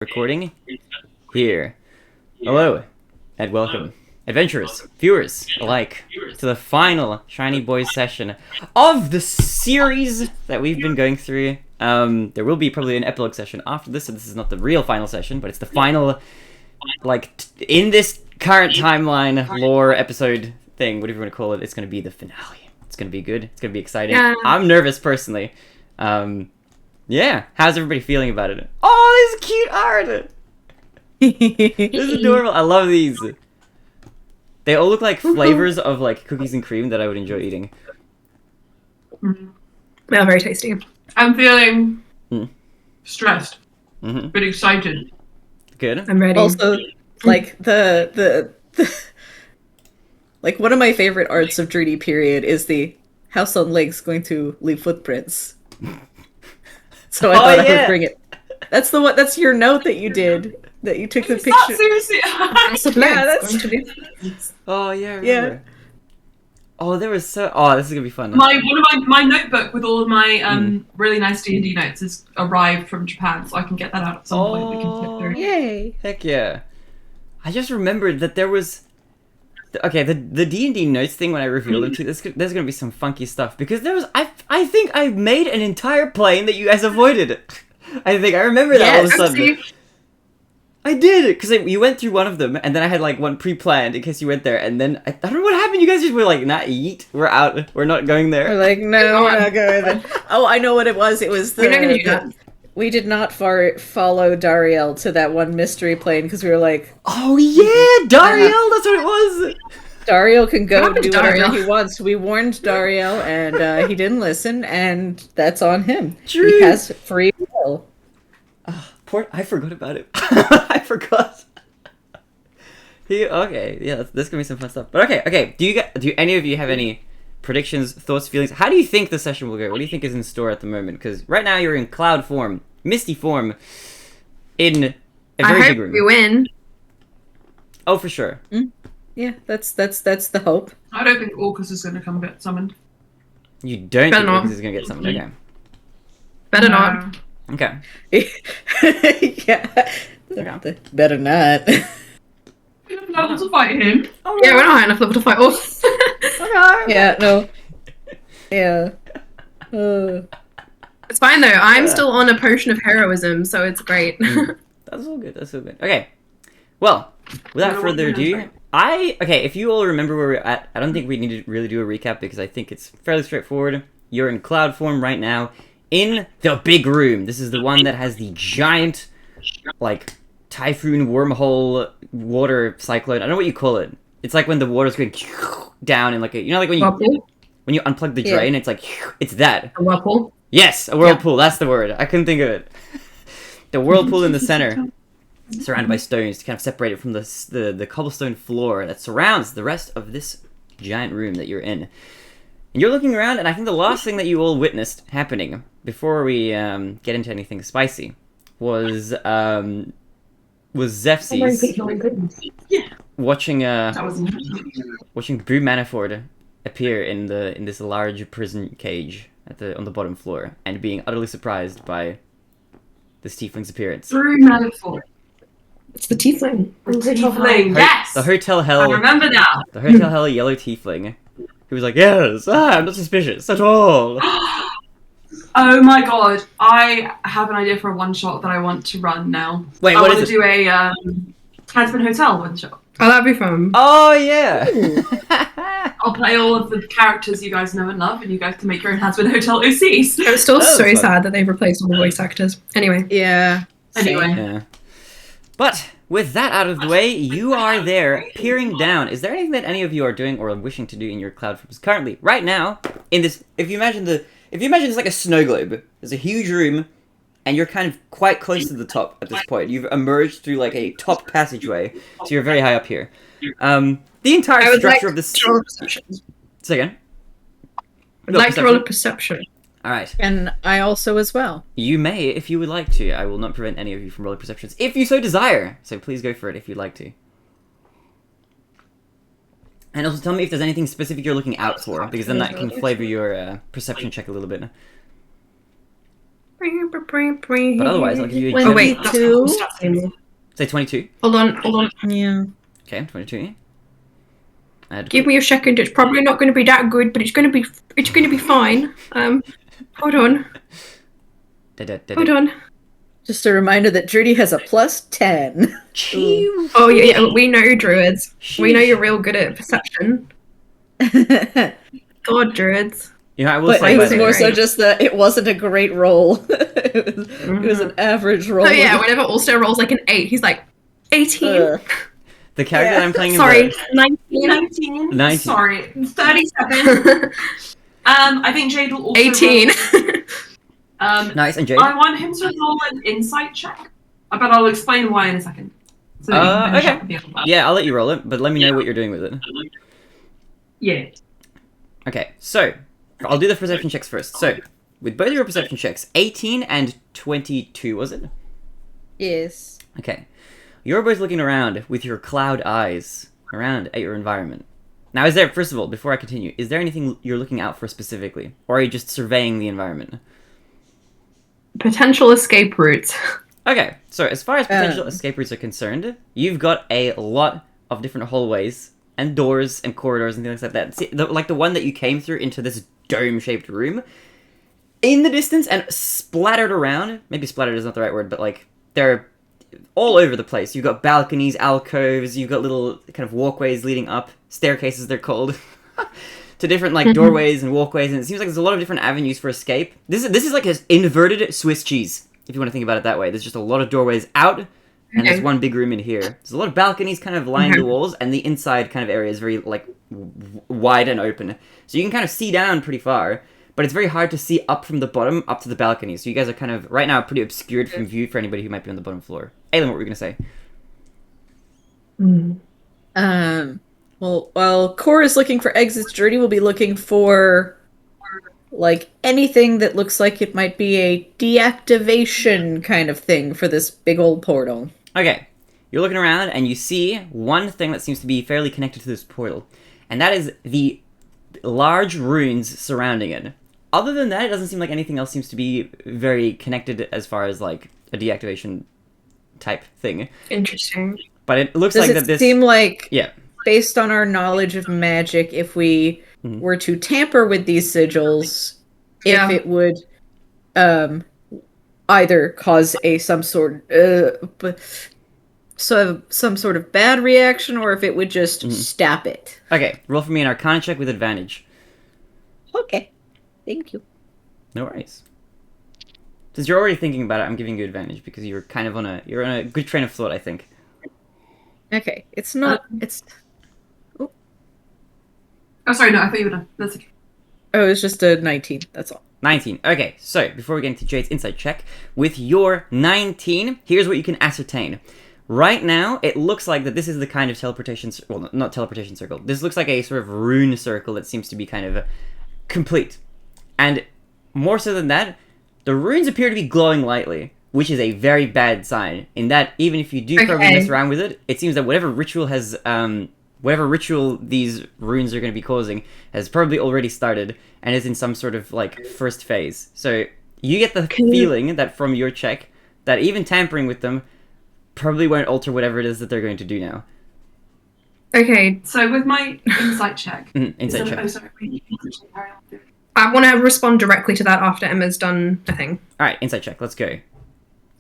Recording here. Hello and welcome, adventurers, viewers alike, to the final Shiny Boys session of the series that we've been going through. There will be probably an epilogue session after this, so this is not the real final session, but it's the final, in this current timeline, lore, episode thing, whatever you want to call it. It's going to be the finale. It's going to be good. It's going to be exciting. Yeah. I'm nervous, personally. Yeah, how's everybody feeling about it? Oh, this is cute art! This is adorable. I love these. They all look like flavors of like cookies and cream that I would enjoy eating. They're very tasty. I'm feeling stressed, Mm-hmm. but excited. Good. I'm ready. Also, like the like one of my favorite arts of Drudy period is the house on legs going to leave footprints. So I thought I would bring it. That's the one. That's your note that you did. That you took the Is picture. that seriously? Yeah, that's. Oh yeah. I remember. Yeah. Oh, there was so. Oh, this is gonna be fun. my notebook with all of my really nice D&D notes has arrived from Japan, so I can get that out at some point. We can flip through. Yay! Heck yeah. I just remembered that there was. Okay, the D&D notes thing, when I revealed it to you, there's gonna be some funky stuff, because there was I think I made an entire plane that you guys avoided. I remember that all of a sudden. I did, because you went through one of them, and then I had like one pre-planned in case you went there, and then I don't know what happened. You guys just were like, "Nah, eat. We're out. We're not going there." We're like, no, we're not going there. Oh, I know what it was. It was the. We're not gonna do that. We did not follow Dariel to that one mystery plane because we were like, Oh yeah, Dariel. That's what it was. Dariel can go What happened do to whatever Dariel? he wants. We warned Dariel, and he didn't listen, and that's on him. True. He has free will. I forgot about it. I forgot. Okay, yeah, that's gonna be some fun stuff. But okay. Do any of you have any predictions, thoughts, feelings? How do you think the session will go? What do you think is in store at the moment? Because right now you're in cloud form, misty form, in a I very hope big room. we win. Oh, for sure. Yeah, that's the hope. I don't think Orcus is going to come get summoned. You don't Better think not. Lucas is gonna get something? Okay. Better No. not. Okay. Yeah. Better not. We have level to fight him. Yeah, we're not high enough level to fight off. Yeah, no. Yeah. It's fine though. I'm still on a potion of heroism, so it's great. That's all good. Okay. Well, without further ado, if you all remember where we're at, I don't think we need to really do a recap because I think it's fairly straightforward. You're in cloud form right now in the big room. This is the one that has the giant, like, typhoon wormhole water cyclone. I don't know what you call it. It's like when the water's going down in like a, like Whirlpool? when you unplug the Yeah. drain, it's like, it's that. A whirlpool? Yes, a whirlpool. That's the word. I couldn't think of it. The whirlpool in the center, surrounded by stones to kind of separate it from the cobblestone floor that surrounds the rest of this giant room that you're in. And you're looking around, and I think the last thing that you all witnessed happening before we get into anything spicy was Zephy's watching That was watching Boo Manifold appear in this large prison cage on the bottom floor, and being utterly surprised by this tiefling's appearance. through Manifold. It's the tiefling. Tiefling, yes! The Hotel I Hell, remember now. the Hotel Hell yellow tiefling, who was like, "Yes, I'm not suspicious at all." Oh my god, I have an idea for a one-shot that I want to run now. Wait, I what want is to it? do a Tasman Hotel one-shot. Oh, that'd be fun. Oh yeah. I'll play all of the characters you guys know and love, and you guys can make your own Tasman Hotel OCs. It was still That was so fun. sad that they've replaced all the voice actors. Anyway. Yeah. Anyway. Yeah. But with that out of the way, you are there peering down. Is there anything that any of you are doing or wishing to do in your cloud forms currently? Right now, in this, if you imagine this like a snow globe, there's a huge room, and you're kind of quite close to the top at this point. You've emerged through like a top passageway, so you're very high up here. The entire I would structure like of this. to roll a perception. Say again. I'd like to roll a perception. All right. And I also as well. You may, if you would like to. I will not prevent any of you from rolling perceptions, if you so desire. So please go for it if you'd like to. And also tell me if there's anything specific you're looking out for, because then that can flavor your perception check a little bit. But otherwise, I'll give you a Oh wait, that's not 22? cool stats anymore. Say 22. Hold on. Yeah. Okay, 22. Give me a second. It's probably not going to be that good, but it's going to be fine. Hold on. Hold on. Just a reminder that Judy has a plus 10. Chew. Oh yeah, we know druids. We know Sheesh. you're real good at perception. God, druids. You know, I will But say it by was the more way, so just that it wasn't a great roll. It was an average roll. Oh yeah, whenever Ulster rolls like an 8, he's like 18. Ugh. the character that I'm playing in Sorry, the 19. 19. 19. Sorry, 37. I think Jade will also 18. roll. Nice, and Jade? I want him to roll an insight check, but I'll explain why in a second. So that you can finish Okay. up with the other one. Yeah, I'll let you roll it, but let me know what you're doing with it. Yeah. Okay, so I'll do the perception checks first. So, with both of your perception checks, 18 and 22, was it? Yes. Okay. You're both looking around with your cloud eyes around at your environment. Now, is there, first of all, before I continue, is there anything you're looking out for specifically? Or are you just surveying the environment? Potential escape routes. Okay, so as far as potential escape routes are concerned, you've got a lot of different hallways and doors and corridors and things like that. See, like the one that you came through into this dome-shaped room, in the distance and splattered around, maybe splattered is not the right word, but like, they're all over the place. You've got balconies, alcoves, you've got little kind of walkways leading up, staircases they're called, to different like doorways and walkways, and it seems like there's a lot of different avenues for escape. This is like an inverted Swiss cheese, if you want to think about it that way. There's just a lot of doorways out, and there's one big room in here. There's a lot of balconies kind of lining the walls, and the inside kind of area is very like wide and open. So you can kind of see down pretty far, but it's very hard to see up from the bottom up to the balcony. So you guys are kind of, right now, pretty obscured from view for anybody who might be on the bottom floor. Aylin, what were you going to say? Well, while Core is looking for exits, Journey will be looking for, like, anything that looks like it might be a deactivation kind of thing for this big old portal. Okay, you're looking around and you see one thing that seems to be fairly connected to this portal, and that is the large runes surrounding it. Other than that, it doesn't seem like anything else seems to be very connected as far as, like, a deactivation type thing. Interesting. But it looks Does like it that this... seem like, Yeah. based on our knowledge of magic, if we were to tamper with these sigils, Yeah. if it would either cause some sort of bad reaction, or if it would just stop it. Okay, roll for me an Arcana check with advantage. Okay, thank you. No worries. Since you're already thinking about it, I'm giving you advantage because you're kind of on a good train of thought, I think. Okay, it's not. It's. Oh, sorry, no, I thought you were done. That's okay. Oh, it's just a 19. That's all. 19. Okay, so before we get into Jade's insight check, with your 19, here's what you can ascertain. Right now, it looks like that this is the kind of teleportation... Well, not teleportation circle. This looks like a sort of rune circle that seems to be kind of complete. And more so than that, the runes appear to be glowing lightly, which is a very bad sign, in that even if you do probably mess around with it, it seems that whatever ritual these runes are going to be causing has probably already started and is in some sort of, like, first phase. So you get the feeling that from your check that even tampering with them probably won't alter whatever it is that they're going to do now. Okay, So with my insight check... Insight check. Oh, sorry. I want to respond directly to that after Emma's done the thing. Alright, insight check. Let's go.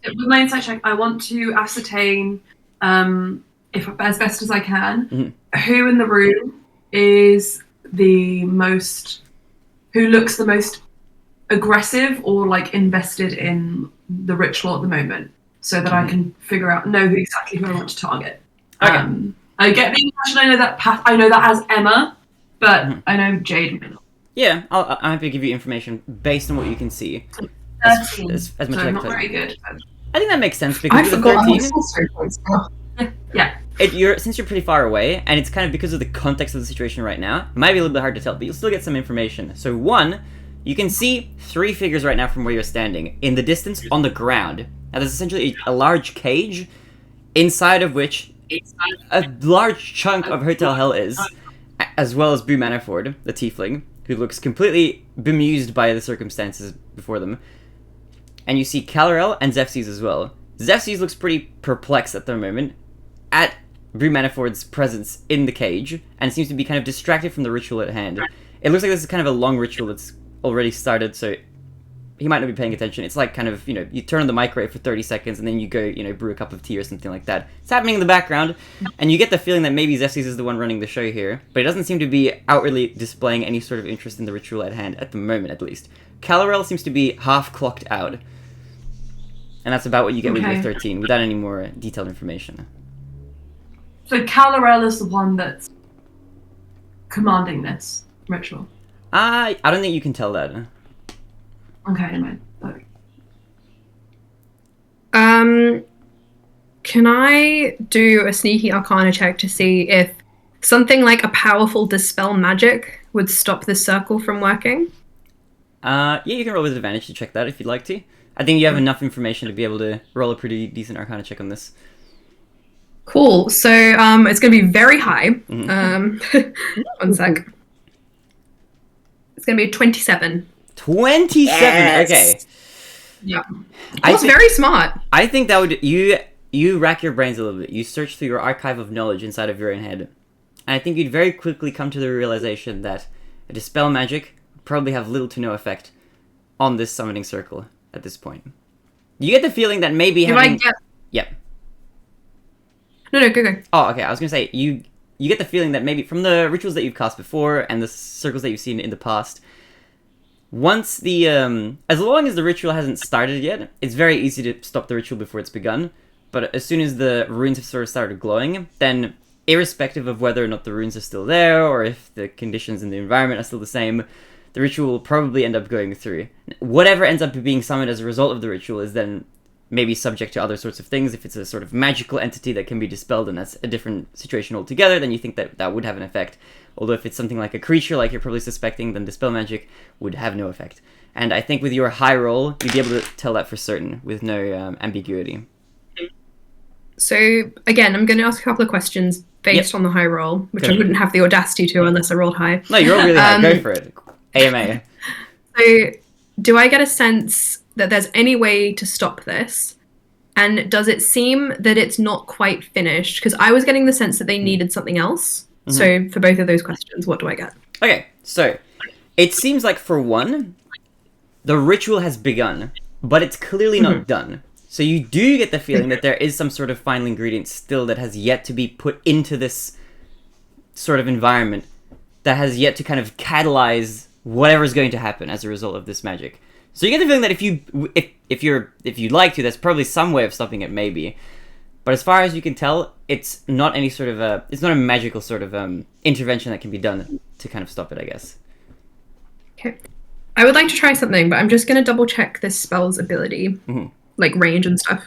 With my insight check, I want to ascertain, if as best as I can, who in the room is who looks the most aggressive or like invested in the ritual at the moment, so that I can know exactly who I want to target. Okay. I get the impression I know that as Emma, but I know Jade. Yeah, I'm happy to give you information based on what you can see. 13. As much So as I not can. very good. I think that makes sense because I with the forgot 13, sorcery points now. Yeah. since you're pretty far away, and it's kind of because of the context of the situation right now, it might be a little bit hard to tell, but you'll still get some information. So one, you can see 3 figures right now from where you're standing, in the distance on the ground. Now there's essentially a large cage, inside of which a large chunk of Hotel Hell is, as well as Boo Manaford, the tiefling, who looks completely bemused by the circumstances before them. and you see Kal-El and Zephyrs as well. Zephyrs looks pretty perplexed at the moment at Brew Manifold's presence in the cage, and seems to be kind of distracted from the ritual at hand. It looks like this is kind of a long ritual that's already started, so he might not be paying attention. It's like kind of, you turn on the microwave for 30 seconds and then you go, brew a cup of tea or something like that. It's happening in the background, and you get the feeling that maybe Zephyrs is the one running the show here, but he doesn't seem to be outwardly displaying any sort of interest in the ritual at hand, at the moment at least. Kal-El seems to be half clocked out, and that's about what you get with your 13, without any more detailed information. So Kal-El is the one that's commanding this ritual? I don't think you can tell that. Okay, never mind. Okay. Can I do a sneaky arcana check to see if something like a powerful dispel magic would stop this circle from working? Yeah, you can roll with advantage to check that if you'd like to. I think you have enough information to be able to roll a pretty decent arcana check on this. Cool. So it's going to be very high. One sec. It's going to be a 27. 27. Yes. Okay. Yeah. That's very smart. I think that would you rack your brains a little bit. You search through your archive of knowledge inside of your own head, and I think you'd very quickly come to the realization that a dispel magic would probably have little to no effect on this summoning circle at this point. You get the feeling that maybe Yep. No, go. Oh, okay. I was gonna say you get the feeling that maybe from the rituals that you've cast before and the circles that you've seen in the past, once the as long as the ritual hasn't started yet, it's very easy to stop the ritual before it's begun. But as soon as the runes have sort of started glowing, then irrespective of whether or not the runes are still there or if the conditions in the environment are still the same, the ritual will probably end up going through. Whatever ends up being summoned as a result of the ritual is then maybe subject to other sorts of things. If it's a sort of magical entity that can be dispelled, and that's a different situation altogether, then you think that that would have an effect. Although if it's something like a creature, like you're probably suspecting, then dispel magic would have no effect. And I think with your high roll, you'd be able to tell that for certain, with no ambiguity. So, again, I'm going to ask a couple of questions based on the high roll, which I wouldn't have the audacity to unless I rolled high. No, you roll really high. Go for it. AMA. So, do I get a sense that there's any way to stop this? And does it seem that it's not quite finished? Because I was getting the sense that they needed something else. Mm-hmm. So for both of those questions, what do I get? Okay, so it seems like for one, the ritual has begun, but it's clearly not done. So you do get the feeling that there is some sort of final ingredient still that has yet to be put into this sort of environment, that has yet to kind of catalyze whatever's going to happen as a result of this magic. So you get the feeling that if you'd like to, there's probably some way of stopping it, maybe. But as far as you can tell, it's not any sort of it's not a magical sort of intervention that can be done to kind of stop it, I guess. Okay. I would like to try something, but I'm just going to double check this spell's ability, like range and stuff.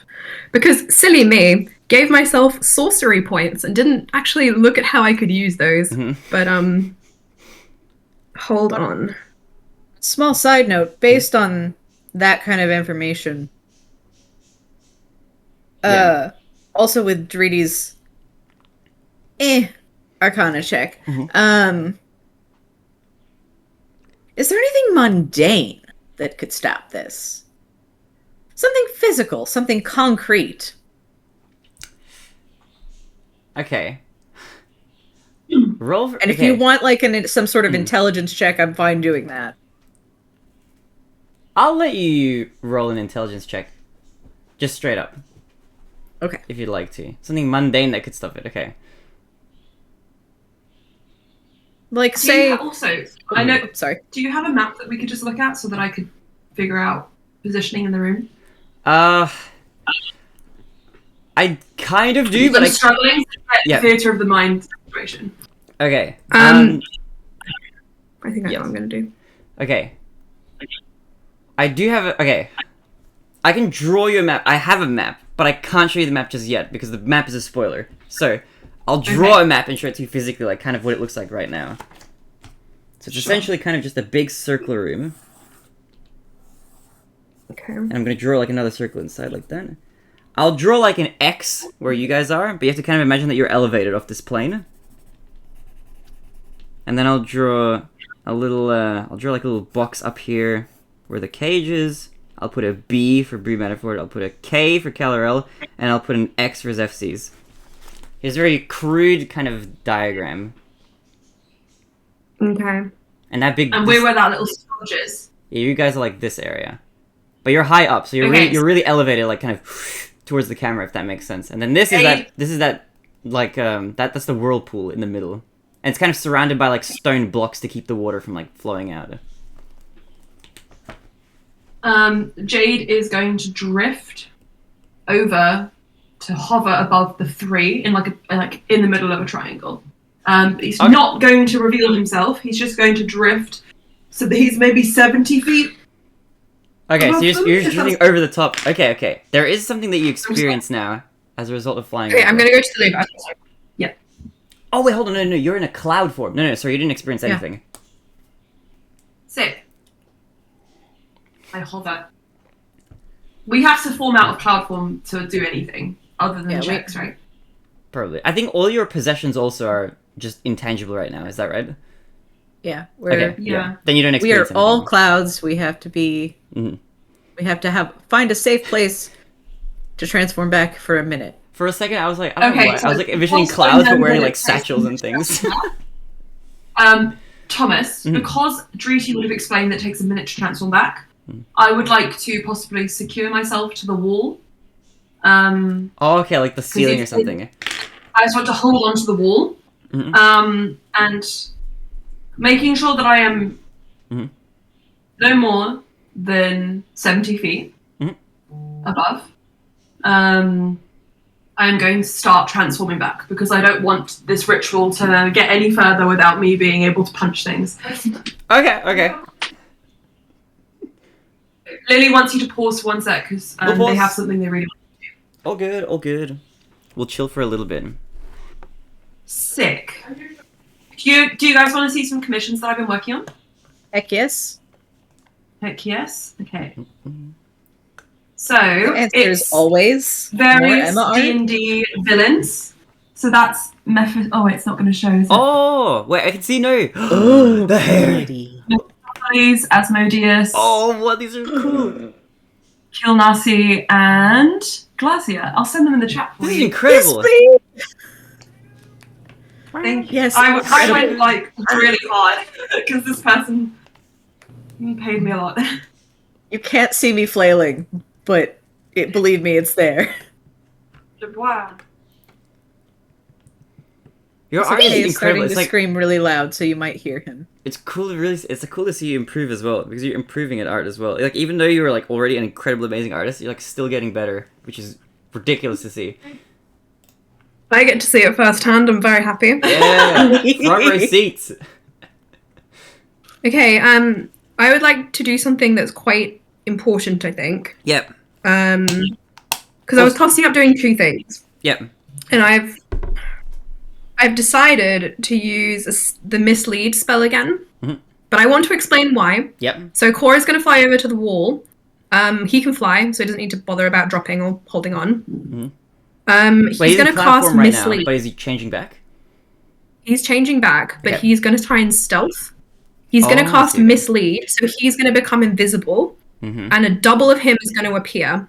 Because silly me, gave myself sorcery points and didn't actually look at how I could use those. But hold on. Small side note, based on that kind of information, also with Dreedy's arcana check, is there anything mundane that could stop this? Something physical, something concrete. Okay. Roll for, and if you want like some sort of intelligence check, I'm fine doing that. I'll let you roll an intelligence check. Just straight up. Okay. If you'd like to. Something mundane that could stop it, okay. Like, say... Also, I know... Sorry. Do you have a map that we could just look at so that I could figure out positioning in the room? I kind of do, but I'm struggling to get theatre of the mind situation. Okay. I think I know what I'm going to do. Okay. I do have okay. I can draw you a map. I have a map, but I can't show you the map just yet because the map is a spoiler. So, I'll draw a map and show it to you physically, like kind of what it looks like right now. So it's essentially kind of just a big circular room. Okay. And I'm going to draw like another circle inside like that. I'll draw like an X where you guys are, but you have to kind of imagine that you're elevated off this plane. And then I'll draw a little, I'll draw like a little box up here where the cage is. I'll put a B for Brie Manafort. I'll put a K for Kal-El, and I'll put an X for Zephyrs. It's a very crude kind of diagram. Okay. And that big. And we're where that little sponge is. Yeah, you guys are like this area, but you're high up, so you're really elevated, like kind of towards the camera, if that makes sense. And then this is that like that's the whirlpool in the middle, and it's kind of surrounded by like stone blocks to keep the water from like flowing out. Jade is going to drift over to hover above the 3 in like in the middle of a triangle. He's not going to reveal himself. He's just going to drift so that he's maybe 70 feet. Okay, so you're drifting over the top. Okay. There is something that you experience now as a result of flying. Okay, I'm gonna go to the loop. Yeah. Oh wait, hold on, no, you're in a cloud form. No, sorry, you didn't experience anything. Sick. I hover. We have to form out of cloud form to do anything other than checks, right? Probably. I think all your possessions also are just intangible right now. Is that right? Yeah. Yeah. Then you don't We are experience all anything. clouds. We have to be. Mhm. We have to find a safe place to transform back for a minute. For a second, I was like, I don't know why. so I was like envisioning also clouds, but remember wearing that like satchels and things. Thomas, Mhm. because Dreety would have explained that it takes a minute to transform back, I would like to possibly secure myself to the wall. Oh, okay, like the ceiling or something. I just want to hold onto the wall, and making sure that I am no more than 70 feet above. I'm going to start transforming back because I don't want this ritual to get any further without me being able to punch things. Okay. Lily wants you to pause for 1 sec because they have something they really want to do. All good. We'll chill for a little bit. Sick. Do you guys want to see some commissions that I've been working on? Heck yes. Heck yes. Okay. So The answer is it's always more various Emma art. D&D villains. So that's Oh, wait, it's not going to show. Is it? Oh, wait, I can see no. Oh, the hair. pretty. Asmodeus, Oh, what? These are cool. Kilnasi, and Glacia. I'll send them in the chat for This is you. incredible. Thank you. Yes, I incredible. went like really hard because this person paid me a lot. You can't see me flailing, but believe me, it's there. Wow. Your It's art okay, is he's incredible. starting It's to like scream really loud, so you might hear him. it's cool to it's cool to see you improve as well because you're improving at art as well. Like even though you were like already an incredibly amazing artist, you're like still getting better, which is ridiculous to see. I get to see it firsthand. I'm very happy. Yeah, front row seats. Okay, I would like to do something that's quite important, I think. Yep. Because I was tossing up doing 2 things. Yep. And I've decided to use the mislead spell again. But I want to explain why. Yep. So Cora's going to fly over to the wall. He can fly, so he doesn't need to bother about dropping or holding on. Wait, He's going in to cast platform right mislead. now, but is he changing back? He's changing back, but Okay. he's going to try and stealth. He's going Oh, to I cast see. mislead, so he's going to become invisible, and a double of him is going to appear.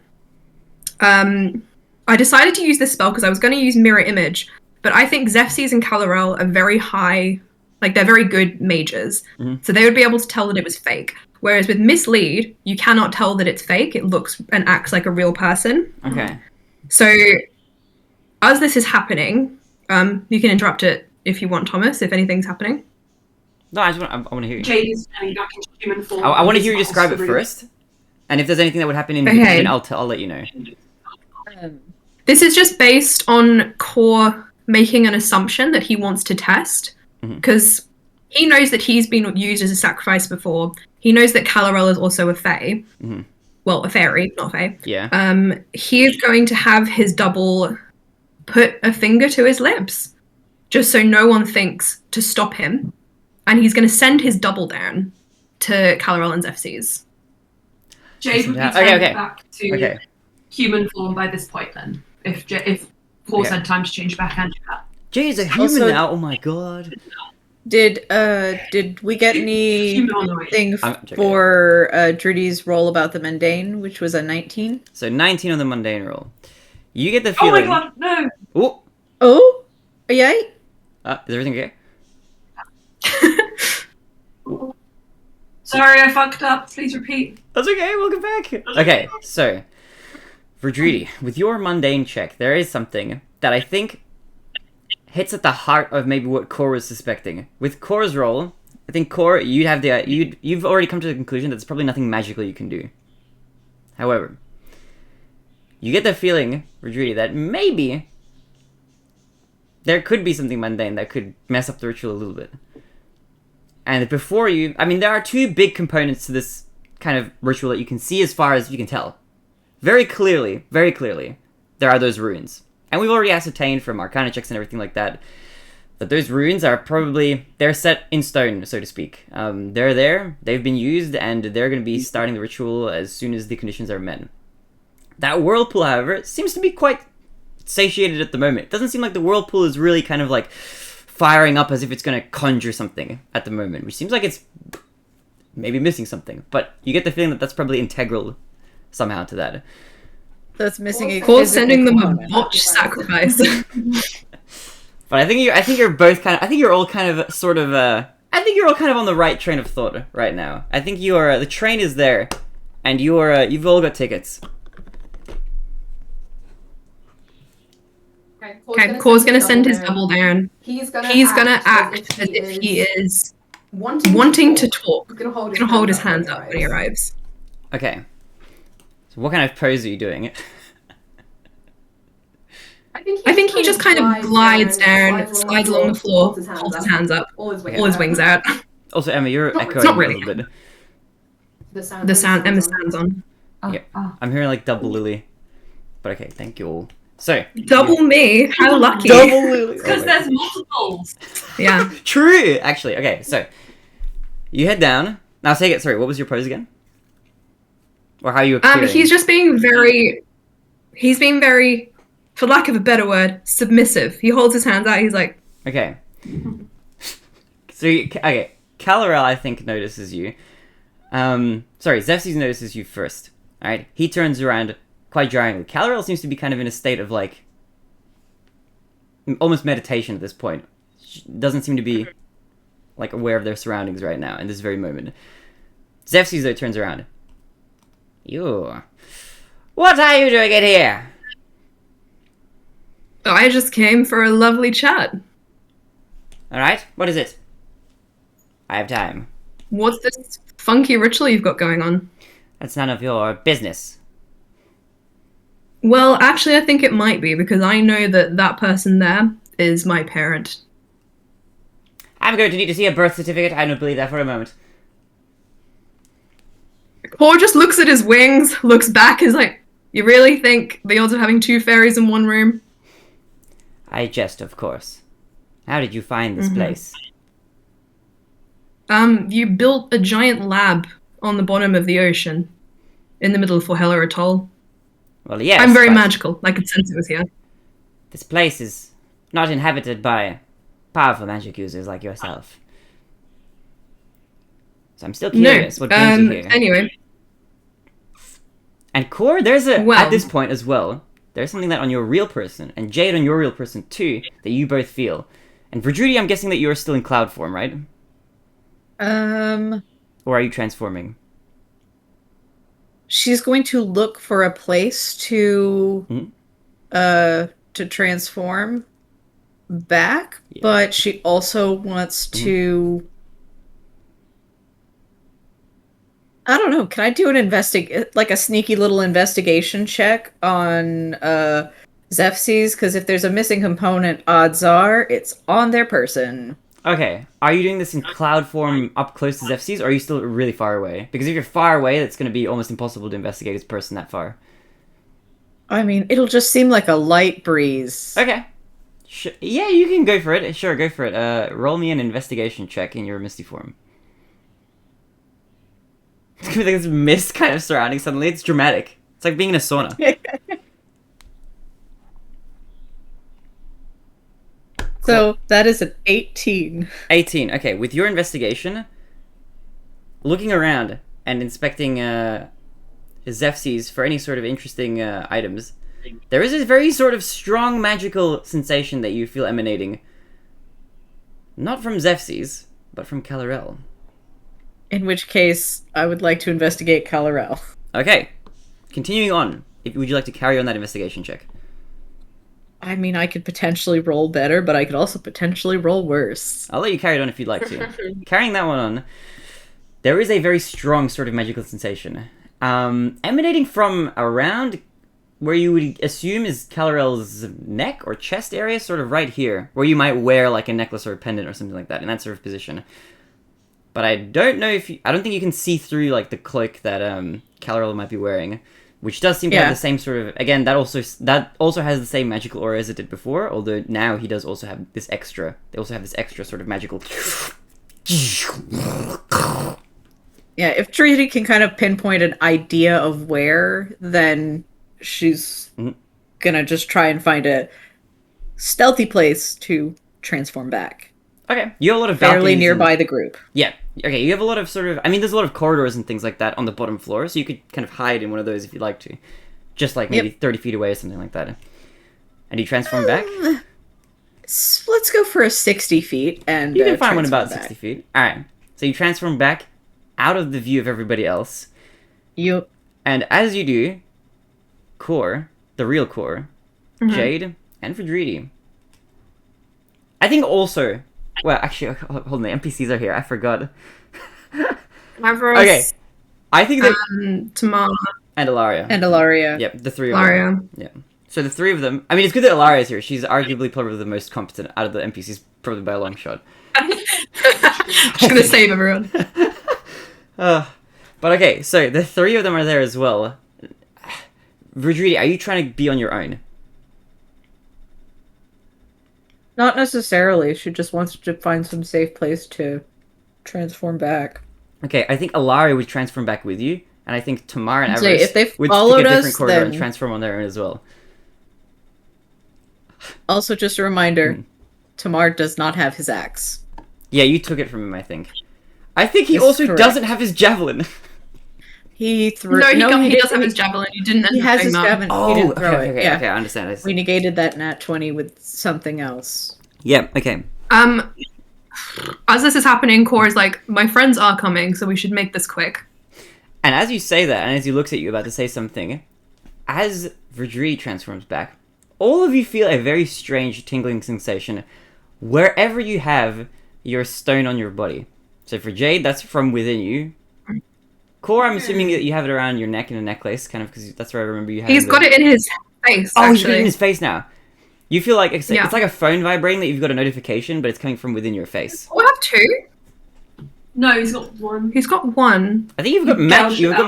I decided to use this spell because I was going to use mirror image, but I think Zephyrs and Kal-El are very high, like they're very good mages, so they would be able to tell that it was fake. Whereas with mislead, you cannot tell that it's fake. It looks and acts like a real person. Okay. So as this is happening, you can interrupt it if you want, Thomas, if anything's happening. No, I want to hear you. Jade is turning back into human form. I want to He's hear you describe it possibly- first, and if there's anything that would happen in Okay. between, I'll let you know. This is just based on Core making an assumption that he wants to test, because he knows that he's been used as a sacrifice before. He knows that Kal-El is also a fae. Well, a fairy, not a fae. Yeah. He is going to have his double put a finger to his lips, just so no one thinks to stop him. And he's going to send his double down to Kal-El and Zephyrs. Jade would be Okay, turned okay. back to Okay. human form by this point then. If Paul's Okay. had time to change back and do that. Jay's a human Also- now. Oh my god. Did we get Humanoid. anything I'm checking. for Drudy's roll about the mundane, which was a 19? So 19 on the mundane roll. You get the Oh feeling. my god, no! Oh, Oh, yay! is everything okay? Sorry, I fucked up. Please repeat. That's okay. Welcome back. Okay, so for Drudy, with your mundane check, there is something that I think hits at the heart of maybe what Core was suspecting. With Core's roll, I think Core, you'd have you've already come to the conclusion that there's probably nothing magical you can do. However, you get the feeling, for Drudy, that maybe there could be something mundane that could mess up the ritual a little bit. And before you, I mean, there are two big components to this kind of ritual that you can see as far as you can tell. Very clearly, there are those runes. And we've already ascertained from arcana checks and everything like that, that those runes are probably, they're set in stone, so to speak. They're there, they've been used, and they're going to be starting the ritual as soon as the conditions are met. That whirlpool, however, seems to be quite satiated at the moment. It doesn't seem like the whirlpool is really kind of like firing up as if it's going to conjure something at the moment, which seems like it's maybe missing something. But you get the feeling that that's probably integral somehow to that. So it's missing a Or physical sending them a component. botched sacrifice. But I think you're both kind of, I think you're all kind of sort of, I think you're all kind of on the right train of thought right now. I think you are, the train is there, and you've all got tickets. Okay, Core's gonna send his double down. He's He's gonna act as if he is wanting to talk. He's gonna He's gonna hold his hands up when he arrives. Okay. So what kind of pose are you doing? I think he just kind of glides down, slides along the floor, holds his hands up, all his all his wings out. Also, Emma, you're Not- echoing it's not a really little bit. The sound, Emma's sound's on. Yeah. I'm hearing like double Lily. But okay, thank you all. So. Double me? How lucky. Double Lily. Because there's multiples. Yeah. True! Actually, okay, so. You head down. Now take it, sorry, what was your pose again? Or how you appearing? He's just being very, for lack of a better word, submissive. He holds his hands out, he's like... Okay. So, okay. Calorel, I think, notices you. Sorry, Zephyr notices you first. Alright? He turns around quite jarringly. Calorel seems to be kind of in a state of, like... almost meditation at this point. She doesn't seem to be, like, aware of their surroundings right now, in this very moment. Zephyr, though, turns around. You... What are you doing in here? I just came for a lovely chat. Alright, what is it? I have time. What's this funky ritual you've got going on? That's none of your business. Well, actually, I think it might be, because I know that that person there is my parent. I'm going to need to see a birth certificate. I don't believe that for a moment. Core just looks at his wings, looks back, is like, you really think the odds of having two fairies in one room? I jest, of course. How did you find this place? You built a giant lab on the bottom of the ocean, in the middle of Forhella Atoll. Well, yes. I'm very but magical. I could sense it was here. This place is not inhabited by powerful magic users like yourself. So I'm still curious. What brings you here? Anyway. And Core, there's a Well- at this point as well. There's something that on your real person, and Jade on your real person too, that you both feel. And for Drudy, I'm guessing that you're still in cloud form, right? Or are you transforming? She's going to look for a place to transform back, Yeah. but she also wants to. I don't know. Can I do an like a sneaky little investigation check on Zeph's? Because if there's a missing component, odds are it's on their person. Okay, are you doing this in cloud form up close to Zeph's, or are you still really far away? Because if you're far away, that's going to be almost impossible to investigate this person that far. I mean, it'll just seem like a light breeze. Okay. Yeah, you can go for it. Sure, go for it. Roll me an investigation check in your misty form. It's gonna be like this mist kind of surrounding suddenly. It's dramatic. It's like being in a sauna. So So that is an 18. 18. Okay, with your investigation, looking around and inspecting Zephses for any sort of interesting items, there is a very sort of strong magical sensation that you feel emanating. Not from Zephses, but from Kalarel. In which case, I would like to investigate Kalarel. Okay, continuing on. Would you like to carry on that investigation check? I mean, I could potentially roll better, but I could also potentially roll worse. I'll let you carry it on if you'd like to. Carrying that one on, there is a very strong sort of magical sensation. Emanating from around where you would assume is Kalarel's neck or chest area, sort of right here, where you might wear like a necklace or a pendant or something like that, in that sort of position. But I don't know if I don't think you can see through like the cloak that Kalarel might be wearing, which does seem to have the same sort of, again, that also has the same magical aura as it did before, although now he does also have this extra. They also have this extra sort of magical. Yeah, if Trinity can kind of pinpoint an idea of where, then she's gonna just try and find a stealthy place to transform back. Okay, you have a lot of fairly nearby the group. Yeah, okay, you have a lot of sort of, I mean, there's a lot of corridors and things like that on the bottom floor, so you could kind of hide in one of those if you'd like to. Just like maybe 30 feet away or something like that. And you transform back? Let's go for a 60 feet and you can find one about back. 60 feet. Alright, so you transform back out of the view of everybody else. Yep. And as you do, Core, the real Core, Jade, and Fadridi. I think also... Well, actually, hold on, the NPCs are here. I forgot. Okay. I think that... Tamar. And Ilaria. And Ilaria. Yep, the three of Ilaria. them. Yeah. So the three of them... I mean, it's good that Ilaria is here. She's arguably probably the most competent out of the NPCs, probably by a long shot. She's gonna save everyone. But okay, so the three of them are there as well. Fadridi, are you trying to be on your own? Not necessarily. She just wants to find some safe place to transform back. Okay, I think Ilaria would transform back with you, and I think Tamar and Everest if they would followed pick a different us, corridor then... and transform on their own as well. Also, just a reminder, Tamar does not have his axe. Yeah, you took it from him, I think. I think he That's also correct. doesn't have his javelin. He threw... He does have his javelin. You didn't end He up has doing his that. javelin. He Oh, didn't throw it. okay, Yeah. okay, I understand. We negated that nat 20 with something else. Yeah, okay. As this is happening, Core is like, my friends are coming, so we should make this quick. And as you say that, and as he looks at you about to say something, as Fadridi transforms back, all of you feel a very strange tingling sensation wherever you have your stone on your body. So for Jade, that's from within you. Core, I'm assuming that you have it around your neck in a necklace, kind of, because that's where I remember you having He's got it in his face, Oh, he's got it actually. in his face now. You feel like it's Yeah. like a phone vibrating that you've got a notification, but it's coming from within your face. Oh, I have two. No, he's got one. He's got one. I think you've got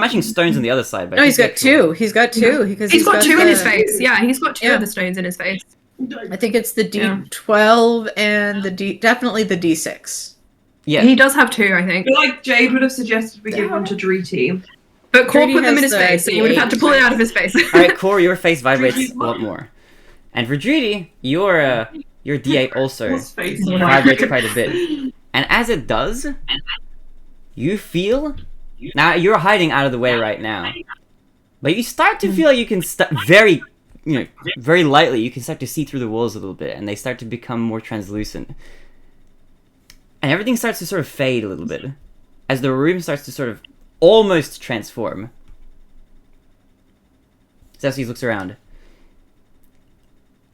matching stones on the other side. But No, he's got two. He's got two. Because He's got two in his the- face. Yeah, he's got two Yeah. of the stones in his face. I think it's the D12 and definitely the D6. Yeah. He does have two, I I think. feel like Jade would have suggested we give one to Driti. But Core Trudy put them in has his the face, so you would have had to pull it out of his face. Alright, Core, your face vibrates a lot more. And for Fadridi, your D8 also His face. vibrates quite a bit. And as it does, you feel... Now, you're hiding out of the way right now. But you start to feel like you can very lightly, you can start to see through the walls a little bit, and they start to become more translucent. And everything starts to sort of fade a little bit. As the room starts to sort of almost transform. Zephses looks around.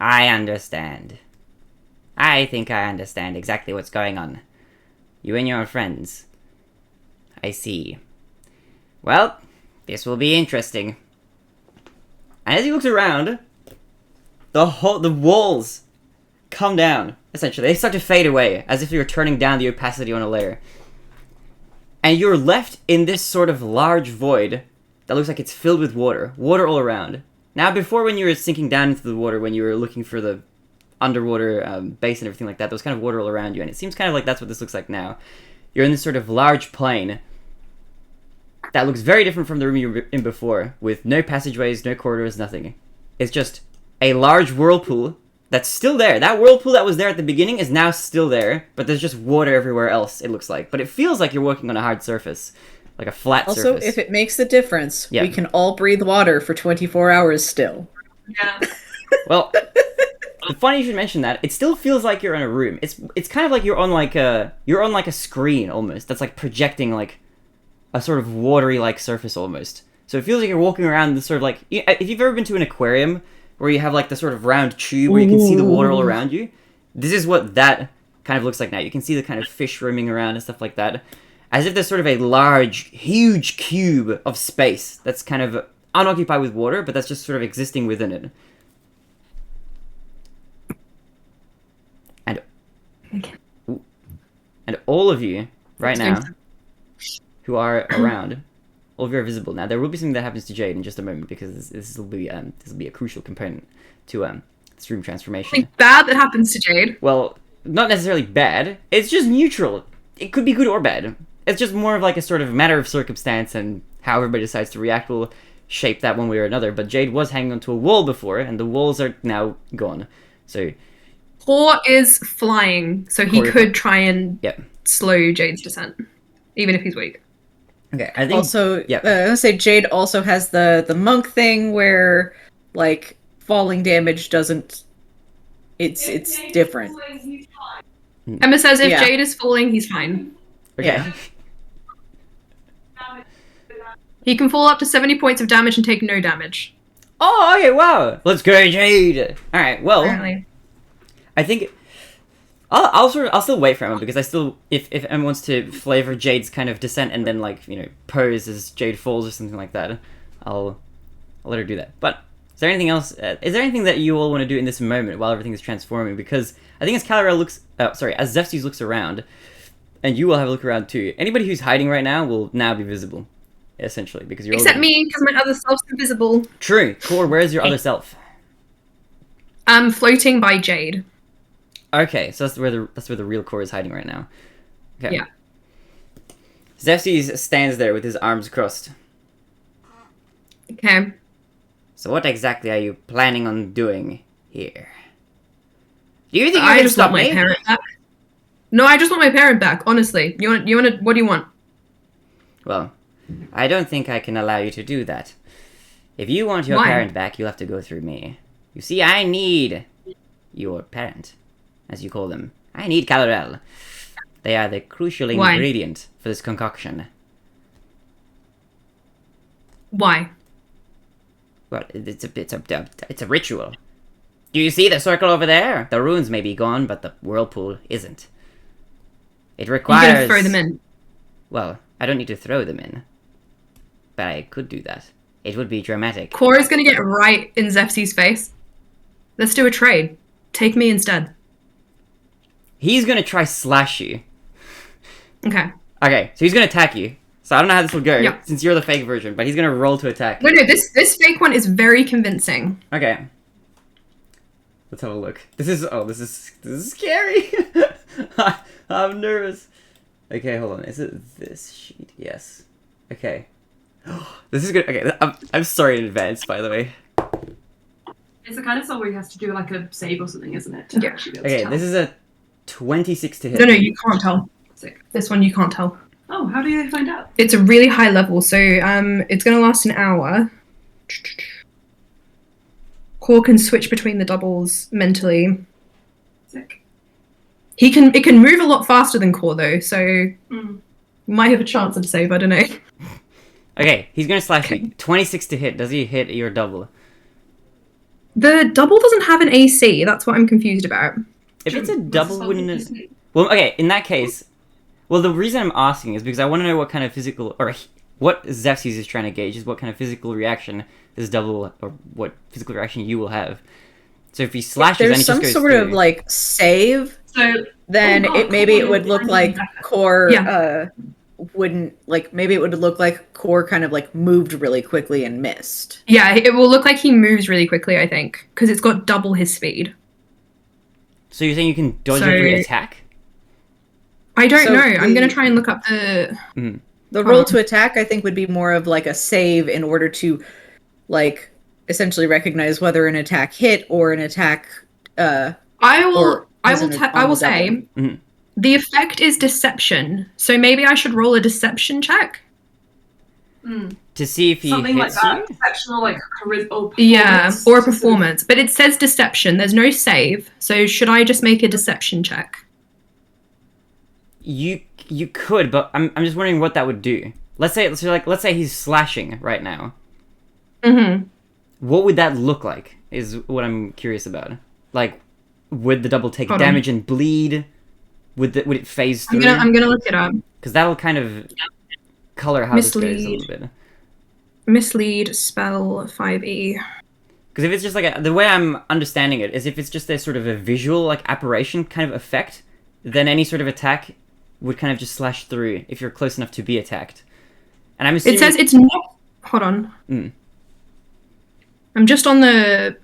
I understand. I think I understand exactly what's going on. You and your friends. I see. Well, this will be interesting. And as he looks around, the walls come down, essentially. They start to fade away, as if you're turning down the opacity on a layer. And you're left in this sort of large void that looks like it's filled with water. Water all around. Now, before when you were sinking down into the water, when you were looking for the underwater base and everything like that, there was kind of water all around you, and it seems kind of like that's what this looks like now. You're in this sort of large plain that looks very different from the room you were in before, with no passageways, no corridors, nothing. It's just a large whirlpool that's still there. That whirlpool that was there at the beginning is now still there, but there's just water everywhere else, it looks like. But it feels like you're walking on a hard surface, like a flat Also, surface. if it makes a difference, Yeah. we can all breathe water for 24 hours still. Yeah. Well, funny you should mention that. It still feels like you're in a room. It's kind of like you're on like a screen almost. That's like projecting like a sort of watery like surface almost. So it feels like you're walking around this sort of like if you've ever been to an aquarium where you have like the sort of round tube where you can see the water all around you. This is what that kind of looks like now. You can see the kind of fish roaming around and stuff like that. As if there's sort of a large, huge cube of space that's kind of unoccupied with water, but that's just sort of existing within it. And all of you, right now, who are around, all of you are visible. Now, there will be something that happens to Jade in just a moment, because this will be a crucial component to this room transformation. Something bad that happens to Jade. Well, not necessarily bad. It's just neutral. It could be good or bad. It's just more of like a sort of matter of circumstance, and how everybody decides to react will shape that one way or another. But Jade was hanging onto a wall before, and the walls are now gone. So Core is flying, so he Core, could try and Yep. slow Jade's descent, even if he's weak. Okay, I think Also, yeah. I was gonna say Jade also has the monk thing where, like, falling damage doesn't. It's different. Emma says if Yeah. Jade is falling, he's fine. Okay. Yeah. He can fall up to 70 points of damage and take no damage. Oh, okay, wow. Let's go, Jade. All right, well, Apparently. I think I'll still wait for Emma, because I still, if Emma wants to flavor Jade's kind of descent and then like pose as Jade falls or something like that, I'll let her do that. But is there anything else? Is there anything that you all want to do in this moment while everything is transforming? Because I think as as Zefsys looks around, and you will have a look around too. Anybody who's hiding right now will now be visible, essentially, because you're Except all me, because my other self's invisible. True. Core, where's your other self? I'm floating by Jade. Okay, so that's where the real Core is hiding right now. Okay. Yeah. Zefsys stands there with his arms crossed. Okay. So what exactly are you planning on doing here? Do you think you're I gonna just stop want my me? parent back. No, I just want my parent back, honestly. You want what do you want? Well, I don't think I can allow you to do that. If you want your Why? parent back, you'll have to go through me. You see, I need your parent, as you call them. I need Calorel. They are the crucial Why? ingredient for this concoction. Why? Well, it's a ritual. Do you see the circle over there? The runes may be gone, but the whirlpool isn't. It You're requires... gonna throw them in. Well, I don't need to throw them in. But I could do that. It would be dramatic. Cora's gonna get right in Zefsy's face. Let's do a trade. Take me instead. He's gonna try slash you. Okay. Okay, so he's gonna attack you. So I don't know how this will go, Yeah. since you're the fake version, but he's gonna roll to attack. No, this fake one is very convincing. Okay. Let's have a look. This is scary. I'm nervous. Okay, hold on. Is it this sheet? Yes. Okay. This is good. Okay, I'm sorry in advance, by the way. It's the kind of song where he has to do like a save or something, isn't it? Yeah. Okay, this is a 26 to hit. No, you can't tell. Sick. This one you can't tell. Oh, how do you find out? It's a really high level, so it's gonna last an hour. Core can switch between the doubles mentally. Sick. It can move a lot faster than Core though, so Mm. might have a chance of save, I don't know. Okay, he's gonna slash you. 26 to hit. Does he hit your double? The double doesn't have an AC, that's what I'm confused about. If it's a What's the double, spell wouldn't that it... you say? Well, okay, in that case... Well, the reason I'm asking is because I want to know what kind of physical... Or what Zefsys is trying to gauge is what kind of physical reaction this double... Or what physical reaction you will have. So if he slashes and There's he some just goes sort of through- like save, So then Oh, maybe it cool. would look like Core wouldn't like maybe it would look like Core kind of like moved really quickly and missed. Yeah, it will look like he moves really quickly, I think, because it's got double his speed. So you're saying you can dodge So- every attack? I don't So know. I'm the- gonna try and look up the. The roll to attack I think would be more of like a save in order to like essentially recognize whether an attack hit or an attack I Or I will say Mhm. the effect is deception. So maybe I should roll a deception check. To see if he Something like hits that. you? Exceptional, like charisma or performance. Yeah, or a performance. But it says deception. There's no save. So should I just make a deception check? You could, but I'm just wondering what that would do. Let's say he's slashing right now. Mm-hmm. What would that look like? Is what I'm curious about. Like, would the double take Hold damage and bleed? Would it phase through? I'm gonna look it up. Because that'll kind of color how this goes a Mislead. little bit. Mislead spell 5e. Because if it's just like the way I'm understanding it is if it's just a sort of a visual like apparition kind of effect, then any sort of attack would kind of just slash through if you're close enough to be attacked. And I'm assuming It says it's not. Hold on. Mm. I'm just on the.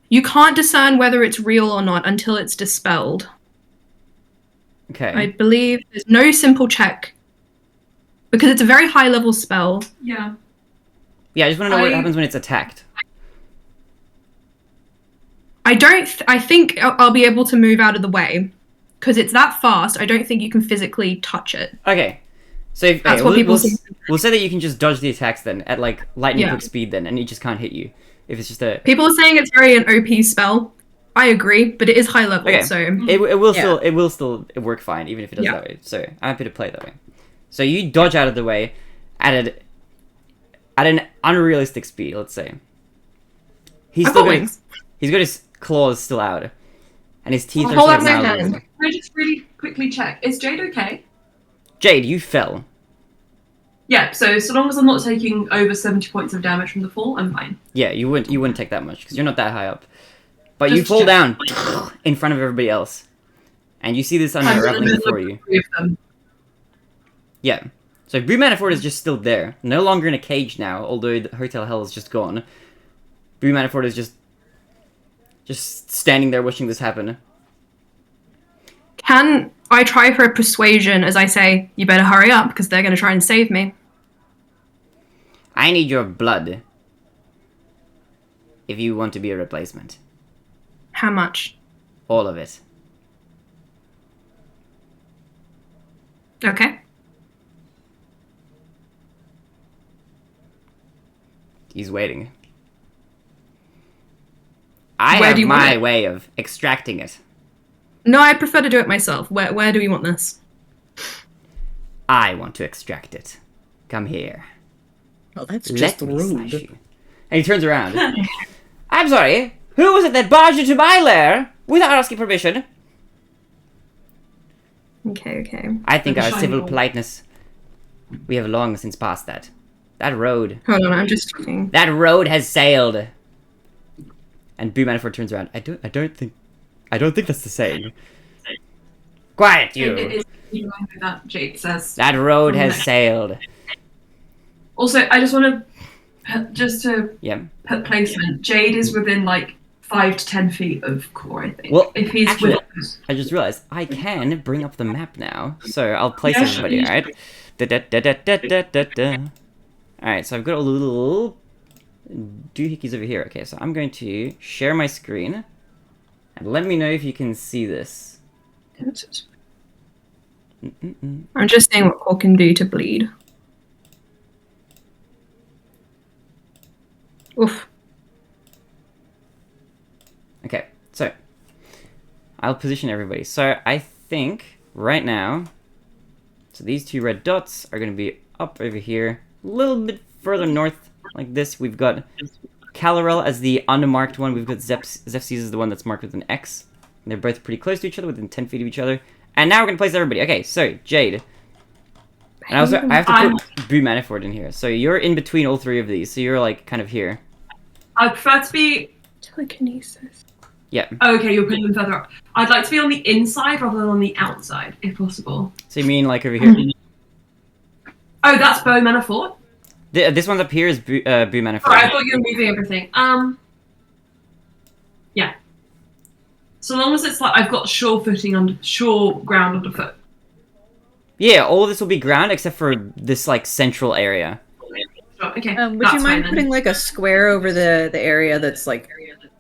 You can't discern whether it's real or not until it's dispelled. Okay. I believe there's no simple check because it's a very high level spell. Yeah. Yeah, I just want to know what happens when it's attacked. I don't. I think I'll be able to move out of the way because it's that fast. I don't think you can physically touch it. Okay. So if, That's okay, what we'll, people we'll, say. we'll say that you can just dodge the attacks then at like lightning Yeah. quick speed then, and it just can't hit you if it's just a. People are saying it's very an OP spell. I agree, but it is high level, Okay. so It will Yeah. still work fine even if it does Yeah. that way. So I'm happy to play it that way. So you dodge out of the way at an unrealistic speed, let's say. He's I've still got got wings. he's got his claws still out, and his teeth are Hold sort up of my now hand. losing. Can I just really quickly check? Is Jade okay? Jade, you fell. Yeah. So long as I'm not taking over 70 points of damage from the fall, I'm fine. Yeah, you wouldn't take that much because you're not that high up. But Just you fall check. down in front of everybody else, and you see this I'm in the unraveling middle before of you. three of them. Yeah. So Blue Manafort is just still there, no longer in a cage now. Although the Hotel Hell is just gone. Blue Manafort is just standing there watching this happen. Can I try for a persuasion as I say, you better hurry up because they're going to try and save me? I need your blood if you want to be a replacement. How much? All of it. Okay. He's waiting. I Where have do you want my it? way of extracting it. No, I prefer to do it myself. Where do we want this? I want to extract it. Come here. Oh, that's Let just me slash rude. you. And he turns around. I'm sorry. Who was it that barged into my lair without asking permission? Okay. I think Like a our shiny civil ball. politeness. We have long since passed that. That road. Hold on, I'm just checking. That road has sailed. And Boo Manafort turns around. I don't think that's the saying. Quiet, It you. is in line with that, Jade says. That road From has there. sailed. Also, I just want to Yeah. put placement. Jade is within like 5 to 10 feet of Core, I think. Well, if he's actually, with I just realized I can bring up the map now. So I'll place Yeah, everybody, sure. alright? Da-da-da-da-da-da-da. Alright, so I've got a little doohickeys over here. Okay, so I'm going to share my screen. And let me know if you can see this. I'm just saying what Core can do to bleed. Oof. Okay, so I'll position everybody. So I think right now, so these two red dots are going to be up over here, a little bit further north, like this. We've got Calarel as the unmarked one. We've got Zepses is the one that's marked with an X. And they're both pretty close to each other, within 10 feet of each other. And now we're going to place everybody. Okay, so Jade. And also, I have to put Boo Manafort in here. So you're in between all three of these. So you're like kind of here. I prefer to be. Telekinesis. Yeah. Oh, okay, you're putting them further up. I'd like to be on the inside rather than on the outside, if possible. So you mean like over here? Oh, that's Bow Manafort. This one's up here is Boo Manafort. Sorry, I thought you were moving everything. Yeah. So long as it's like I've got sure ground underfoot. Yeah, all of this will be ground except for this like central area. Oh, okay. Would that's you mind fine then. putting like a square over the area that's like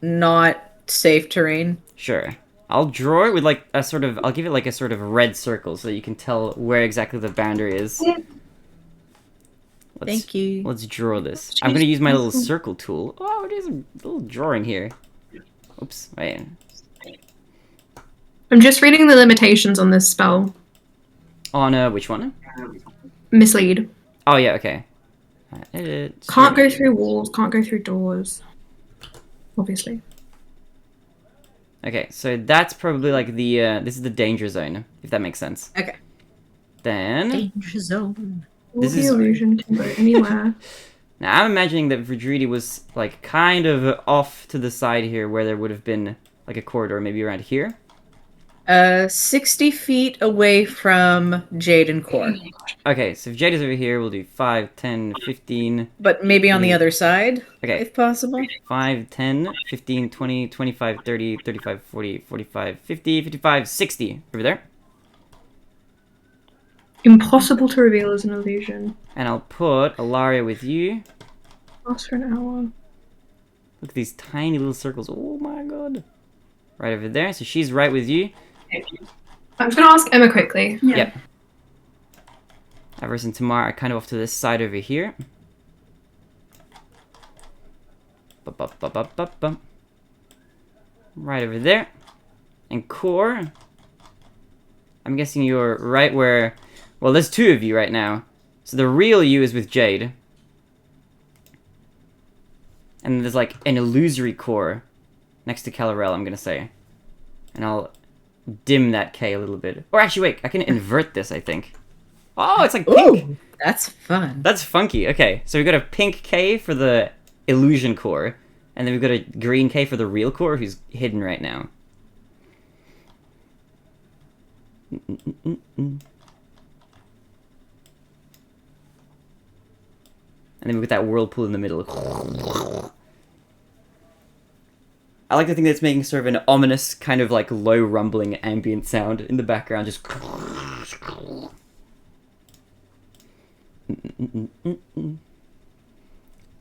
not safe terrain? Sure. I'll draw it with like a sort of. I'll give it like a sort of red circle so that you can tell where exactly the boundary is. Thank you. Let's draw this. I'm gonna use my little circle tool. Oh, it is a little drawing here. Oops. Wait. I'm just reading the limitations on this spell. On which one? Mislead. Oh yeah. Okay. Edit. Can't go through walls, can't go through doors. Obviously. Okay, so that's probably like the this is the danger zone, if that makes sense. Okay. Then Danger zone. All This the is- illusion can go anywhere. now I'm imagining that Vidridi was like kind of off to the side here, where there would have been like a corridor, maybe around here. 60 feet away from Jade and Core. Okay, so if Jade is over here, we'll do 5, 10, 15. But maybe on the other side, Okay, if possible. 5, 10, 15, 20, 25, 30, 35, 40, 45, 50, 55, 60. Over there. Impossible to reveal as an illusion. And I'll put Alaria with you. Lasts for an hour. Look at these tiny little circles. Oh my god. Right over there. So she's right with you. I'm just gonna ask Emma quickly. Yeah. Yep. Avarice and Tamar are kind of off to this side over here. Bum. Right over there. And Core. I'm guessing you're right where... Well, there's two of you right now. So the real you is with Jade. And there's like an illusory Core next to Calarel, I'm gonna say. And I'll dim that K a little bit. Or actually, wait, I can invert this, I think. Oh, it's like pink! Ooh, that's fun. That's funky. Okay, so we've got a pink K for the illusion core, and then we've got a green K for the real core, who's hidden right now. And then we've got that whirlpool in the middle. I like to think that it's making sort of an ominous, kind of like low rumbling ambient sound in the background, just...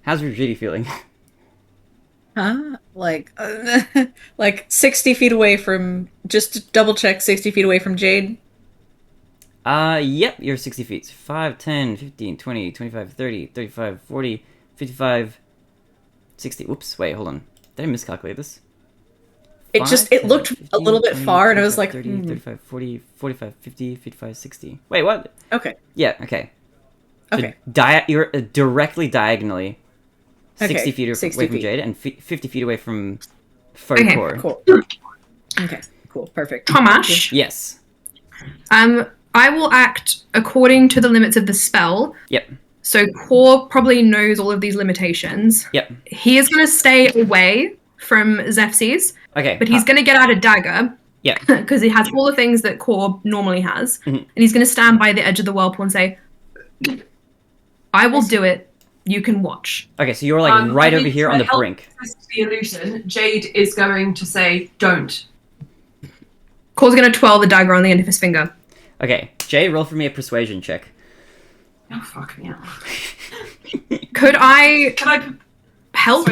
How's Virginia feeling? Huh? Like, like 60 feet away from... Just to double check, 60 feet away from Jade? Yep, you're 60 feet. 5, 10, 15, 20, 25, 30, 35, 40, 55, 60. Whoops, wait, hold on. Did I miscalculate this? It 5, just, it 10, looked 15, a little bit 20, far, and I was 25, like, 30, 35, 40, 45, 50, 55, 60. Wait, what? Okay, Yeah, okay. okay. You're directly diagonally 60 Okay, feet 60 away from feet. Jade and 50 feet away from Faux Okay, Core. Cool. Okay, cool, perfect. Tomash, Yes. I will act according to the limits of the spell. Yep. So Core probably knows all of these limitations. Yep. He is going to stay away from Zephses, Okay. but he's going to get out a dagger. Yeah. Because he has all the things that Core normally has. Mhm. And he's going to stand by the edge of the whirlpool and say, I will do it. You can watch. Okay, so you're like I right over think here to on the help brink. test the illusion, Jade is going to say, don't. Core's going to twirl the dagger on the end of his finger. Okay, Jade, roll for me a persuasion check. Oh, fuck me. Could I Can I... help?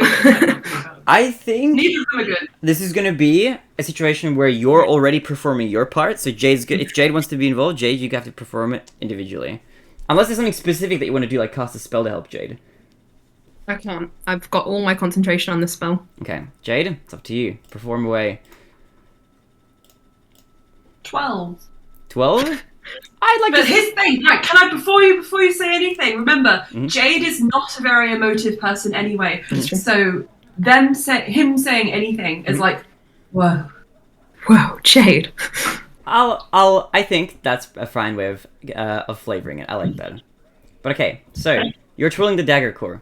I think Neither of them are good. this is gonna be a situation where you're already performing your part. So Jade's good. If Jade wants to be involved, Jade, you have to perform it individually. Unless there's something specific that you want to do, like cast a spell to help Jade. I can't. I've got all my concentration on this spell. Okay, Jade, it's up to you. Perform away. 12. 12? I'd like But to... his thing, right, can I, before you say anything, remember, Mhm. Jade is not a very emotive person anyway. Mhm. So him saying anything is like, whoa. Whoa, Jade. I think that's a fine way of flavoring it. I like that. But okay, so you're twirling the dagger core.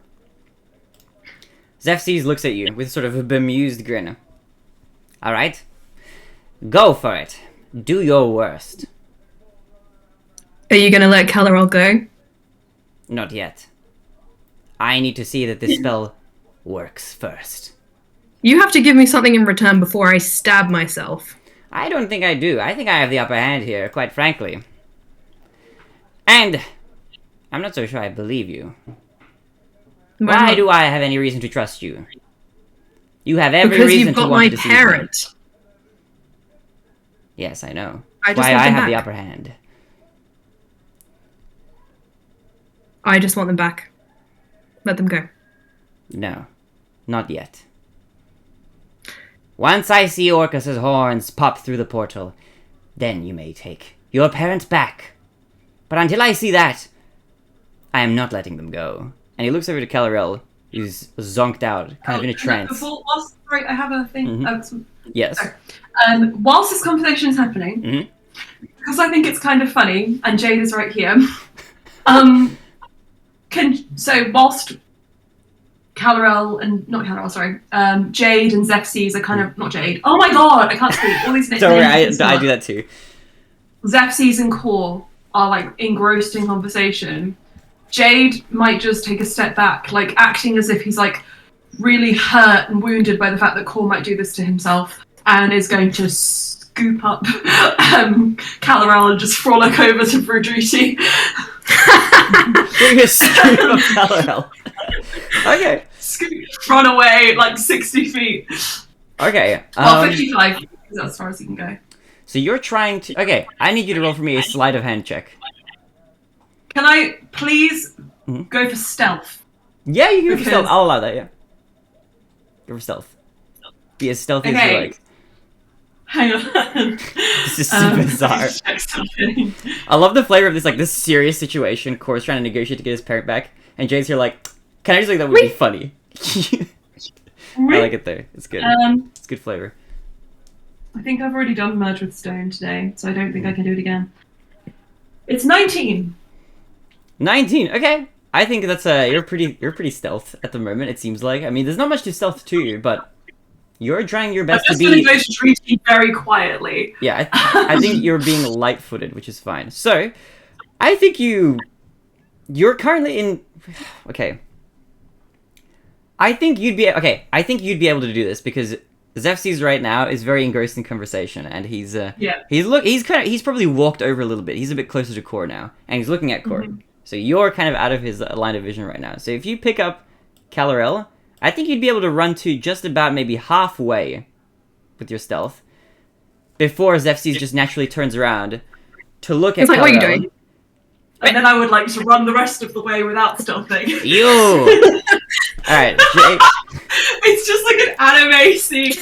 Zephses looks at you with sort of a bemused grin. Alright. Go for it. Do your worst. Are you going to let Calarel go? Not yet. I need to see that this spell works first. You have to give me something in return before I stab myself. I don't think I do. I think I have the upper hand here, quite frankly. And I'm not so sure I believe you. Why not? do I have any reason to trust you? You have every Because reason you've to got want my to deceive me. parent. Yes, I know. I just Why want I them have the back. upper hand. I just want them back. Let them go. No, not yet. Once I see Orcus's horns pop through the portal, then you may take your parents back. But until I see that, I am not letting them go. And he looks over to Calarel, who's zonked out, kind of in a trance. Sorry, I have a thing. Yes. Whilst this conversation is happening, because I think it's kind of funny, and Jade is right here. Whilst Calarel and Jade and Zephses are kind of not Jade. Oh my god, I can't speak. All these names. Don't worry, I do that too. Zephses and Core are like engrossed in conversation. Jade might just take a step back, like acting as if he's like really hurt and wounded by the fact that Core might do this to himself, and is going to scoop up Calarel and just frolic over to Brudruti. You're gonna scoop up Calarel. Okay. Run away like 60 feet. Okay. Well, 55 feet, because that's as far as you can go. So you're trying to... Okay, I need you to roll for me a sleight of hand check. Can I please go for stealth? Yeah, you can go for stealth. I'll allow that, yeah. Go for stealth. Be as stealthy as you like. Hang on. This is super bizarre. I love the flavor of this, like, this serious situation. Core's trying to negotiate to get his parent back, and Jade's here like, can I just like, that would be funny. I like it there. It's good. It's good flavor. I think I've already done Merge with Stone today, so I don't think I can do it again. It's 19. 19. Okay. I think that's you're pretty stealth at the moment. It seems like. I mean, there's not much to stealth to you, but you're trying your best to be. I'm just going to go to very quietly. Yeah, I think you're being light-footed, which is fine. So, I think you're currently in. Okay. I think you'd be able to do this because Zephses right now is very engrossed in conversation, and he's probably walked over a little bit. He's a bit closer to Core now, and he's looking at Core. So you're kind of out of his line of vision right now. So if you pick up Calarel, I think you'd be able to run to just about maybe halfway with your stealth before Zephses just naturally turns around to look at Calarel. What are you doing? And then I would like to run the rest of the way without stealthing. You! Alright, Jade. It's just like an anime scene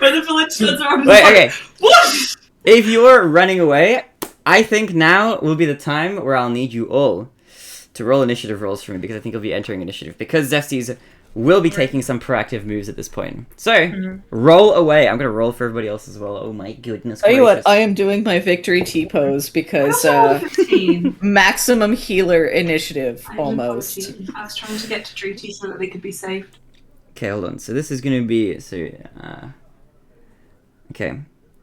where the village turns around and okay. What? If you're running away, I think now will be the time where I'll need you all to roll initiative rolls for me, because I think you'll be entering initiative, because Zephses will be taking some proactive moves at this point. So, roll away. I'm going to roll for everybody else as well. Oh my goodness Tell gracious. you what, I am doing my victory T-pose because maximum healer initiative, almost. I was trying to get to Druti so that they could be saved. Okay, hold on. So this is going to be... okay.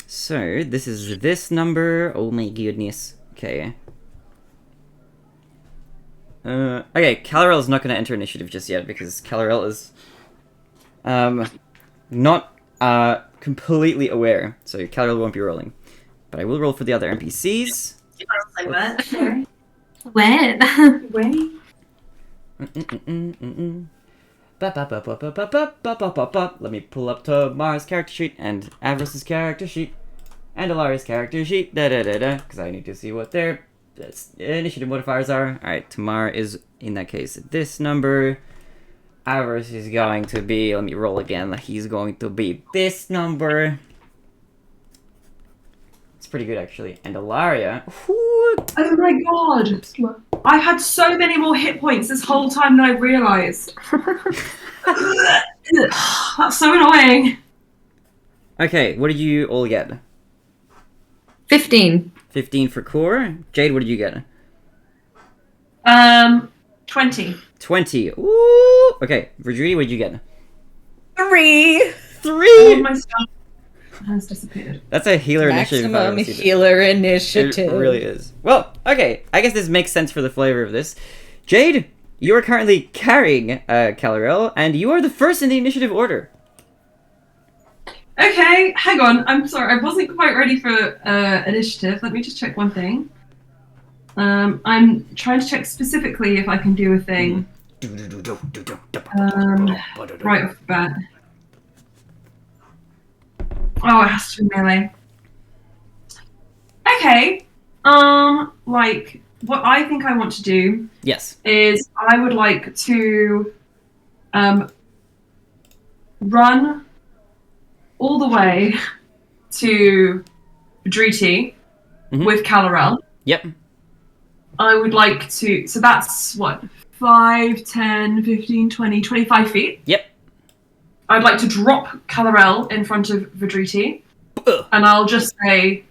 So, this is this number. Oh my goodness. Okay. Okay, Calarel is not going to enter initiative just yet, because Calarel is, not, completely aware, so Calarel won't be rolling. But I will roll for the other NPCs. When? Let me pull up Tamar's character sheet, and Avris's character sheet, and Alaria's character sheet, because I need to see what their initiative modifiers are. Alright, Tamar is, in that case, this number. Avris is going to be, let me roll again, he's going to be this number. It's pretty good, actually. And Alaria, oh my god! I had so many more hit points this whole time than I realised. That's so annoying. Okay, what did you all get? 15. 15 for Core. Jade, what did you get? 20. 20. Ooh! Okay, Verdruti, what did you get? 3! 3! All of my stuff has disappeared. That's a healer initiative. Maximum healer initiative. It really is. Well, okay, I guess this makes sense for the flavor of this. Jade, you are currently carrying Calarel, and you are the first in the initiative order. Okay, hang on. I'm sorry, I wasn't quite ready for initiative. Let me just check one thing. I'm trying to check specifically if I can do a thing Right off the bat. Oh, it has to be melee. Okay. Like, what I think I want to do Yes. is I would like to run all the way to Driti with Calarel. Yep. I would like to... So that's, what, 5, 10, 15, 20, 25 feet? Yep. I'd like to drop Calarel in front of Vidriti, and I'll just say,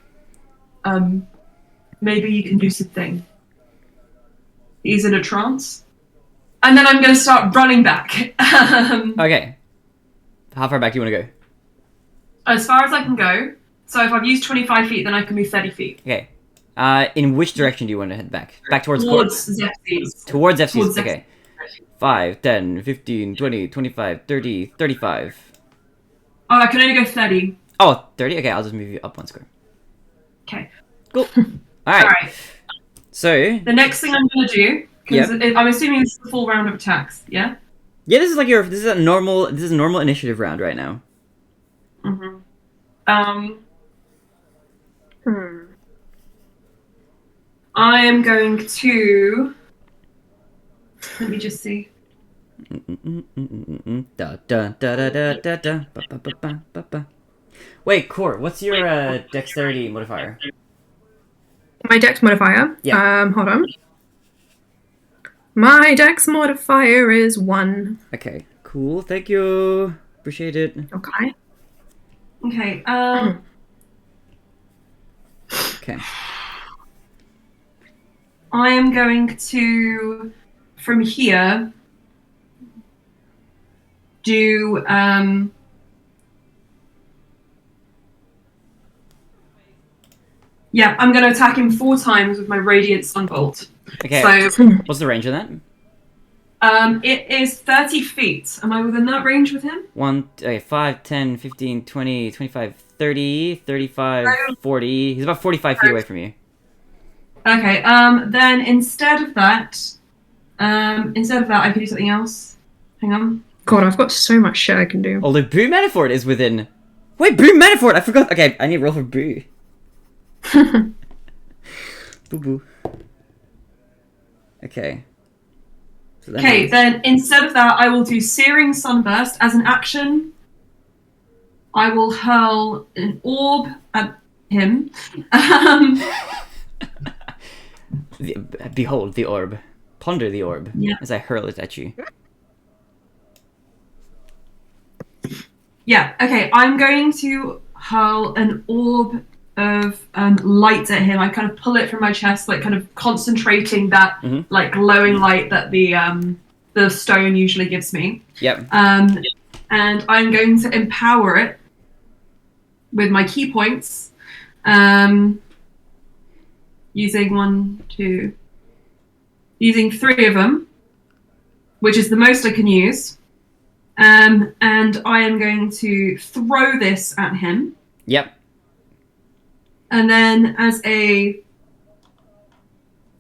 maybe you can do something. He's in a trance. And then I'm going to start running back. Okay. How far back do you want to go? As far as I can go. So if I've used 25 feet, then I can move 30 feet. Okay. In which direction do you want to head back? Back towards Zephy's. Towards FC's. Towards Okay. 5, 10, 15, 20, 25, 30, 35. Oh, I can only go 30. Oh, 30? Okay, I'll just move you up one square. Okay. Cool. Alright. Alright. So... The next thing I'm going to do... Because I'm assuming this is the full round of attacks, yeah? Yeah, this is like this is a normal initiative round right now. Mm-hmm. I am going to... Let me just see. Wait, Core, what's your dexterity modifier? My dex modifier? Yeah. Hold on. My dex modifier is 1. Okay, cool, thank you. Appreciate it. Okay. Okay, Okay. I am going to, from here, do, yeah, I'm going to attack him 4 times with my Radiant Sunbolt. Okay, So, what's the range of that? it is 30 feet. Am I within that range with him? 5, 10, 15, 20, 25, 30, 35, 40. He's about 45 feet away from you. Okay, then instead of that, I can do something else. Hang on. God, I've got so much shit I can do. Although Boo Manafort is within... Wait, Boo Manafort! I forgot! Okay, I need to roll for Boo. Boo-boo. Okay. So Okay, then instead of that, I will do Searing Sunburst as an action. I will hurl an orb at him. Behold the orb. Ponder the orb Yeah. as I hurl it at you. Yeah, okay, I'm going to hurl an orb of light at him. I kind of pull it from my chest, like kind of concentrating that like glowing light that the stone usually gives me. Yep. And I'm going to empower it with my key points. Using 3 of them, which is the most I can use. And I am going to throw this at him. Yep. And then as a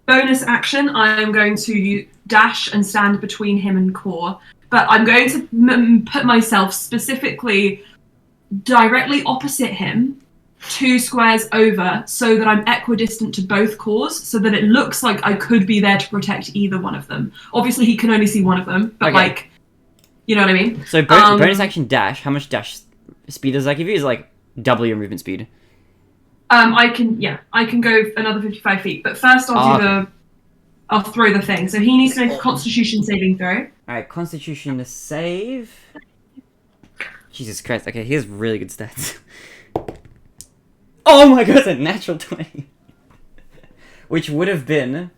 bonus action, I am going to dash and stand between him and Core. But I'm going to put myself specifically directly opposite him, 2 squares over, so that I'm equidistant to both cores, so that it looks like I could be there to protect either one of them. Obviously, he can only see one of them, but like, you know what I mean? So bonus action dash, how much dash speed does that give you? Is like double your movement speed. I can go another 55 feet, but first I'll throw the thing. So he needs to make a Constitution saving throw. Alright, Constitution save. Jesus Christ, okay, he has really good stats. Oh my god, it's a natural 20. Which would have been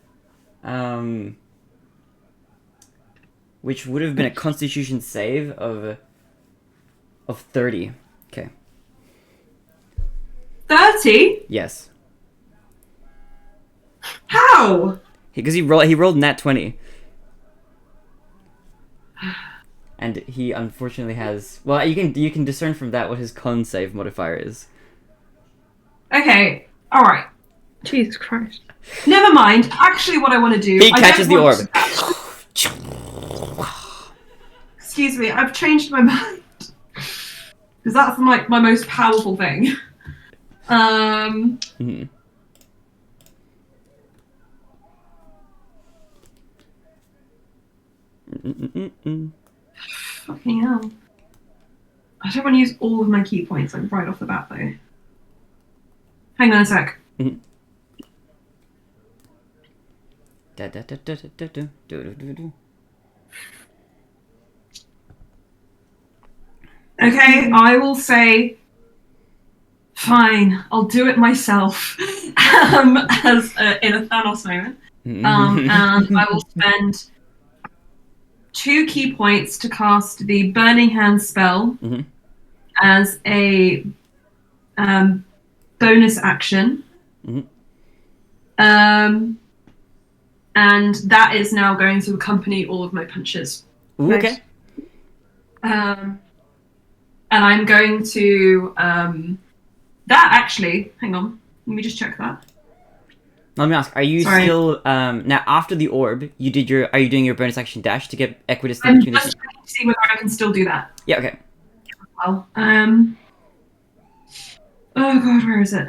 a Constitution save of 30. Okay. 30? Yes. How? Because he rolled nat 20. And he unfortunately has... Well, you can discern from that what his con save modifier is. Okay, alright. Jesus Christ. Never mind. Actually, what I want to do... He catches the orb. excuse me, I've changed my mind. Because that's like my most powerful thing. Mhm. Fucking hell. I don't want to use all of my key points like right off the bat though. Hang on a sec. Mhm. Okay, I will say, fine, I'll do it myself. As in a Thanos moment. And I will spend 2 key points to cast the Burning Hand spell Mhm. as a bonus action. Mhm. And that is now going to accompany all of my punches. Ooh, okay. And I'm going to that actually. Hang on, let me just check that. Let me ask: are you Sorry. still now after the orb? Are you doing your bonus action dash to get equidistant I'm between the? just checking to see whether I can still do that. Yeah. Okay. Well, oh god, where is it?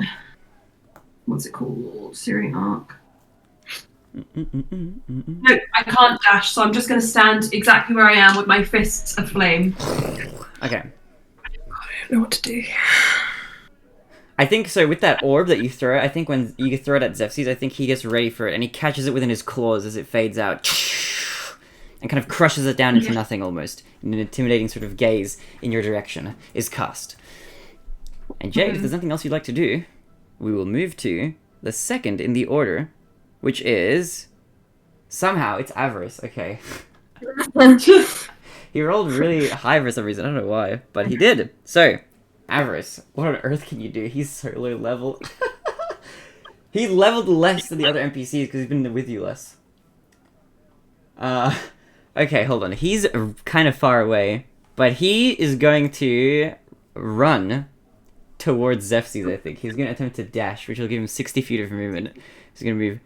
What's it called? Siri Arc. No, I can't dash, so I'm just going to stand exactly where I am with my fists aflame. Okay. I don't know what to do. I think so. With that orb that you throw, I think when you throw it at Zephyrs, I think he gets ready for it and he catches it within his claws as it fades out, and kind of crushes it down into nothing almost. And an intimidating sort of gaze in your direction is cast. And Jade, if there's nothing else you'd like to do, we will move to the second in the order, which is somehow it's Avarice. Okay. He rolled really high for some reason. I don't know why, but he did. So, Avarice, what on earth can you do? He's so low level. He leveled less than the other NPCs because he's been with you less. Okay, hold on. He's kind of far away, but he is going to run towards Zephyrs, I think. He's going to attempt to dash, which will give him 60 feet of movement. He's going to move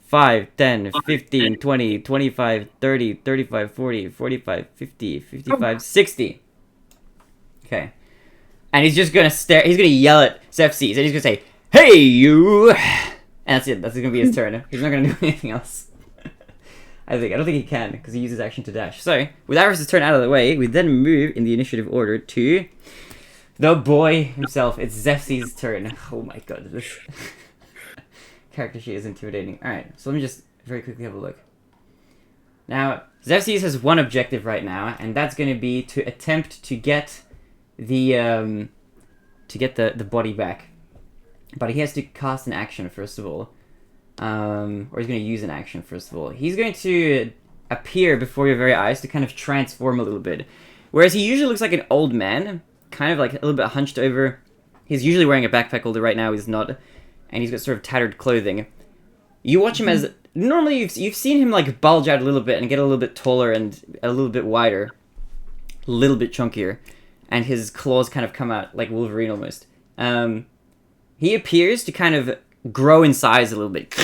5, 10, 15, 20, 25, 30, 35, 40, 45, 50, 55, 60. Okay. And he's just gonna stare, he's gonna yell at Zephyrs, and he's gonna say, "Hey, you!" And that's it, that's gonna be his turn. He's not gonna do anything else. I don't think he can, because he uses action to dash. So, with Avarice's turn out of the way, we then move in the initiative order to the boy himself. It's Zephyrs' turn. Oh my god, this character sheet is intimidating. Alright, so let me just very quickly have a look. Now, Zephyrs has one objective right now, and that's gonna be to attempt to get the body back, but he has to cast an action first of all, or he's going to use an action first of all. He's going to appear before your very eyes to kind of transform a little bit, whereas he usually looks like an old man, kind of like a little bit hunched over. He's usually wearing a backpack, although right now he's not, and he's got sort of tattered clothing. You watch him as normally you've seen him like bulge out a little bit and get a little bit taller and a little bit wider, a little bit chunkier. And his claws kind of come out like Wolverine almost. He appears to kind of grow in size a little bit.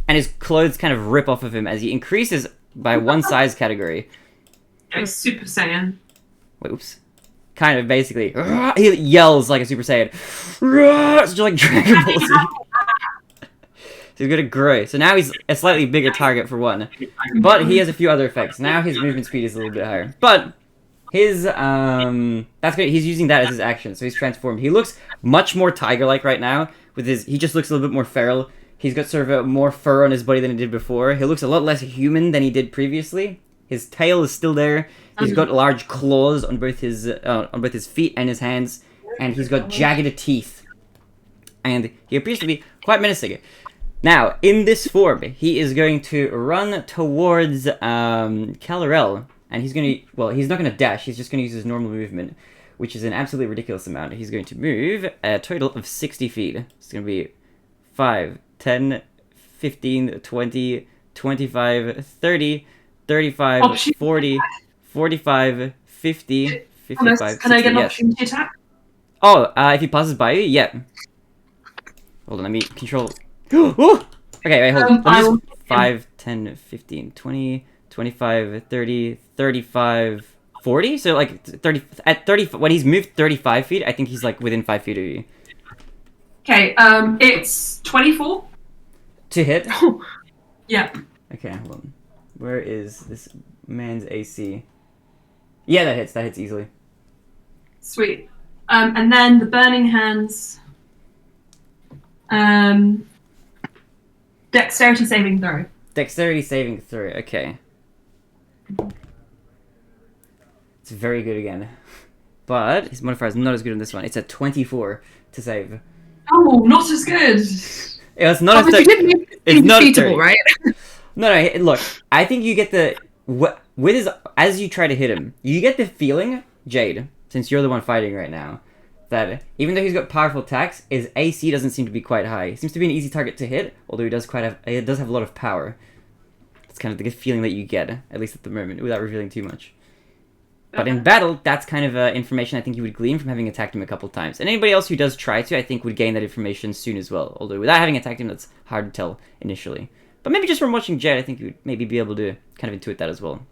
And his clothes kind of rip off of him as he increases by one size category. Okay, Super Saiyan. Wait, oops. Kind of, basically. He yells like a Super Saiyan. It's just like Dragon Ball Z. So he's gonna grow. So now he's a slightly bigger target for one. But he has a few other effects. Now his movement speed is a little bit higher. But his that's great. He's using that as his action, so he's transformed. He looks much more tiger-like right now. He just looks a little bit more feral. He's got sort of more fur on his body than he did before. He looks a lot less human than he did previously. His tail is still there. He's got large claws on both his feet and his hands, and he's got jagged teeth. And he appears to be quite menacing. Now, in this form, he is going to run towards Calarel. And he's not going to dash, he's just going to use his normal movement, which is an absolutely ridiculous amount. He's going to move a total of 60 feet. It's going to be 5, 10, 15, 20, 25, 30, 35, 40, 45, 50, 55, 60, Can I get an yes. opportunity attack? Oh, if he passes by you, yeah. Hold on, let me control... Okay, wait, hold on. Let me just 5, 10, 15, 20... 25, 30, 35, 40? So, like, 30, at 30, when he's moved 35 feet, I think he's, like, within 5 feet of you. Okay, it's 24. To hit? Yeah. Okay, hold on. Where is this man's AC? Yeah, that hits easily. Sweet. And then the Burning Hands. Dexterity saving throw. Dexterity saving throw, okay. It's very good again. But his modifier is not as good on this one. It's a 24 to save. Oh, not as good. It's not Obviously, it's not defeatable, right? No, look. I think you get the with his as you try to hit him, you get the feeling, Jade, since you're the one fighting right now, that even though he's got powerful attacks, his AC doesn't seem to be quite high. He seems to be an easy target to hit, although he does have a lot of power. It's kind of the good feeling that you get, at least at the moment, without revealing too much. But in battle, that's kind of information I think you would glean from having attacked him a couple times. And anybody else who does try to, I think, would gain that information soon as well. Although without having attacked him, that's hard to tell initially. But maybe just from watching Jed, I think you would maybe be able to kind of intuit that as well.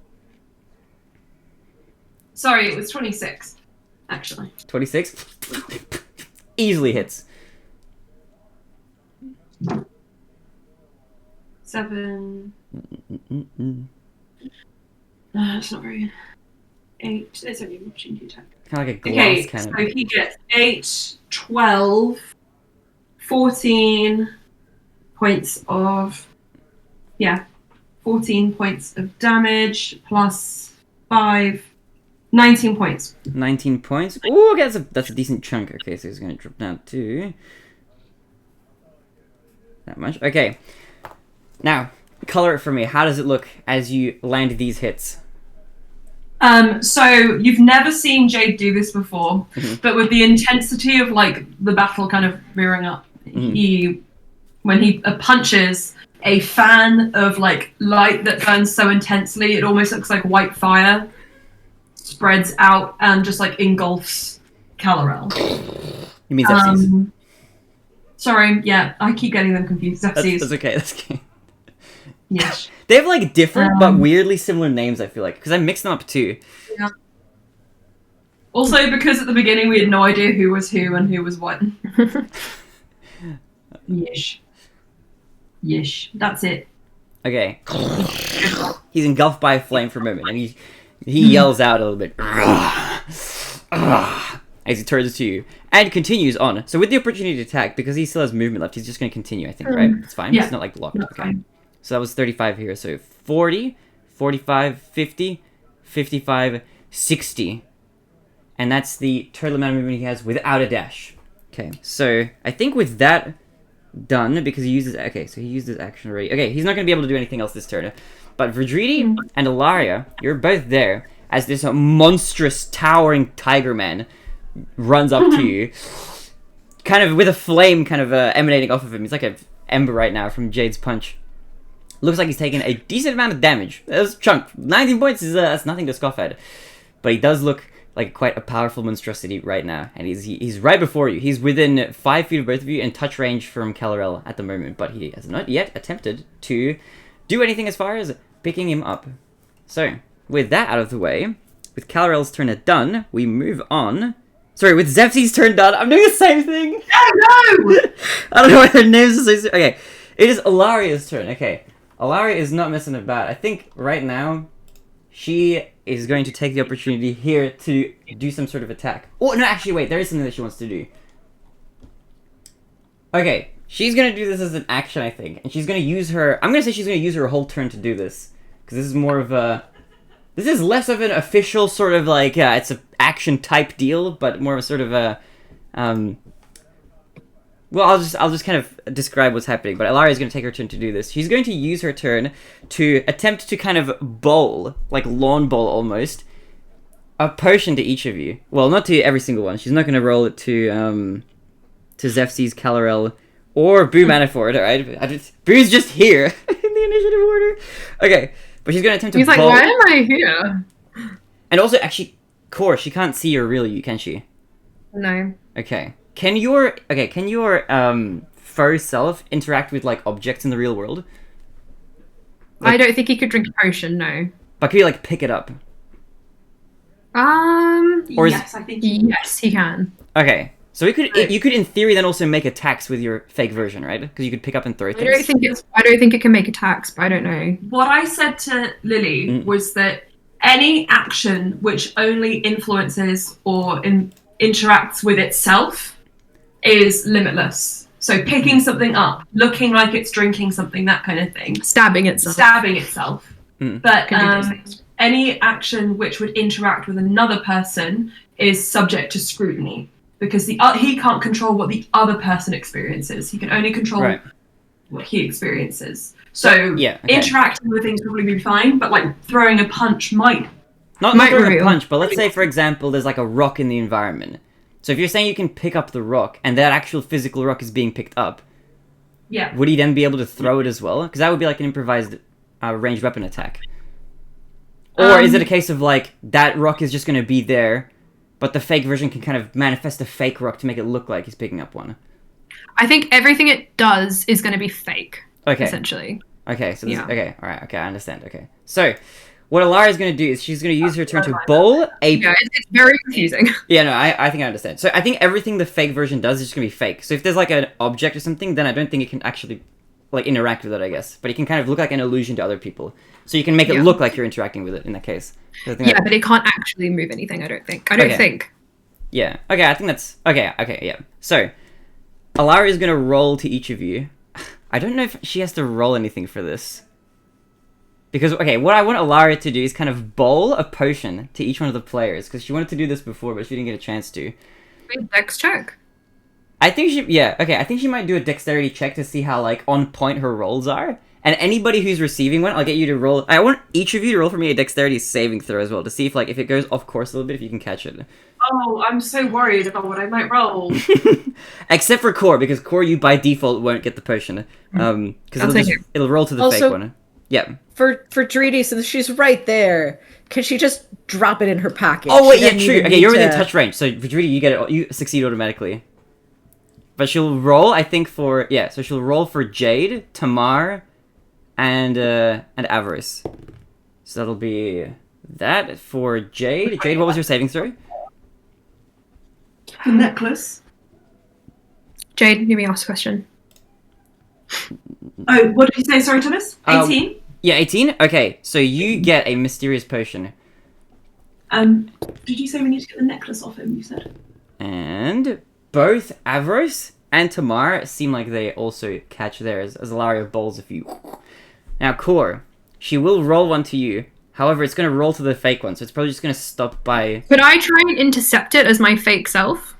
Sorry, it was 26, actually. 26? Easily hits. 7. It's not very good. 8. It's only an opportunity attack. Kind of like a glass Okay, cannon. so he gets 8, 12, 14 points of... Yeah, 14 points of damage plus 5, 19 points. 19 points. Ooh, okay, that's a decent chunk. Okay, so he's going to drop down to... that much. Okay. Now, color it for me. How does it look as you land these hits? So you've never seen Jade do this before, but with the intensity of like the battle kind of rearing up, when he punches, a fan of like light that burns so intensely it almost looks like white fire spreads out and just like engulfs Kal-El. You mean Zephyrs? Sorry, yeah, I keep getting them confused. Zephyrs. That's okay. That's okay. Yes. They have like different but weirdly similar names, I feel like, because I mixed them up too. Yeah. Also, because at the beginning we had no idea who was who and who was what. Yesh. Yesh. That's it. Okay. He's engulfed by a flame for a moment, and he yells out a little bit as he turns to you and continues on. So with the opportunity to attack, because he still has movement left, he's just going to continue, I think, right? It's fine. Yeah. It's not like locked. That's Okay. fine. So that was 35 here. So 40, 45, 50, 55, 60. And that's the total amount of movement he has without a dash. Okay, so I think with that done, because he uses... okay, so he used his action already. Okay, he's not going to be able to do anything else this turn. But Verdridi and Ilaria, you're both there as this monstrous, towering tiger man runs up to you. Kind of with a flame kind of emanating off of him. He's like an ember right now from Jade's punch. Looks like he's taken a decent amount of damage. That's a chunk. 19 points is that's nothing to scoff at. But he does look like quite a powerful monstrosity right now. And he's right before you. He's within 5 feet of both of you and touch range from Kal-El at the moment. But he has not yet attempted to do anything as far as picking him up. So, with that out of the way, with Kal-El's turn done, we move on. Sorry, with Zephy's turn done, I'm doing the same thing! Oh no! I don't know why their names are so... okay, it is Ilaria's turn. Okay, Ilaria is not messing about. I think right now, she is going to take the opportunity here to do some sort of attack. Oh, no, actually, wait, there is something that she wants to do. Okay, she's going to do this as an action, I think. And she's going to use her... I'm going to say she's going to use her whole turn to do this. Because this is more of a... this is less of an official sort of like... it's an action type deal, but more of a sort of a... well, I'll just kind of describe what's happening, but Ilaria is going to take her turn to do this. She's going to use her turn to attempt to kind of bowl, like lawn bowl almost, a potion to each of you. Well, not to every single one. She's not going to roll it to Zephy's, Kal-El, or Boo Manafort, alright? Boo's just here in the initiative order. Okay, but she's going to attempt to He's like, bowl. why am I here? And also, actually, Core, she can't see or real you, can she? No. Okay. Can your furry self interact with like objects in the real world? Like, I don't think he could drink a potion. No. but could he like pick it up? Or is- Yes, I think. Yes, he can. Okay, so you could Right. in theory then also make attacks with your fake version, right? Because you could pick up and throw I don't things. think I don't think it can make attacks, but I don't know. What I said to Lily was that any action which only influences or interacts with itself is limitless. So picking something up, looking like it's drinking something, that kind of thing. Stabbing itself. Stabbing itself. But Can do those things. any action which would interact with another person is subject to scrutiny because he can't control what the other person experiences. He can only control Right. what he experiences. So Yeah, okay. interacting with things probably be fine, but like throwing a punch might. Not Might throwing a reveal. punch, but let's say, for example, there's like a rock in the environment. So if you're saying you can pick up the rock, and that actual physical rock is being picked up, Yeah. would he then be able to throw it as well? Because that would be like an improvised ranged weapon attack. Or is it a case of like, that rock is just going to be there, but the fake version can kind of manifest a fake rock to make it look like he's picking up one? I think everything it does is going to be fake. Okay. Essentially. Okay, so Yeah. okay, alright, okay, I understand, okay. So, what Alaria's gonna do is she's gonna use her turn to bowl a... Yeah, it's very confusing. Yeah, no, I think I understand. So I think everything the fake version does is just gonna be fake. So if there's like an object or something, then I don't think it can actually, like, interact with it, I guess. But it can kind of look like an illusion to other people. So you can make it Yeah. look like you're interacting with it in that case. So I think Yeah, but it can't actually move anything, I don't think. Okay. think. Yeah, okay, I think that's... Okay, yeah. So, Alaria's gonna roll to each of you. I don't know if she has to roll anything for this. Because, okay, what I want Alaria to do is kind of bowl a potion to each one of the players. Because she wanted to do this before, but she didn't get a chance to. Dex check. I think she... Yeah, okay, I think she might do a dexterity check to see how, like, on point her rolls are. And anybody who's receiving one, I'll get you to roll... I want each of you to roll for me a dexterity saving throw as well. To see if, like, if it goes off course a little bit, if you can catch it. Oh, I'm so worried about what I might roll. Except for Core, because Core, you by default won't get the potion. Because I'll take it. it'll roll to the fake Also- one. Yeah. For Dridi, since she's right there, can she just drop it in her pocket? Oh wait, She yeah, doesn't true. even Okay, need you're within to- touch range, so for Judy, you get it. You succeed automatically. But she'll roll, I think, for So she'll roll for Jade, Tamar, and Avarice. So that'll be that for Jade. Jade, what was your saving throw? The necklace. Jade, you may ask a question. Oh, what did you say? Sorry, Thomas. 18. Yeah, 18. Okay, so you get a mysterious potion, Did you say we need to get the necklace off him? You said. and both Avarice and Tamar seem like they also catch theirs as Alaria bowls a few. Now, Core, she will roll one to you. However, it's going to roll to the fake one, so it's probably just going to stop by... Could I try and intercept it as my fake self?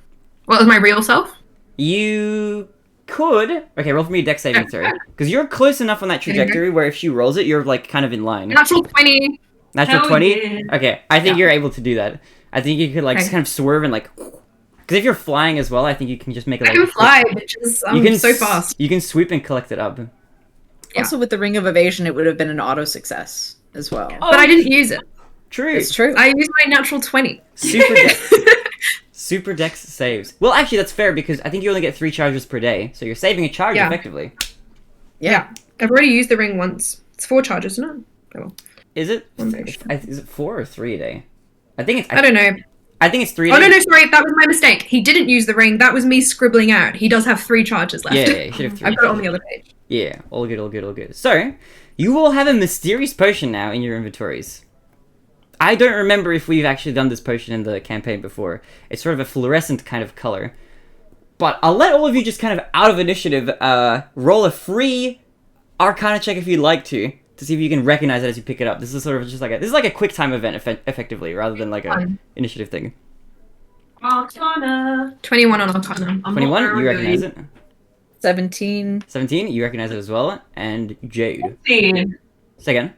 Well, as my real self? You could... Okay, roll for me a dex saving throw. Because you're close enough on that trajectory where if she rolls it, you're, like, kind of in line. Natural 20. Natural Hell 20? yeah. Okay, I think you're able to do that. I think you could, like, Okay. kind of swerve and, like... Because if you're flying as well, I think you can just make it, I like... can fly, bitches. I'm you can so fast. You can sweep and collect it up. Yeah. Also, with the Ring of Evasion, it would have been an auto success as well. Oh, But I didn't use it. True. It's true. I used my natural 20. Super dex. Super dex saves. Well, actually, that's fair because I think you only get 3 charges per day, so you're saving a charge Yeah. effectively. Yeah. I've already used the ring once. It's 4 charges, isn't it? Oh, well. Is it? One very sure. Is it 4 or 3 a day? I think it's. I don't know. I think it's 3. A Oh, day. no, sorry. That was my mistake. He didn't use the ring. That was me scribbling out. He does have 3 charges left. Yeah, you should have 3. I've got it on the other page. Yeah, all good, all good, all good. So, you will have a mysterious potion now in your inventories. I don't remember if we've actually done this potion in the campaign before. It's sort of a fluorescent kind of color. But I'll let all of you just kind of out of initiative roll a free Arcana check if you'd like to see if you can recognize it as you pick it up. This is sort of just like a quick time event effectively rather than like a Fun. initiative thing. Arcana. 21 on Arcana. I'm not 21, very you recognize good. it. 17. 17, you recognize it as well. And Jade. 14. Say again.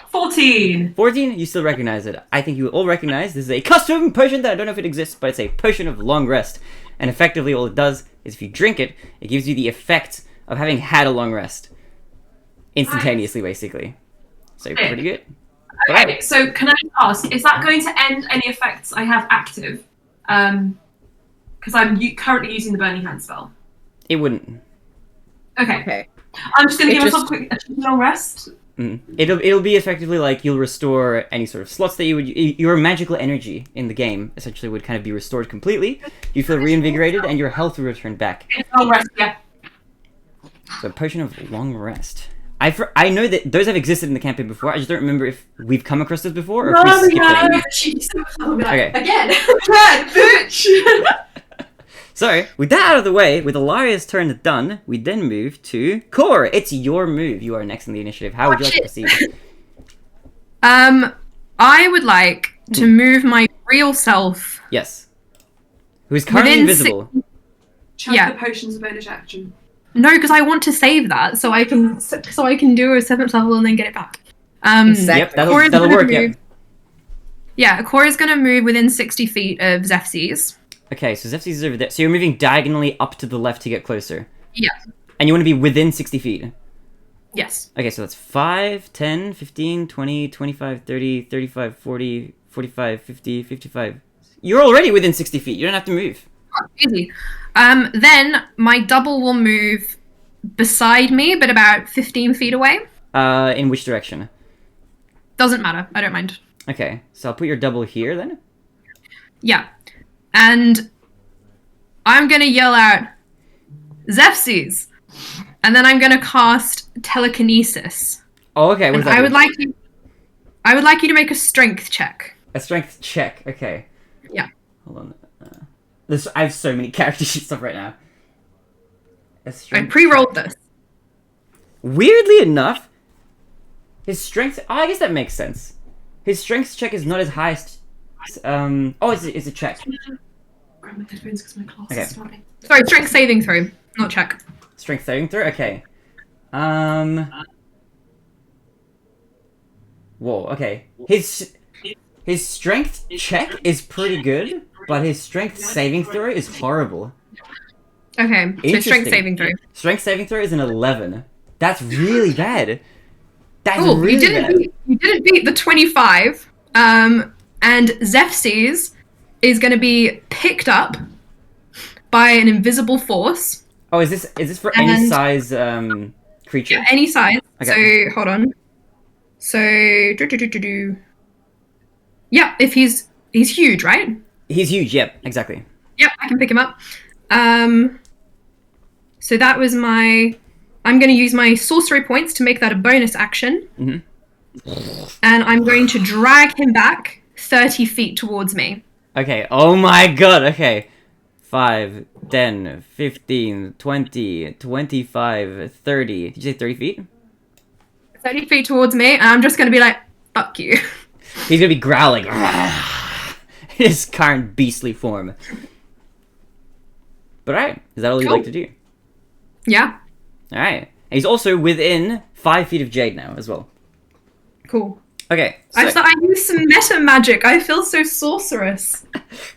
14. 14, you still recognize it. I think you will all recognize this is a custom potion that I don't know if it exists, but it's a potion of long rest. And effectively all it does is if you drink it, it gives you the effect of having had a long rest. Instantaneously, basically. So pretty good. Okay, so can I ask, is that going to end any effects I have active? Because I'm currently using the Burning Hand spell. It wouldn't. Okay. Okay. I'm just going to It give myself just- a quick long rest. It'll be effectively like you'll restore any sort of slots that your magical energy in the game essentially would kind of be restored completely. You feel reinvigorated and your health will return back. Long rest, yeah. So a potion of long rest. I know that those have existed in the campaign before. I just don't remember if we've come across this before or if we skipped them. Okay. Again, bitch. So, with that out of the way, with Ilaria's turn done, we then move to Core. It's your move. You are next in the initiative. How would you like to proceed? I would like to move my real self. Yes. Who is currently invisible. Chuck the potions of bonus action. No, because I want to save that so I can do a 7th level and then get it back. Exactly. Yep, that'll work. Yep. Yeah, Cora's gonna move within 60 feet of Zephy's. Okay, so Zephy's is over there. So you're moving diagonally up to the left to get closer. Yeah. And you want to be within 60 feet. Yes. Okay, so that's 5, 10, 15, 20, 25, 30, 35, 40, 45, 50, 55. You're already within 60 feet. You don't have to move. Oh, easy. Then my double will move beside me, but about 15 feet away. In which direction? Doesn't matter. I don't mind. Okay, so I'll put your double here then. Yeah. And I'm going to yell out, Zephy's! And then I'm going to cast telekinesis. Oh, okay. What does that I do? would like you to make a strength check. A strength check. Okay. Yeah. Hold on. I have so many character sheet stuff right now. I pre-rolled this. Weirdly enough, his strength... Oh, I guess that makes sense. His strength check is not as high as... it's a check. Okay. Sorry, strength saving throw, not check. Strength saving throw? Okay. Whoa, okay. His strength check is pretty good, but his strength saving throw is horrible. Okay, so strength saving throw. Strength saving throw is an 11. That's really bad. That's Cool, really bad. You didn't beat the 25. And Zephy's is going to be picked up by an invisible force. Oh, is this for any size creature? Yeah, any size. Okay. So hold on. So yeah, if he's huge, right? He's huge. Yep, exactly. Yep, I can pick him up. So that was my. I'm going to use my sorcery points to make that a bonus action. Mm-hmm. And I'm going to drag him back 30 feet towards me. Okay. Oh my god. Okay. 5, 10, 15, 20, 25, 30. Did you say 30 feet? 30 feet towards me, and I'm just going to be like, fuck you. He's going to be growling. His current beastly form. But alright. Is that all you'd like to do? Yeah. Alright. And he's also within 5 feet of Jade now as well. Cool. Okay. I use some meta magic. I feel so sorceress.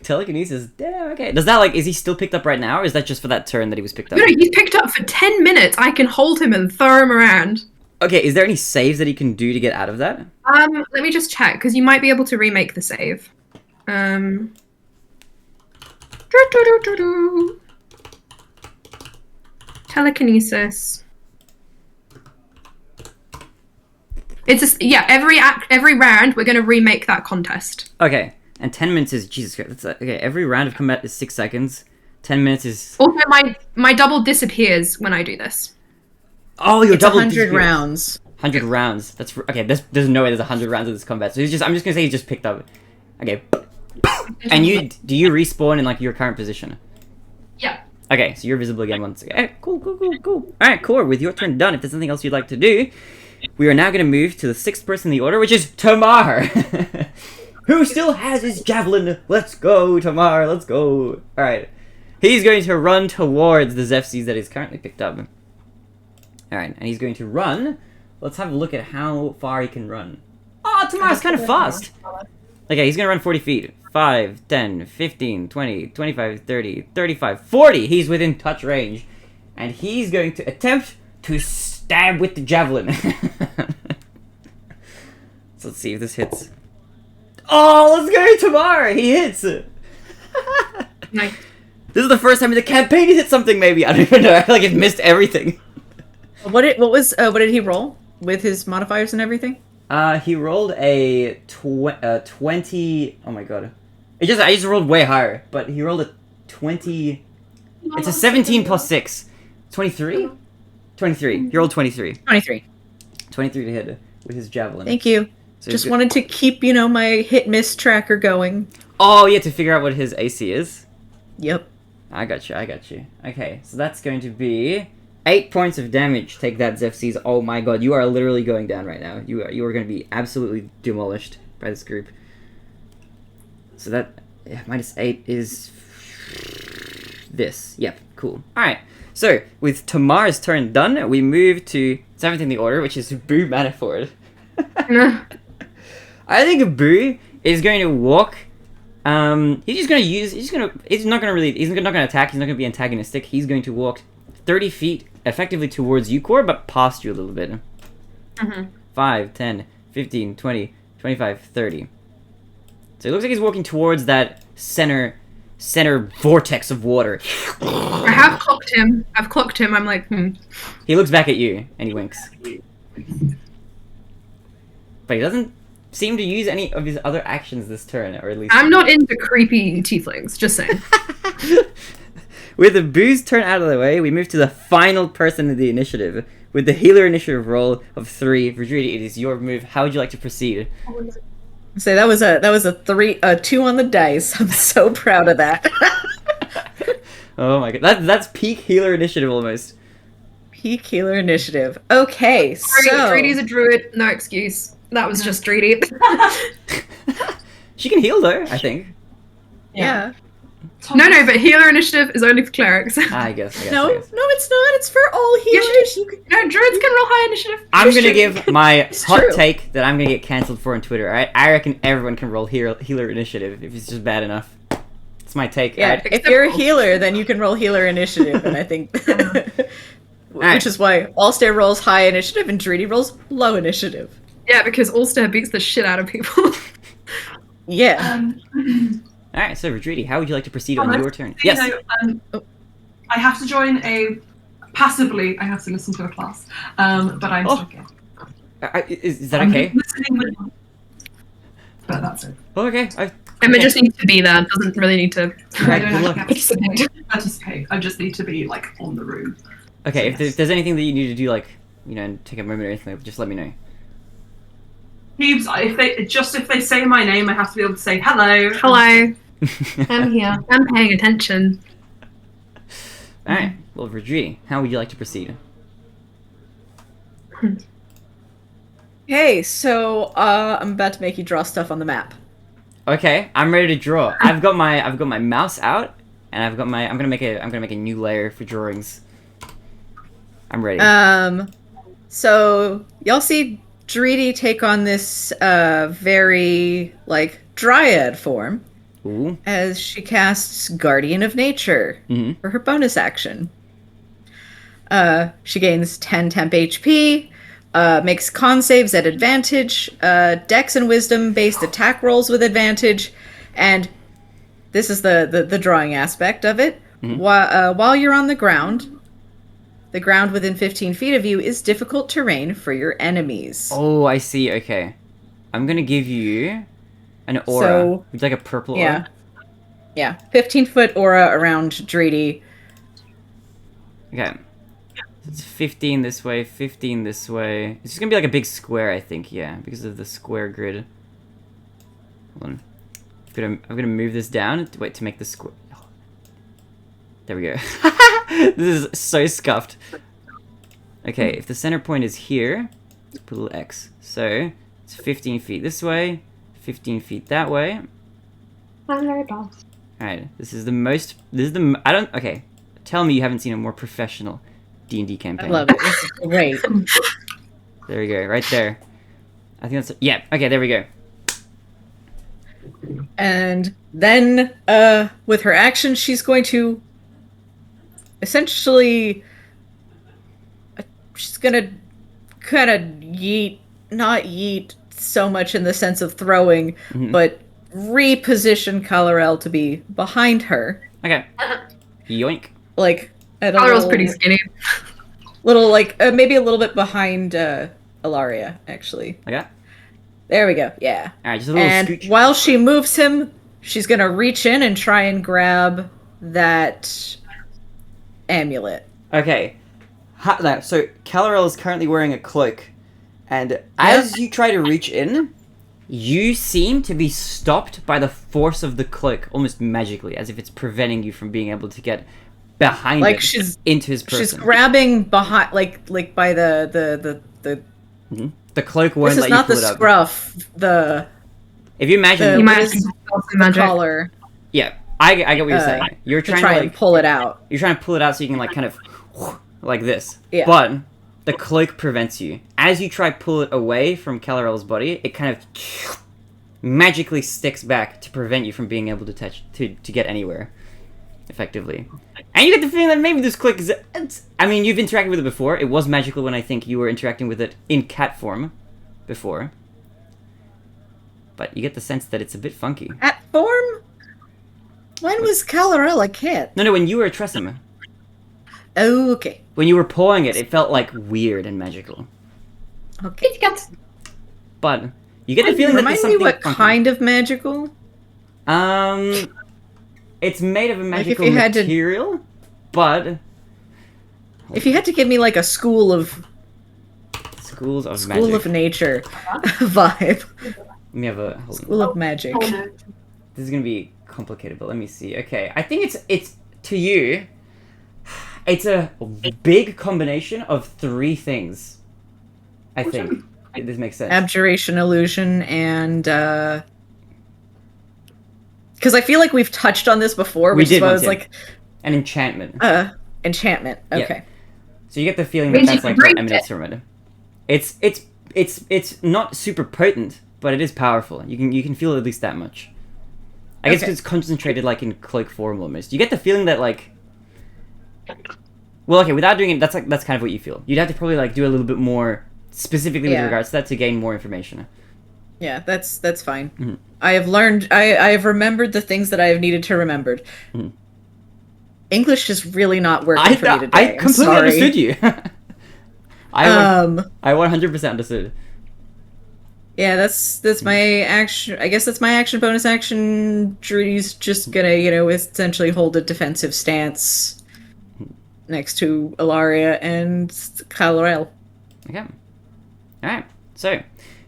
Telekinesis. Damn, okay. Does that, is he still picked up right now, or is that just for that turn that he was picked up? No, he's picked up for 10 minutes. I can hold him and throw him around. Okay, is there any saves that he can do to get out of that? Let me just check, because you might be able to remake the save. Telekinesis. It's every round we're gonna remake that contest. Okay, and 10 minutes is Jesus Christ. Okay, every round of combat is 6 seconds. 10 minutes is. Also, my double disappears when I do this. Oh, your It's double 100 rounds. 100 rounds. That's okay. There's no way there's 100 rounds of this combat. So I'm just gonna say he just picked up. Okay. And do you respawn in your current position? Yeah. Okay, so you're visible again once again. Hey, cool. All right, Core. With your turn done, if there's something else you'd like to do, we are now going to move to the 6th person in the order, which is Tamar, who still has his javelin. Let's go, Tamar. Let's go. All right, he's going to run towards the Zephy's that is currently picked up. All right, and he's going to run. Let's have a look at how far he can run. Oh, Tamar's kind of fast. Okay, he's going to run 40 feet. 5, 10, 15, 20, 25, 30, 35, 40. He's within touch range. And he's going to attempt to stab with the javelin. So let's see if this hits. Oh, let's go, Tamar! He hits! Nice. This is the first time in the campaign he hit something, maybe. I don't even know. I feel like it missed everything. What did he roll? with his modifiers and everything? He rolled a 20. Oh my god. I just rolled way higher, but he rolled a 20. It's a 17 plus 6. 23? 23. He rolled 23. 23. 23 to hit with his javelin. Thank you. So Just wanted to keep, my hit-miss tracker going. Oh, you have to figure out what his AC is? Yep. I got you. Okay, so that's going to be 8 points of damage. Take that, Zephyrs. Oh my god, you are literally going down right now. You are going to be absolutely demolished by this group. So that minus 8 is this. Yep, cool. Alright, so with Tamar's turn done, we move to 7th in the order, which is Boo Manifold. I think Boo is going to walk. He's not gonna attack. He's not gonna be antagonistic. He's going to walk 30 feet effectively towards you, Core, but past you a little bit. 5, 10, 15, 20, 25, 30. So it looks like he's walking towards that center vortex of water. I have clocked him. I'm like, He looks back at you and he winks. But he doesn't seem to use any of his other actions this turn, or at least... I'm not into creepy tieflings, just saying. With the Boo's turn out of the way, we move to the final person in the initiative. With the healer initiative roll of 3, Virginia, it is your move. How would you like to proceed? So that was a 2 on the dice. I'm so proud of that. Oh my god, that's peak healer initiative almost. Peak healer initiative. Okay, so... Dreedy's a druid, no excuse. That was just Dreedy. She can heal though, I think. Yeah. No, but healer initiative is only for clerics. I guess. No, it's not. It's for all healers. No, druids can roll high initiative. I'm gonna give my hot true. take that I'm gonna get cancelled for on Twitter, alright? I reckon everyone can roll healer initiative if it's just bad enough. It's my take, Yeah, alright? if you're a healer, then you can roll healer initiative, and I think... Which is why Allstair rolls high initiative and Dreedy rolls low initiative. Yeah, because Ulster beats the shit out of people. Yeah. Alright, so Vidridi, how would you like to proceed on your turn? You Yes. know, I have to join passively, I have to listen to a class, but I'm still okay. Is that okay? But that's it. Oh, okay. Emma just needs to be there, doesn't really need to... I don't good luck. have to participate. I just need to be, like, on the room. Okay, So, if there's anything that you need to do, like, take a moment or anything, just let me know. Heaves, if they say my name, I have to be able to say hello. Hello, I'm here. I'm paying attention. Alright, well, Vidridi, how would you like to proceed? Hey, so I'm about to make you draw stuff on the map. Okay, I'm ready to draw. I've got my mouse out, and I'm gonna make a new layer for drawings. I'm ready. So y'all see Dreedy take on this very like dryad form Ooh. as she casts Guardian of Nature for her bonus action. She gains 10 temp HP, makes con saves at advantage, dex and wisdom based attack rolls with advantage, and this is the drawing aspect of it. While you're on the ground within 15 feet of you is difficult terrain for your enemies. Oh, I see. Okay, I'm gonna give you an aura. So, Would you like a purple aura? Yeah, 15-foot aura around Dreedy. Okay. It's 15 this way, 15 this way. It's just gonna be like a big square, I think, yeah, because of the square grid. Hold on. I'm gonna move this down to make the square. Oh. There we go. This is so scuffed. Okay, if the center point is here, let's put a little X. So it's 15 feet this way, 15 feet that way. Alright, okay. Tell me you haven't seen a more professional D&D campaign. I love it. This is great. There we go, right there. I think that's... Yeah, okay, there we go. And then, with her action, she's going to essentially... She's gonna kind of not yeet so much in the sense of throwing, but reposition Colorel to be behind her. Okay. Yoink. Like, at a Colorel's little, pretty skinny. little, like, maybe a little bit behind Ilaria, actually. Okay. There we go. Yeah. All right, just a little And scooch. while she moves him, she's gonna reach in and try and grab that amulet. Okay. Now, so Calarel is currently wearing a cloak, and as you try to reach in, you seem to be stopped by the force of the cloak, almost magically, as if it's preventing you from being able to get behind Like it she's into his person. she's grabbing behind, like by the. The cloak won't This is let you not the pull it up. scruff. The If you imagine, You what might is have to spell some the magic. collar yeah, I get what you're saying. You're to trying try to and pull it out. You're trying to pull it out so you can like kind of like this. Yeah. But the cloak prevents you. As you try to pull it away from Calarel's body, it kind of magically sticks back to prevent you from being able to to get anywhere effectively. And you get the feeling that maybe this cloak is... I mean, you've interacted with it before. It was magical when I think you were interacting with it in cat form before. But you get the sense that it's a bit funky. At form? When was Calarel a cat? No, when you were a Tressum. Oh, okay. When you were pawing it, it felt like weird and magical. Okay. But you get the feeling that there's Remind me something what funky. kind of magical? It's made of a Like, if magical you had to- material, but If you had to give me like a school of schools of magic. nature vibe. Let me have a hold on. School of magic. Oh, no. This is gonna be complicated, but let me see. Okay, I think it's to you. It's a big combination of three things. I think this makes sense. Abjuration, illusion, and because I feel like we've touched on this before, We which did is why I once, was yeah. like An enchantment. enchantment. Yeah. Okay. So you get the feeling that Means that's you like can what break emanates from it. It's not super potent, but it is powerful. You can feel at least that much. I guess Okay. 'cause it's concentrated like in cloak form almost. You get the feeling that like. Well, okay, without doing it, that's kind of what you feel. You'd have to probably like do a little bit more specifically with Yeah. regards to that to gain more information. Yeah, that's fine. Mhm. I have learned. I have remembered the things that I have needed to remembered. Mhm. English is really not working for me today. I I'm completely sorry. understood you. Um. I 100% understood. Yeah, that's my action. I guess that's my action bonus action. Drudy's just gonna, essentially hold a defensive stance next to Ilaria and Calarel. Okay. Alright. So,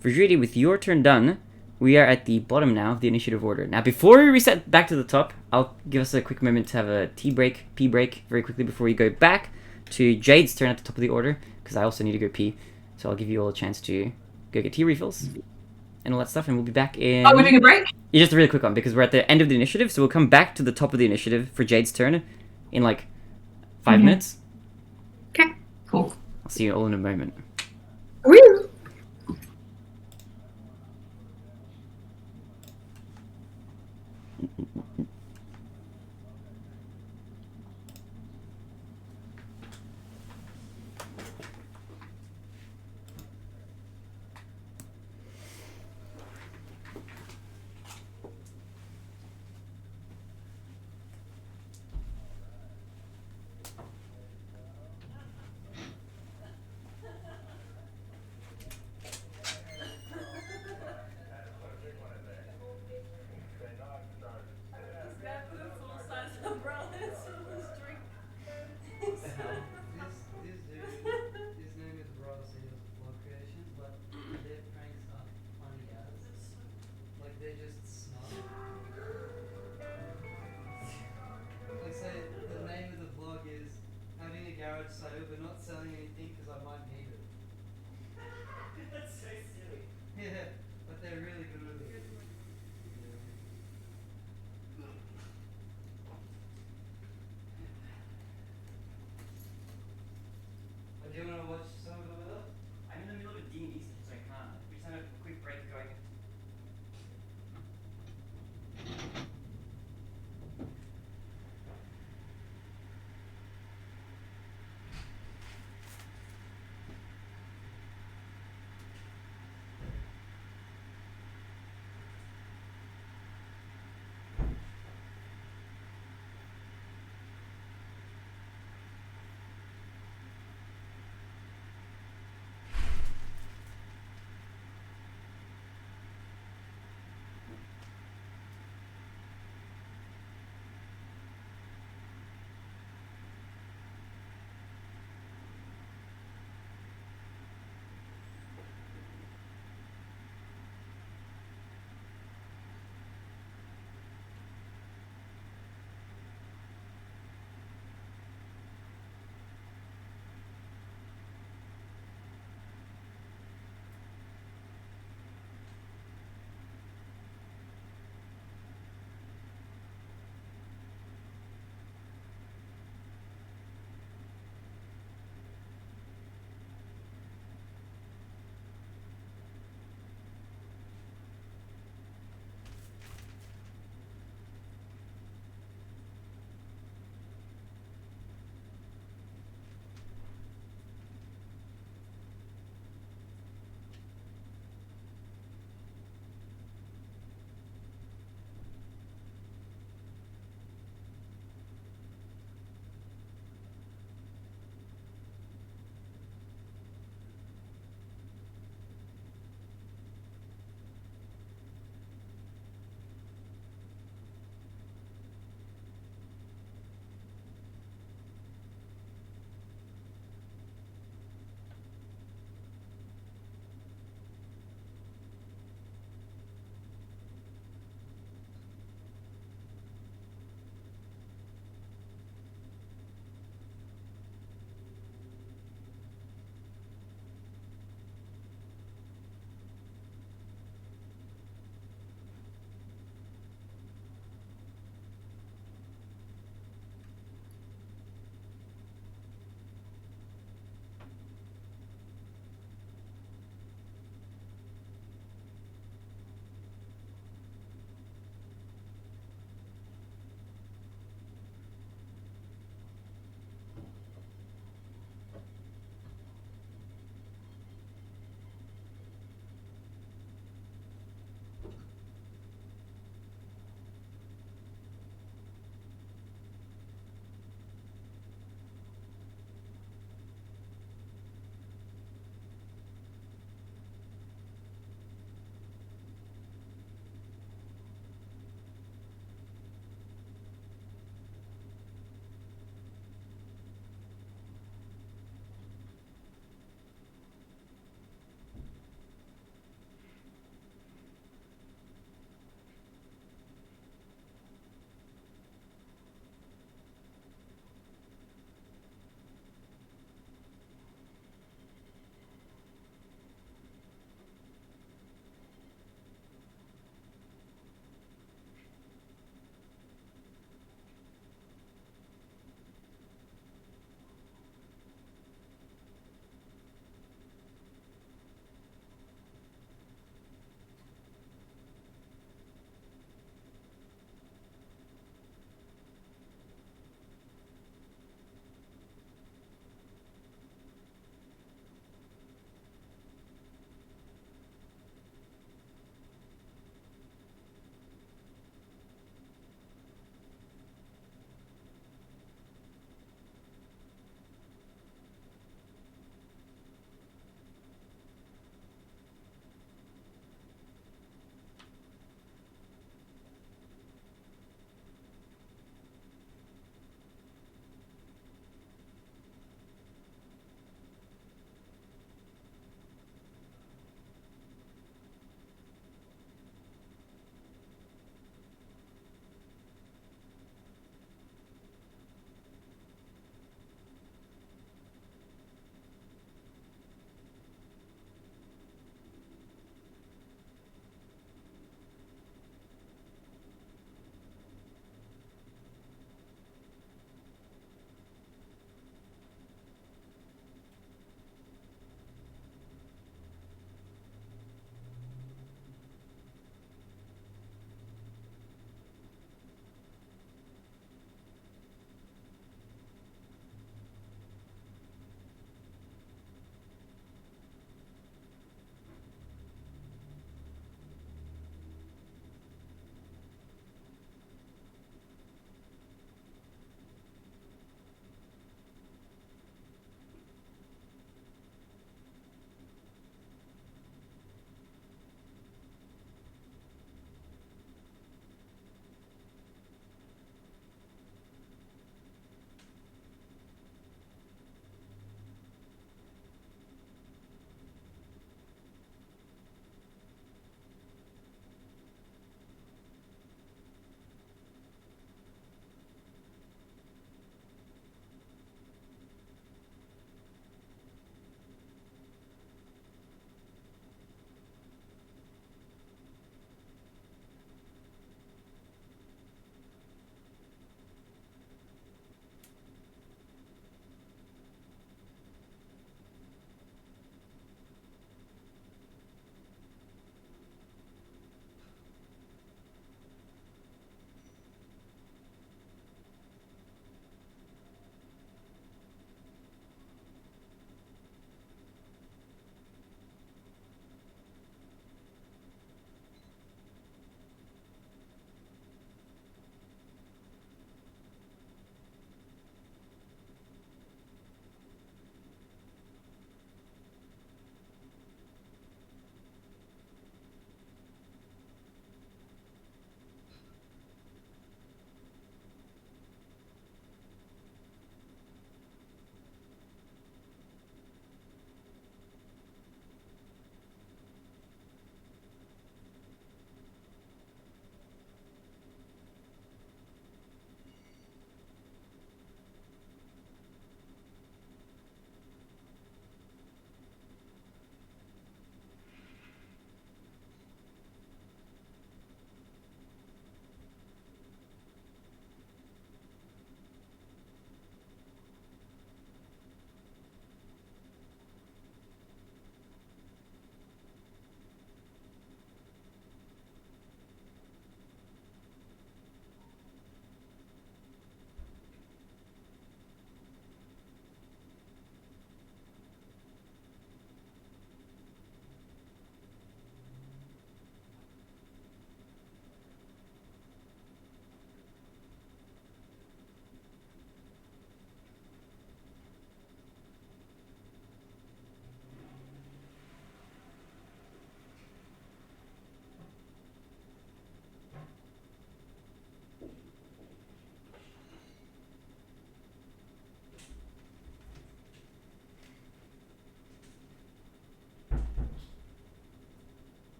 for Judy, with your turn done, we are at the bottom now of the initiative order. Now, before we reset back to the top, I'll give us a quick moment to have a pee break, very quickly before we go back to Jade's turn at the top of the order, because I also need to go pee. So I'll give you all a chance to go get tea refills and all that stuff, and we'll be back in... Oh, we're doing a break? Yeah, just a really quick one, because we're at the end of the initiative, so we'll come back to the top of the initiative for Jade's turn in, like, 5 minutes. Okay. Cool. I'll see you all in a moment. Woo! This dude, his name is Bois, he does vlog creations, but their pranks are funny as. Like, they just snub. Like, say, the name of the vlog is having a garage sale but not selling anything because I might need it. That's so silly. Yeah, but they're really good at it. Do you want to watch some of it with us? I'm in the middle of a D&D session, so I can't. We just have a quick break going.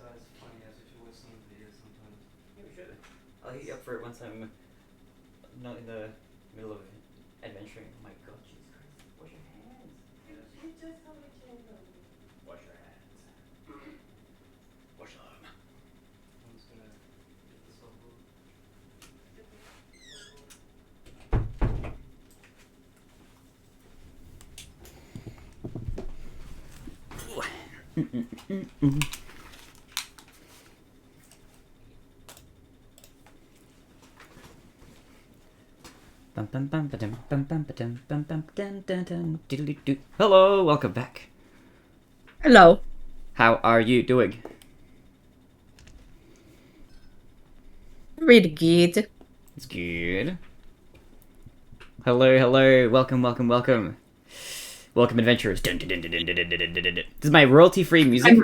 as funny as if you watch some videos sometimes. Yeah, we should. I'll hit you up for it once I'm not in the middle of adventuring. Oh my god, Jesus Christ. Wash your hands. Wash your hands. Wash them. I'm just gonna get this over. Hello, welcome back. Hello. How are you doing? Really good. It's good. Hello, welcome. Welcome, adventurers. Dun, dun, dun, dun, dun, dun, dun, dun, dun, dun. This is my royalty-free music.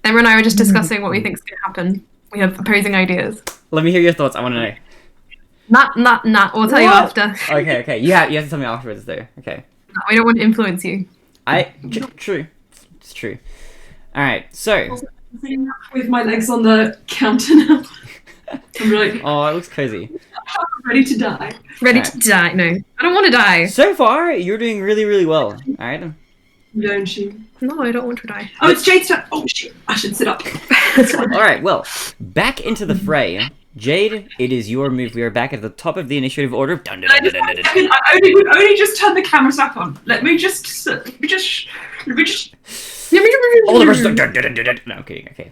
Emma and I were just discussing what we think's going to happen. We have opposing ideas. Let me hear your thoughts. I want to know. Nah. We'll tell you What? after. Okay. You have to tell me afterwards, though. Okay. No, we don't want to influence you. True. It's true. All right. So. With my legs on the counter now. I'm like, Oh, it looks cozy. ready to die. Ready to die? No, I don't want to die. So far, you're doing really, really well. All right. Don't you? No, I don't want to die. Oh, it's Jade's turn. Oh, shit. I should sit up. All right. Well, back into the fray. Jade, it is your move. We are back at the top of the initiative order. Dun, dun, dun, dun, dun, dun, dun. I only just turned the camera back on. Let me just. All the rest. Dun, dun, dun, dun, dun. No, I'm kidding. Okay.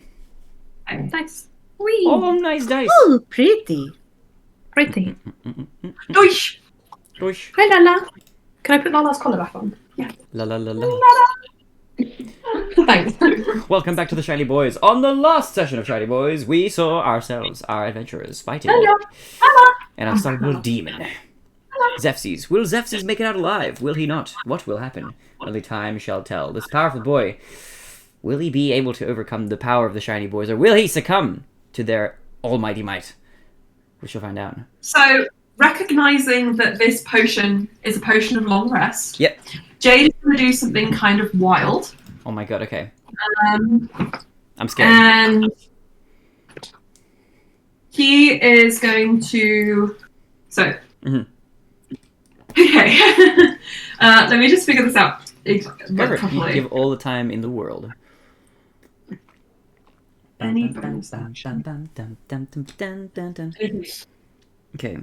Nice. Wee. Oh, nice dice. Oh, pretty. Pretty. Doish. Push. Hi, Lala. Can I put Lala's collar back on? Yeah. La la la la. Thanks. Welcome back to the Shiny Boys. On the last session of Shiny Boys, we saw ourselves, our adventurers, fighting an unstoppable demon. Zephyrs. Will Zephyrs make it out alive? Will he not? What will happen? Only time shall tell. This powerful boy, will he be able to overcome the power of the Shiny Boys, or will he succumb to their almighty might? We shall find out. So, recognizing that this potion is a potion of long rest, Yep. Jade is going to do something kind of wild. Oh my god, okay. Um, I'm scared. and he is going to. So. Mhm. Okay. Let me just figure this out. Go for it. You Properly. give all the time in the world. Any bonus action. Okay.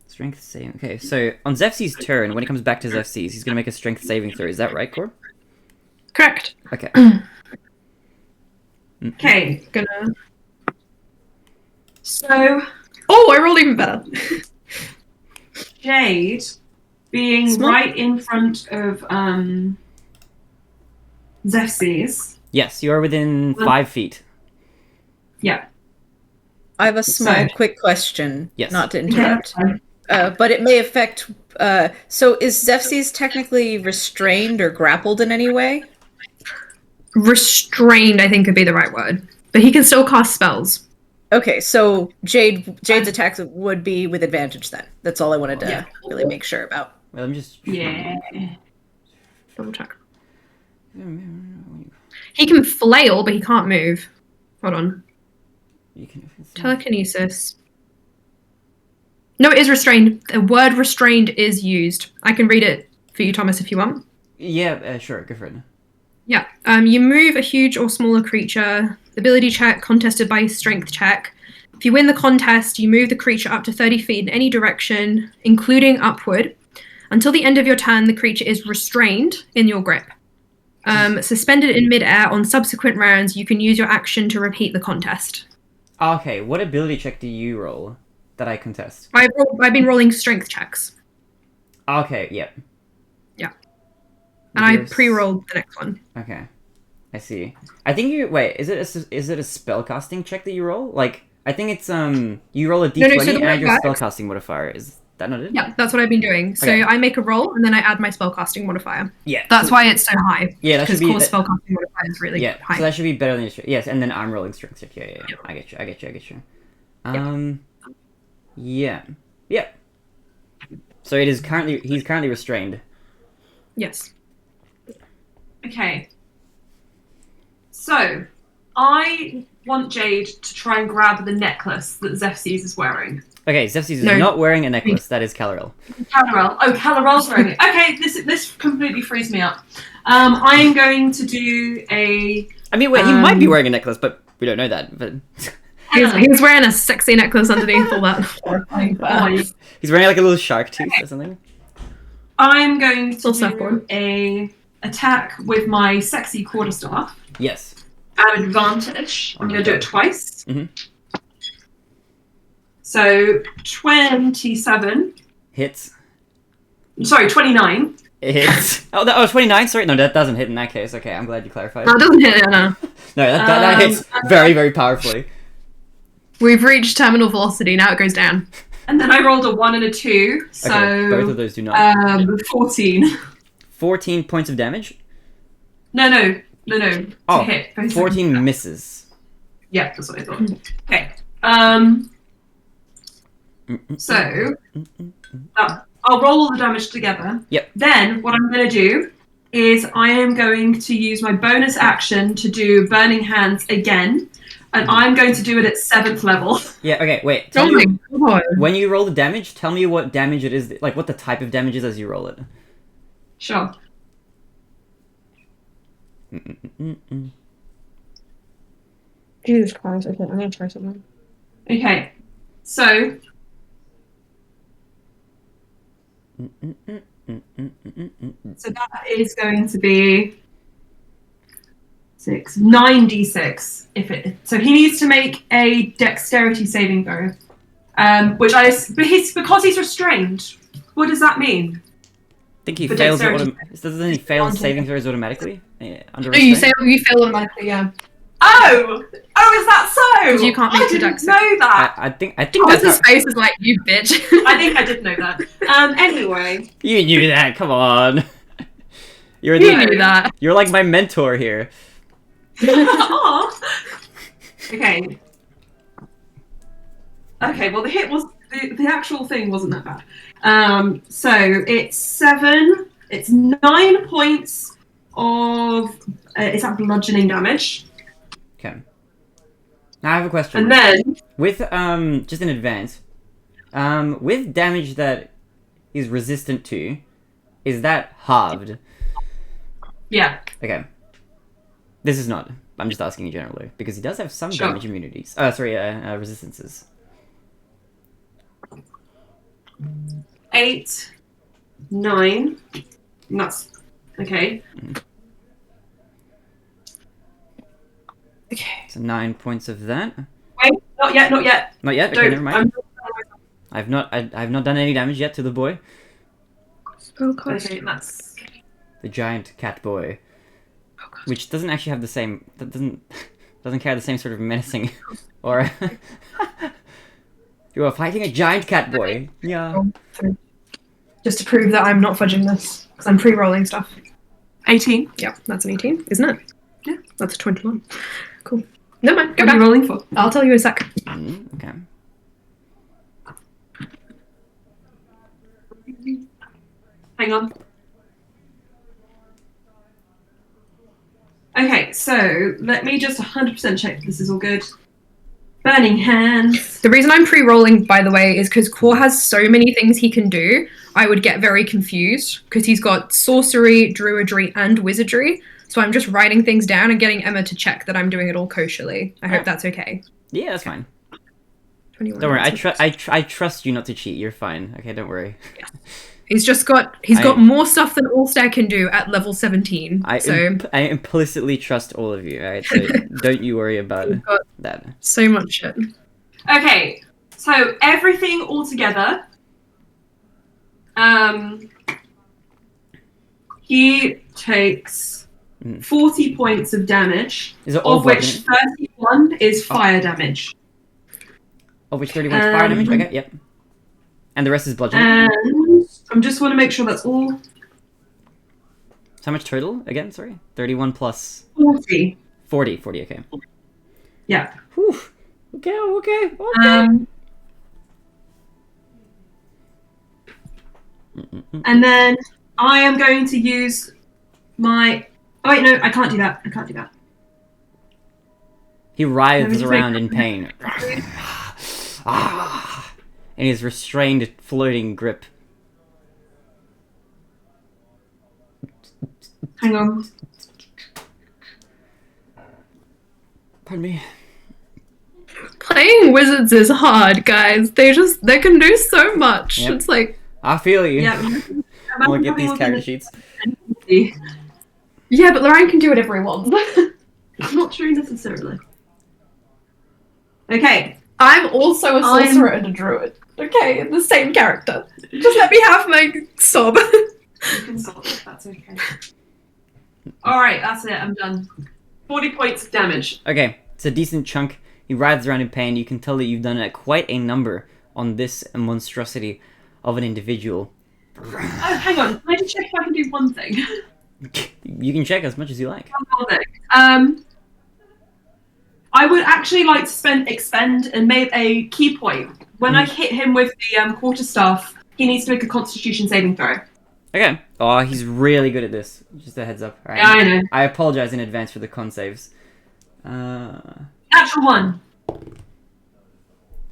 Strength saving. Okay, so on Zephy's turn, when it comes back to Zephy's, he's going to make a strength saving throw. Is that right, Cor? Correct. Okay. Okay. Gonna. So, Oh, I rolled even better. Jade, being Smart. right in front of Zephyrs. Yes, you are within 5 feet. Yeah. I have a small, Sorry. quick question. Yes. Not to interrupt. But it may affect. So is Zephyrs technically restrained or grappled in any way? Restrained, I think, would be the right word. But he can still cast spells. Okay, so Jade's attacks would be with advantage then. That's all I wanted to Yeah. really make sure about. Well, I'm just... Yeah. Double check. He can flail, but he can't move. Hold on. You can... Telekinesis. No, it is restrained. The word restrained is used. I can read it for you, Thomas, if you want. Yeah, sure, go for it. Yeah. You move a huge or smaller creature. Ability check contested by strength check. If you win the contest, you move the creature up to 30 feet in any direction, including upward. Until the end of your turn, the creature is restrained in your grip. Suspended in midair on subsequent rounds, you can use your action to repeat the contest. Okay, what ability check do you roll that I contest? I've been rolling strength checks, Okay, yep. and I pre-rolled the next one. Okay, I see. I think you... Wait, is it a spellcasting check that you roll? Like, I think it's, you roll a d20 No, so the and way add it your works- spellcasting modifier. Is that not it? Yeah, that's what I've been doing. So Okay. I make a roll, and then I add my spellcasting modifier. Yeah. That's so- why it's so high. Yeah, that should Because be... core spellcasting modifier is really Yeah, high. so that should be better than your... Yes, and then I'm rolling strength check. Yeah. I get you. Yeah. Yep. So it is he's currently restrained. Yes. Okay. So, I want Jade to try and grab the necklace that Zephses is wearing. Okay, Zephses is No. not wearing a necklace. That is Calarel. Calarel. Oh, Calarel's wearing it. Okay, this completely frees me up. I am going to do a... I mean, wait, he might be wearing a necklace, but we don't know that. But He was wearing a sexy necklace underneath all that horrifying fur. he's wearing like a little shark tooth or something. I'm going to Full do surfboard. a attack with my sexy quarterstaff Yes. at advantage. I'm going to do it twice. Mhm. So 27. Hits. Sorry, 29. It hits. Oh, that, 29? Sorry, no, that doesn't hit in that case. Okay, I'm glad you clarified. No, it doesn't hit it, no. No, that hits very, very powerfully. We've reached terminal velocity, now it goes down. And then I rolled a 1 and a 2. So Okay, both of those do not. 14. 14 points of damage. No. To Oh, hit. 14 misses. Yeah, that's what I thought. Okay. So I'll roll all the damage together. Yep. Then what I'm going to do is I am going to use my bonus action to do Burning Hands again, and I'm going to do it at 7th level. Yeah, okay, wait. Oh Tell my me, god. when you roll the damage, tell me what damage it is, like what the type of damage is as you roll it. Sure. Jesus Christ, okay, I'm gonna try something. Okay. So that is going to be 9d6 if it. So he needs to make a dexterity saving throw, because he's restrained. What does that mean? I think he For fails it dexterity. doesn't he fail saving throws automatically? Under No, you restraint? you fail automatically, yeah. Oh, is that so? 'Cause you can't make I the didn't dex know that. I think Thomas's that's how... face is like, you bitch. I think I did know that. Anyway, You knew that, come on. You're You the knew that. You're like my mentor here. Aw. Okay. Okay. Well, the hit was the actual thing wasn't that bad. So it's 7. It's 9 points of. Is that bludgeoning damage? Okay. Now I have a question. And then With just in advance, with damage that is resistant to, is that halved? yeah. Okay. This is not. I'm just asking generally because he does have some Sure. damage immunities. Resistances. 8, 9. And that's okay. Okay. So 9 points of that. Wait, not yet. Not yet. Not yet. Okay, Don't. never mind. I've not done any damage yet to the boy, Okay, that's. the giant cat boy, which doesn't actually have the same. That doesn't carry the same sort of menacing, or. You are fighting a giant cat boy. Yeah. Just to prove that I'm not fudging this, because I'm pre-rolling stuff. 18. Yeah, that's an 18, isn't it? Yeah. That's a 21. Cool. Never mind, go What are you back. rolling for? I'll tell you in a sec. Okay. Hang on. Okay, so let me just 100% check this is all good. Burning Hands. The reason I'm pre-rolling, by the way, is because Core has so many things he can do, I would get very confused, because he's got sorcery, druidry, and wizardry. So I'm just writing things down and getting Emma to check that I'm doing it all kosherly. I hope that's okay. Yeah, that's fine. 21. Don't worry. I trust you not to cheat. You're fine. Okay, don't worry. He's got more stuff than Allstar can do at level 17. I implicitly trust all of you. Alright, so don't you worry about We've got that. so much shit. Okay, so everything all together. He takes 40 points of damage, Is it all of which bludgeoning? 31 is fire damage. Of which 31 is fire damage? Okay, yep. And the rest is bludgeoning. And I just want to make sure that's all So how much total again? Sorry, 31 plus 40. 40. Okay. Yeah. Whew. Okay. And then I am going to use my. Oh wait, no, I can't do that. He Let me writhes just around make- in pain. In his restrained, floating grip. Hang on. Pardon me. Playing wizards is hard, guys. They can do so much. Yep. It's like, I feel you. Yeah. Look at these character sheets. yeah, but Lorraine can do whatever he wants. Not true necessarily. Okay. I'm also a I'm- sorcerer and a druid. Okay, the same character. Just let me have my sob. You can solve it. That's okay. All right, that's it. I'm done. 40 points of damage. Okay, it's a decent chunk. He writhes around in pain. You can tell that you've done quite a number on this monstrosity of an individual. Oh, hang on. Can I just check if I can do one thing? You can check as much as you like. One more thing. I would actually like to expend and make a key point. When I hit him with the quarterstaff, he needs to make a Constitution saving throw. Okay. Oh, he's really good at this. Just a heads up. All right. Yeah, I know. I apologize in advance for the con saves. Natural one.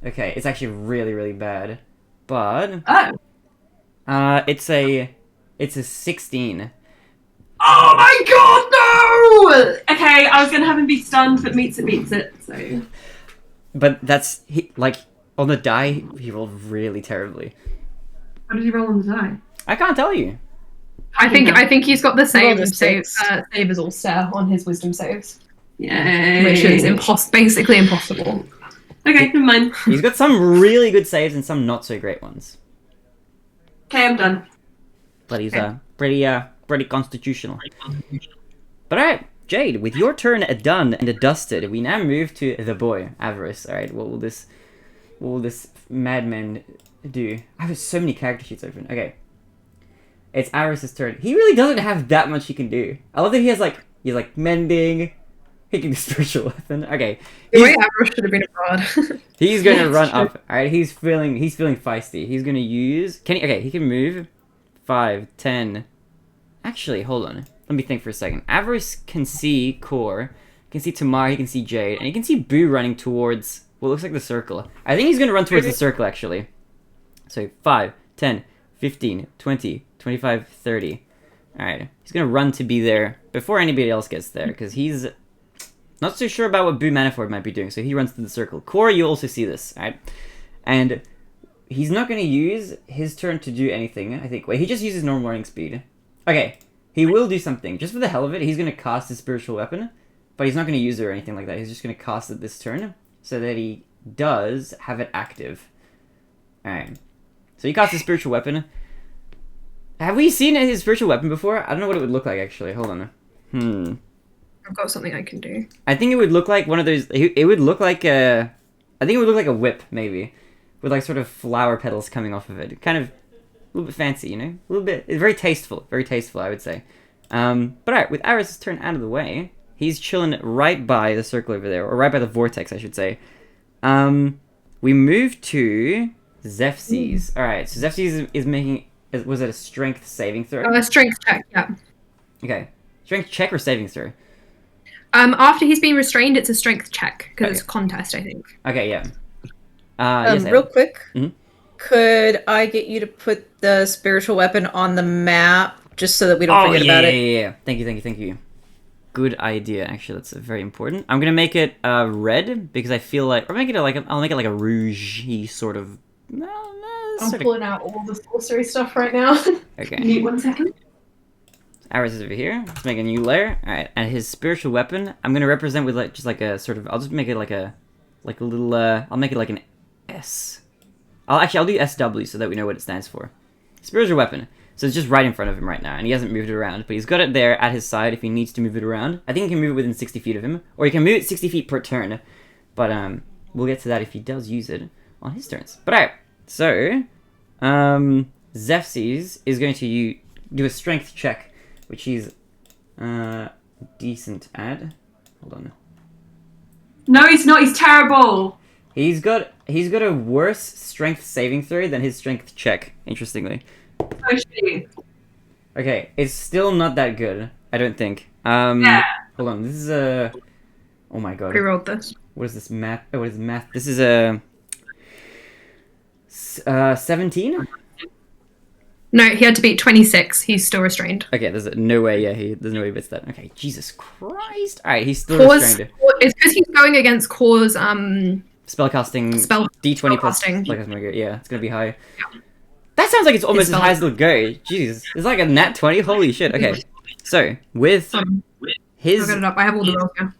Okay, it's actually really, really bad. But Oh. it's a 16. Oh my god, no! Okay, I was gonna have him be stunned, but meets it, so. But that's like on the die he rolled really terribly. What did he roll on the die? I can't tell you. I think he's got the same Roll a save six. as Ulster on his wisdom saves, Yay. which is basically impossible. Okay, never mind. He's got some really good saves and some not so great ones. Okay, I'm done. But he's pretty constitutional. But alright, Jade, with your turn done and dusted, we now move to the boy, Avarice. Alright, what will this madman do? I have so many character sheets open. Okay. It's Avarice's turn. He really doesn't have that much he can do. I love that he's like mending. He can do spiritual weapon. Okay. The way Avarice should have been abroad. He's gonna Yeah, run true. up. Alright, he's feeling feisty. He's gonna use he can move 5, 10. Actually, hold on. Let me think for a second. Avarice can see Core, can see Tamar, he can see Jade, and he can see Boo running towards what looks like the circle. I think he's gonna run towards the circle actually. So 5, 10, 15, 20, 25, 30. Alright. He's gonna run to be there before anybody else gets there, because he's not so sure about what Boo Manifold might be doing, so he runs to the circle. Core, you also see this, alright? And he's not going to use his turn to do anything, I think. Wait, he just uses normal running speed. Okay, he will do something. Just for the hell of it, he's going to cast his spiritual weapon, but he's not going to use it or anything like that. He's just going to cast it this turn, so that he does have it active. Alright. So he casts his spiritual weapon. Have we seen his spiritual weapon before? I don't know what it would look like, actually. Hold on. I've got something I can do. I think it would look like one of those. It would look like a. I think it would look like a whip, maybe, with like sort of flower petals coming off of it. Kind of a little bit fancy, you know. A little bit. It's very tasteful. Very tasteful, I would say. But alright, with Aris's turn out of the way, he's chilling right by the circle over there, or right by the vortex, I should say. We move to Zephses. Alright, so Zephses is making. Was it a strength saving throw? A strength check, yeah. Okay, strength check or saving throw? After he's been restrained, it's a strength check because Okay. it's a contest, I think. Okay, yeah. Yes, Real Ayla. quick, Mhm. could I get you to put the spiritual weapon on the map just so that we don't forget about it? Yeah. Thank you. Good idea. Actually, that's very important. I'm gonna make it red because I feel like, or make it I'll make it like a rouge-y sort of. No, I'm sort of. pulling out all the sorcery stuff right now. Okay. Need 1 second. Aris is over here. Let's make a new layer. All right, and his spiritual weapon, I'm gonna represent with just like a sort of. I'll just make it like a little. I'll make it like an S. I'll do SW so that we know what it stands for. Spiritual weapon. So it's just right in front of him right now, and he hasn't moved it around, but he's got it there at his side if he needs to move it around. I think he can move it within 60 feet of him, or he can move it 60 feet per turn. But we'll get to that if he does use it on his turns. But alright, so Zephses is going to do a strength check, which he's decent at. Hold on. No, he's not. He's terrible. He's got a worse strength saving throw than his strength check, interestingly. So shitty. Okay, it's still not that good, I don't think. Yeah. Hold on, this is a Oh my god. Rerolled this. What is this math? Oh, what is math? This is a 17. No, he had to beat 26. He's still restrained. Okay, there's no way. Yeah, there's no way he beats that. Okay, Jesus Christ. All right, he's still Core's, restrained. it's because he's going against Core's Spellcasting D20 plus spellcasting. spellcasting. Yeah, it's gonna be high. That sounds like it's almost His as high as it'll go. Jesus, it's like a nat 20. Holy shit. Okay, so with I've his got it up. I have all the rolls here.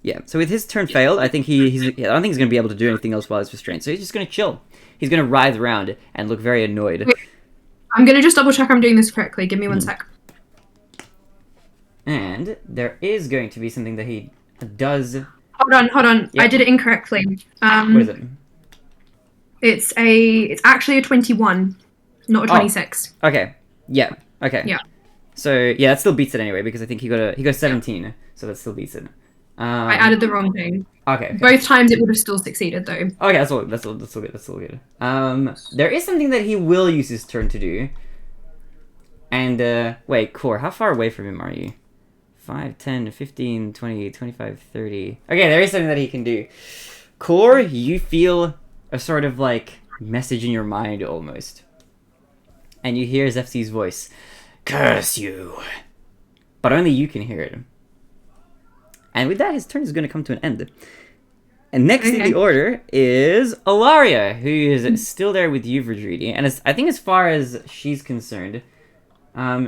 yeah, so with his turn failed, I think I don't think he's gonna be able to do anything else while he's restrained. So he's just gonna chill. He's gonna writhe around and look very annoyed. Wait. I'm gonna just double check I'm doing this correctly. Give me 1 sec. And there is going to be something that he does. Hold on. Yeah. I did it incorrectly. What is it? It's actually a 21, not a 26. Okay. Yeah. Okay. Yeah. So yeah, that still beats it anyway because I think he got 17, so that still beats it. I added the wrong thing. Okay. Both times it would have still succeeded though. Okay, that's all good. That's all good. There is something that he will use his turn to do. And wait, Core, how far away from him are you? 5, 10, 15, 20, 25, 30. Okay, there is something that he can do. Core, you feel a sort of like message in your mind almost. And you hear Zefsi's voice. Curse you. But only you can hear it. And with that, his turn is going to come to an end. And next in the order is Ilaria, who is still there with you, Verdridi. And I think as far as she's concerned,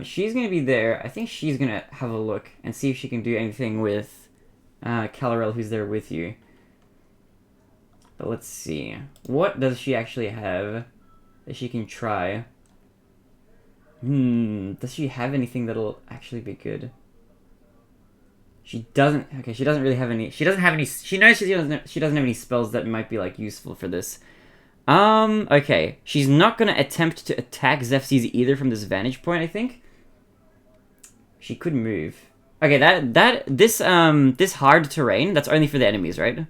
she's going to be there. I think she's going to have a look and see if she can do anything with Calarel, who's there with you. But let's see. What does she actually have that she can try? Does she have anything that'll actually be good? She doesn't. Okay, she doesn't really have any. She doesn't have any. She knows she doesn't have any spells that might be like useful for this. Okay. She's not gonna attempt to attack Zefsi's either from this vantage point. I think. She could move. Okay, this hard terrain, that's only for the enemies, right?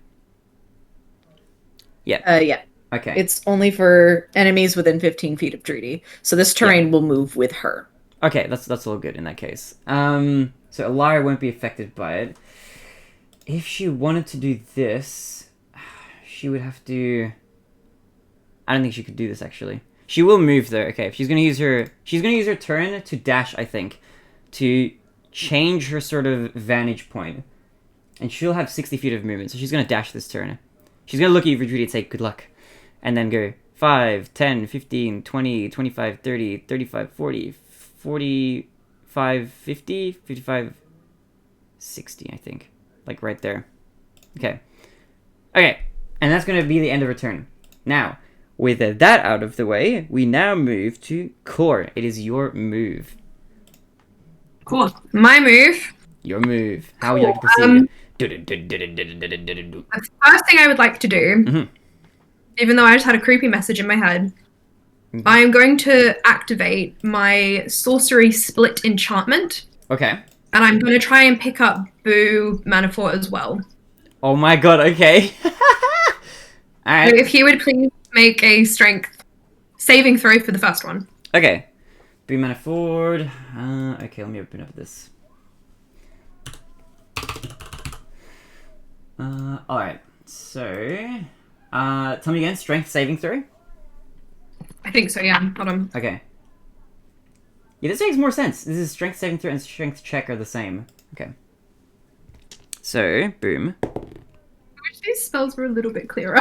Yeah. Yeah. Okay. It's only for enemies within 15 feet of Drudy. So this terrain will move with her. Okay, that's all good in that case. So Ilaria won't be affected by it. If she wanted to do this, she would have to... I don't think she could do this, actually. She will move, though. Okay, she's gonna use her turn to dash, I think, to change her sort of vantage point. And she'll have 60 feet of movement, so she's gonna dash this turn. She's gonna look at you, Vidridi, and say, good luck. And then go 5, 10, 15, 20, 25, 30, 35, 40, 45, 50, 55, 60, I think. Like, right there. Okay. Okay, and that's gonna be the end of her turn. Now, with that out of the way, we now move to Core. It is your move. Cool. My move. Your move. How would you like to proceed? The first thing I would like to do, even though I just had a creepy message in my head, I am going to activate my sorcery split enchantment. Okay. And I'm going to try and pick up Boo Manafort as well. Oh my god, okay. Alright. So if he would please make a strength saving throw for the first one. Okay. Boo Manafort. Okay, let me open up this. Alright. So, tell me again, strength saving throw? I think so, yeah. Hold on. Okay. Yeah, this makes more sense. This is strength saving throw and strength check are the same. Okay. So, boom. I wish these spells were a little bit clearer.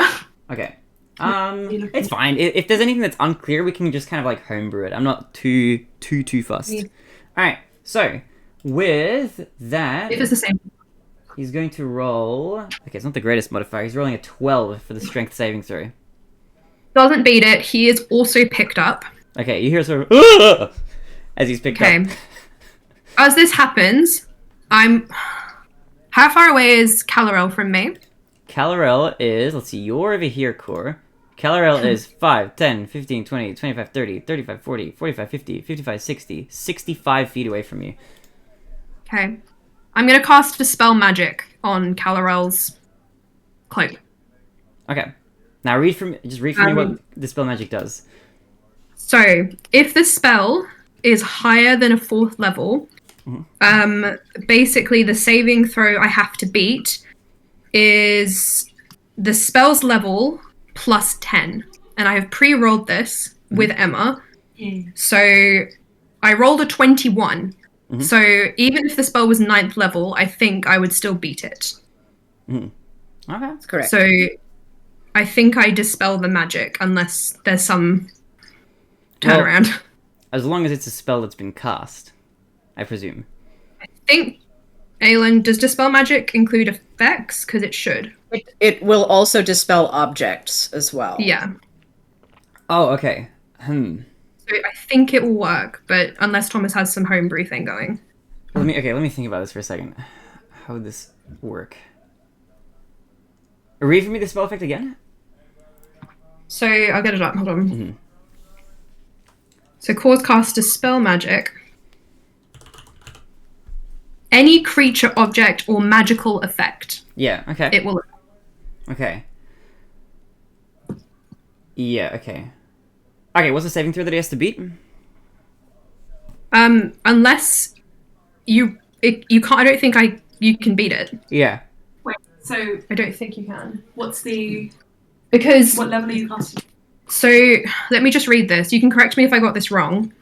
Okay. It's fine. If there's anything that's unclear, we can just kind of like homebrew it. I'm not too fussed. Yeah. Alright, so, with that... If it's the same. He's going to roll... Okay, it's not the greatest modifier. He's rolling a 12 for the strength saving throw. Doesn't beat it. He is also picked up. Okay, you hear sort of... as he's picked up. As this happens, how far away is Calarel from me? Calarel is... Let's see, you're over here, Core. Calarel is 5, 10, 15, 20, 25, 30, 35, 40, 45, 50, 55, 60, 65 feet away from you. Okay. I'm going to cast Dispel Magic on Calarel's cloak. Okay. Now read for me what Dispel Magic does. So, if the spell is higher than a 4th level, basically the saving throw I have to beat is the spell's level plus 10. And I have pre-rolled this with Emma. So I rolled a 21. So even if the spell was 9th level, I think I would still beat it. Okay. That's correct. So I think I dispel the magic unless there's some turnaround. Well, as long as it's a spell that's been cast, I presume. I think, Aelin, does dispel magic include effects? Because it should. It will also dispel objects as well. Yeah. Oh, okay. So I think it will work, but unless Thomas has some homebrew thing going. Let me think about this for a second. How would this work? Read for me the spell effect again? So I'll get it up. Hold on. So cause cast dispel magic. Any creature, object, or magical effect. Yeah, okay. It will. Okay. Yeah, okay. Okay, what's the saving throw that he has to beat? Unless you can't. I don't think you can beat it. Yeah. Wait, so I don't think you can. what's the... Because What level are you casting? so let me just read this. You can correct me if I got this wrong.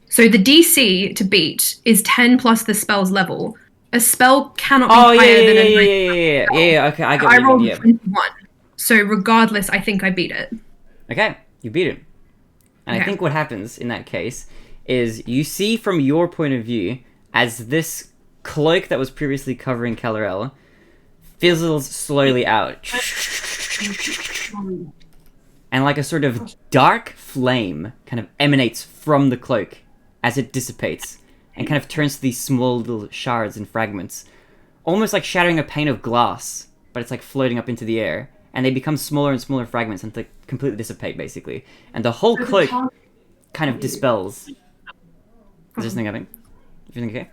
So the DC to beat is 10 plus the spell's level. A spell cannot be higher than a yeah, okay, I get what I you rolled mean, yeah. 21. So regardless, I think I beat it. Okay, you beat it. And I Okay. think what happens in that case is you see from your point of view as this cloak that was previously covering Calarel fizzles slowly out. And like a sort of dark flame kind of emanates from the cloak as it dissipates and kind of turns to these small little shards and fragments. Almost like shattering a pane of glass, but it's like floating up into the air. And they become smaller and smaller fragments until they completely dissipate, basically. And the whole cloak kind of dispels. Is there something happening? You feeling okay?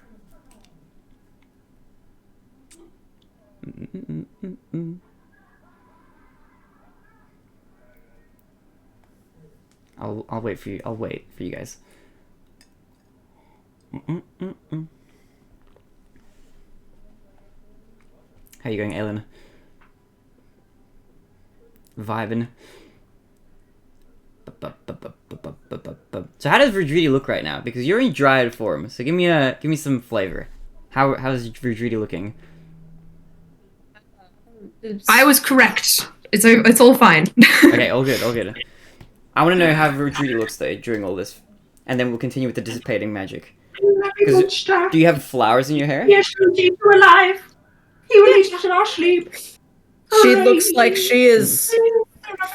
I'll wait for you. I'll wait for you guys. How you going, Aelin? Vibing. So how does Verdridi look right now? Because you're in Dryad form, so give me some flavor. How's Verdridi looking? I was correct. It's all fine. Okay, all good, all good. I want to know how Verdridi looks though during all this, and then we'll continue with the dissipating magic. Do you have flowers in your hair? Yes, keep you alive. He will eat us in our sleep. She looks like she is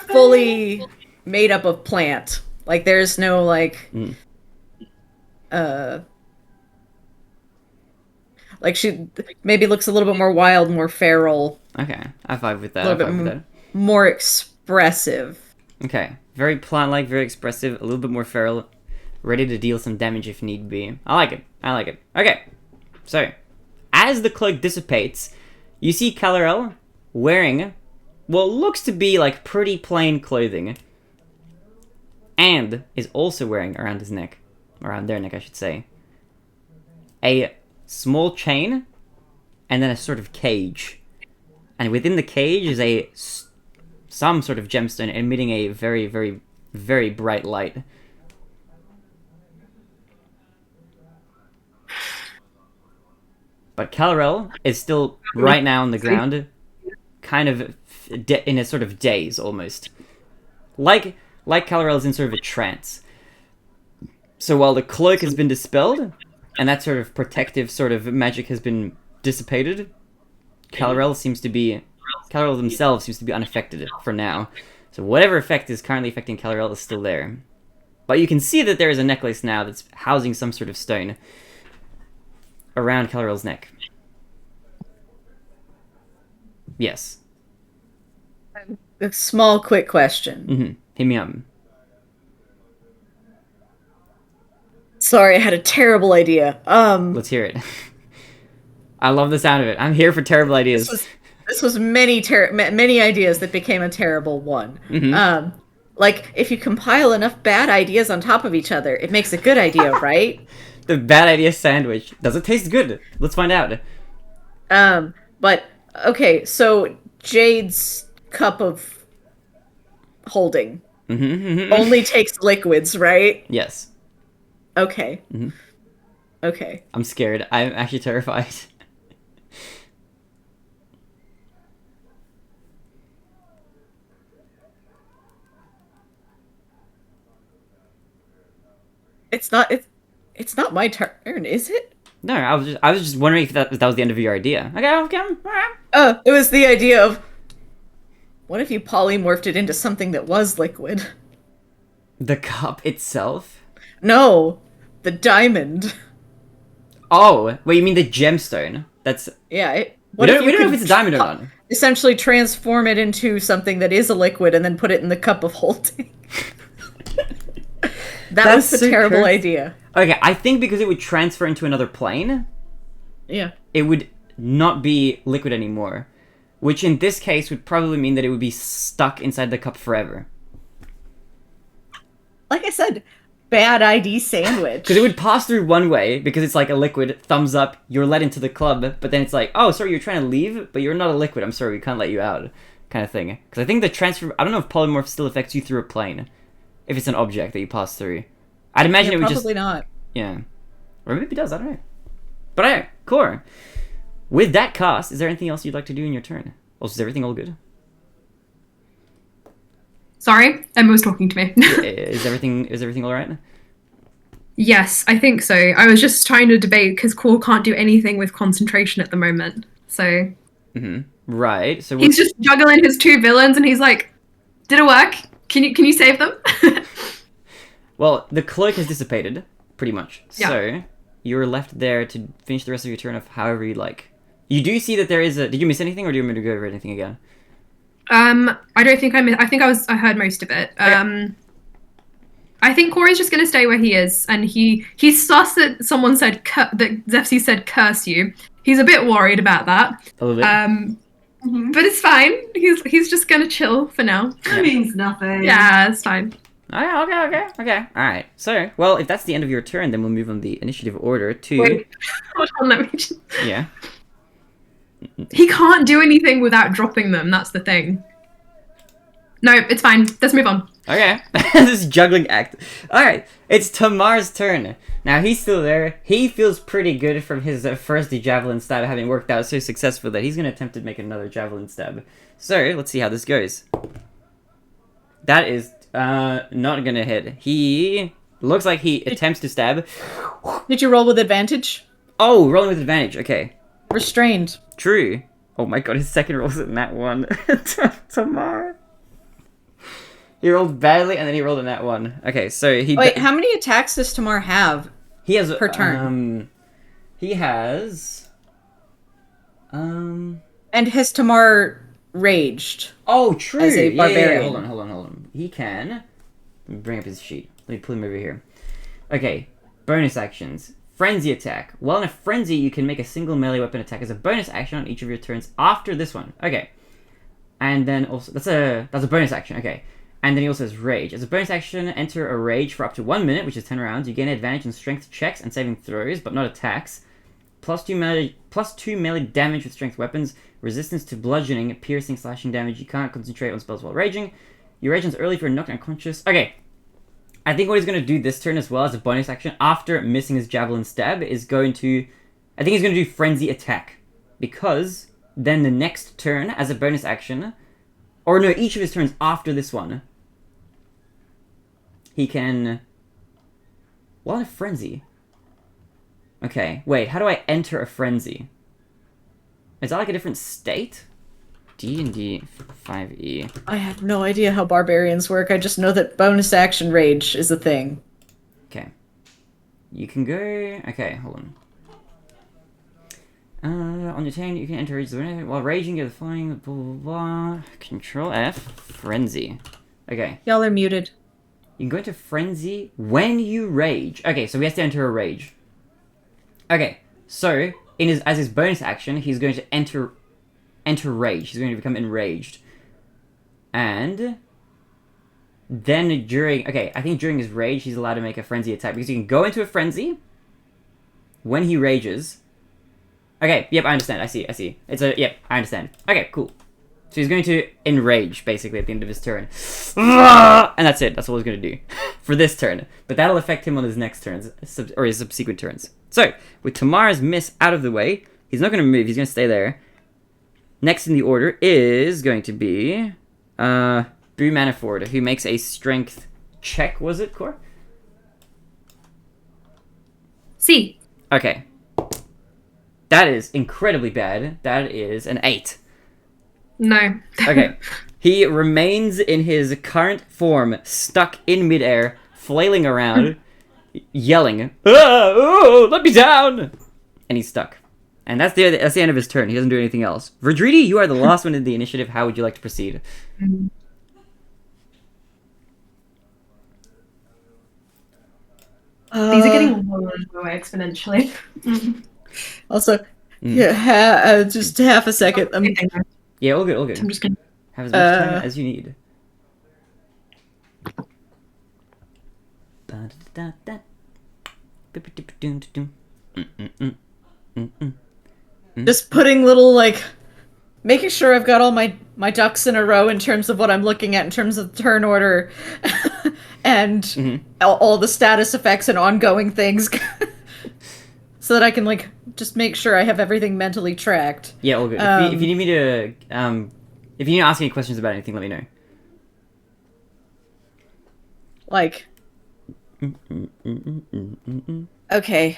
fully made up of plant. Like there's no like like she maybe looks a little bit more wild, more feral, Okay, I vibe with that. a I little vibe with bit that. more expressive. Okay, very plant-like, very expressive, a little bit more feral, ready to deal some damage if need be. I like it. I like it. Okay, so as the cloak dissipates, you see Calarel wearing what looks to be like pretty plain clothing, and is also wearing around his neck, around their neck, I should say, a small chain, and then a sort of cage, and within the cage is some sort of gemstone emitting a very, very, very bright light. But Calarel is still right now on the ground, kind of in a sort of daze almost. Like Calarel is in sort of a trance. So while the cloak has been dispelled, and that sort of protective sort of magic has been dissipated, Calarel themselves seems to be unaffected for now. So whatever effect is currently affecting Calarel is still there. But you can see that there is a necklace now that's housing some sort of stone around Calarel's neck. Yes. A small, quick question. Hit me up. Sorry, I had a terrible idea. Let's hear it. I love the sound of it. I'm here for terrible ideas. This was many ideas that became a terrible one. Like if you compile enough bad ideas on top of each other, it makes a good idea, right? The bad idea sandwich. Does it taste good? Let's find out. But Okay, so Jade's cup of holding Mm-hmm. only takes liquids, right? Yes. Okay. Mhm. Okay. I'm scared. I'm actually terrified. It's not my turn, is it? No, I was just wondering if that was the end of your idea. Okay, okay. Alright. It was the idea of what if you polymorphed it into something that was liquid? The cup itself? No, the diamond. Oh, wait, you mean the gemstone? That's Yeah, we what if you don't know if could it's a diamond or not. essentially transform it into something that is a liquid and then put it in the cup of holding? That That's was the so terrible cursed. idea. Okay, I think because it would transfer into another plane, Yeah. it would not be liquid anymore. Which in this case would probably mean that it would be stuck inside the cup forever. Like I said, bad ID sandwich. Because it would pass through one way, because it's like a liquid, thumbs up, you're let into the club, but then it's like, oh, sorry, you're trying to leave, but you're not a liquid, I'm sorry, we can't let you out, kind of thing. Because I think the transfer, I don't know if polymorph still affects you through a plane, if it's an object that you pass through. I'd imagine Yeah, it would probably just, not. yeah. Or maybe it does, I don't know. But alright, cool. With that cast, is there anything else you'd like to do in your turn? Or is everything all good? Sorry, Emma was talking to me. Is everything alright? Yes, I think so. I was just trying to debate because Core can't do anything with concentration at the moment. So Mm-hmm. Right, so he's just juggling his two villains and he's like, did it work? Can you save them? well, the cloak has dissipated, pretty much. Yeah. So, you're left there to finish the rest of your turn of however you like. You do see that there is a... Did you miss anything, or do you want me to go over anything again? I don't think I think I heard most of it. I think Corey's just going to stay where he is, and he's sus that someone said that Zepsi said curse you. He's a bit worried about that. A little bit. But it's fine. He's just going to chill for now. That means nothing. Yeah, it's fine. Okay. Alright, so, well, if that's the end of your turn, then we'll move on the initiative order to... Wait, hold on, let me just... Yeah. He can't do anything without dropping them. That's the thing. No, it's fine. Let's move on. Okay. This juggling act. Alright, it's Tamar's turn. Now, he's still there. He feels pretty good from his first javelin stab having worked out so successful that he's going to attempt to make another javelin stab. So, let's see how this goes. That is not going to hit. He looks like he attempts to stab. Did you roll with advantage? Oh, rolling with advantage. Okay. Restrained. True. Oh my god, his second roll in that one. Tamar. He rolled badly, and then he rolled in that one. Okay, so he... Wait, how many attacks does Tamar have? He has... per turn? He has... And has Tamar raged? Oh, true! As a barbarian. Hold on. He can... Let me bring up his sheet. Let me pull him over here. Okay, bonus actions. Frenzy attack. While in a frenzy, you can make a single melee weapon attack as a bonus action on each of your turns after this one. Okay. And then also... That's a bonus action, okay. And then he also has Rage. As a bonus action, enter a Rage for up to 1 minute, which is 10 rounds. You gain advantage on strength checks and saving throws, but not attacks. Plus 2 melee damage with strength weapons. Resistance to bludgeoning, piercing, slashing damage. You can't concentrate on spells while raging. Your rage is early if you're knocked unconscious. Okay. I think what he's going to do this turn as well as a bonus action, after missing his javelin stab, is going to... I think he's going to do Frenzy attack. Because then the next turn, as a bonus action... Or no, each of his turns after this one... He can... While in a frenzy? Okay, wait, how do I enter a frenzy? Is that like a different state? D&D 5e. I have no idea how barbarians work. I just know that bonus action rage is a thing. Okay. You can go... Okay, hold on. On your turn, you can enter rage zone. While raging, you're flying, blah, blah, blah. Control F. Frenzy. Okay. Y'all are muted. You can go into frenzy when you rage. Okay, so he has to enter a rage. Okay, so as his bonus action, he's going to enter rage. He's going to become enraged. And then during... Okay, I think during his rage, he's allowed to make a frenzy attack. Because he can go into a frenzy when he rages. Okay, yep, I understand. I see. Yep, I understand. Okay, cool. So he's going to enrage, basically, at the end of his turn. And that's it. That's all he's going to do for this turn. But that'll affect him on his next turns, or his subsequent turns. So, with Tamara's miss out of the way, he's not going to move. He's going to stay there. Next in the order is going to be Boo Manafort, who makes a strength check, was it, Cor? See. Okay. That is incredibly bad. That is an 8. No. Okay. He remains in his current form, stuck in midair, flailing around, yelling, oh, let me down! And he's stuck. And that's the end of his turn. He doesn't do anything else. Verdridi, you are the last one in the initiative. How would you like to proceed? These are getting lower and lower exponentially. Also, yeah, just half a second. Yeah, all good. I'm just gonna. Have as much time as you need. Just putting little, like, making sure I've got all my ducks in a row in terms of what I'm looking at in terms of turn order and all the status effects and ongoing things so that I can, like, just make sure I have everything mentally tracked. Yeah, all good. If you need me to, if you need to ask any questions about anything, let me know. Like, okay,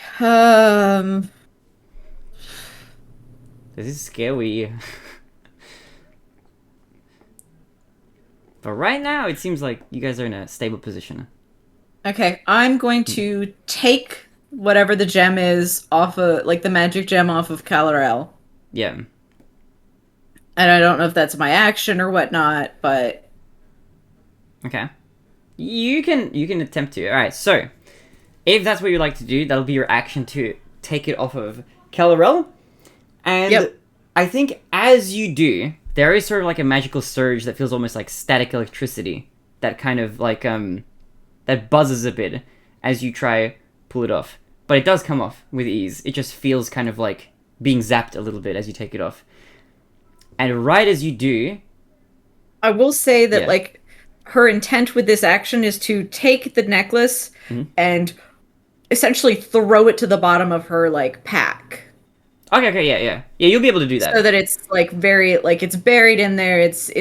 This is scary. But right now, it seems like you guys are in a stable position. okay, I'm going to take whatever the gem is off of, like, the magic gem off of Calarel. Yeah. And I don't know if that's my action or whatnot, but... Okay. You can attempt to. Alright, so, if that's what you'd like to do, that'll be your action to take it off of Calarel. And I think as you do, there is sort of like a magical surge that feels almost like static electricity that kind of like that buzzes a bit as you try pull it off. But it does come off with ease. It just feels kind of like being zapped a little bit as you take it off. And right as you do, I will say that like her intent with this action is to take the necklace and essentially throw it to the bottom of her like pack. Okay, yeah, you'll be able to do that. So that it's like very like it's buried in there. It's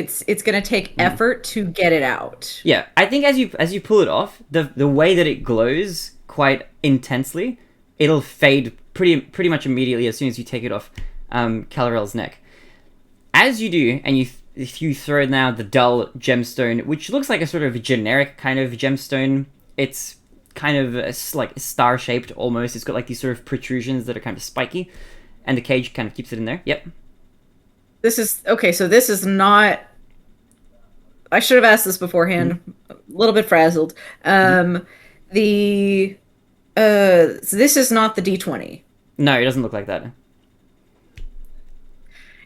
gonna take effort to get it out. Yeah, I think as you pull it off, the way that it glows quite intensely, it'll fade pretty much immediately as soon as you take it off Calarel's neck. As you do, and if you throw now the dull gemstone, which looks like a sort of generic kind of gemstone, it's kind of like star shaped almost. It's got like these sort of protrusions that are kind of spiky. And the cage kind of keeps it in there. Yep. This is... Okay, so this is not... I should have asked this beforehand. A little bit frazzled. So this is not the D20. No, it doesn't look like that.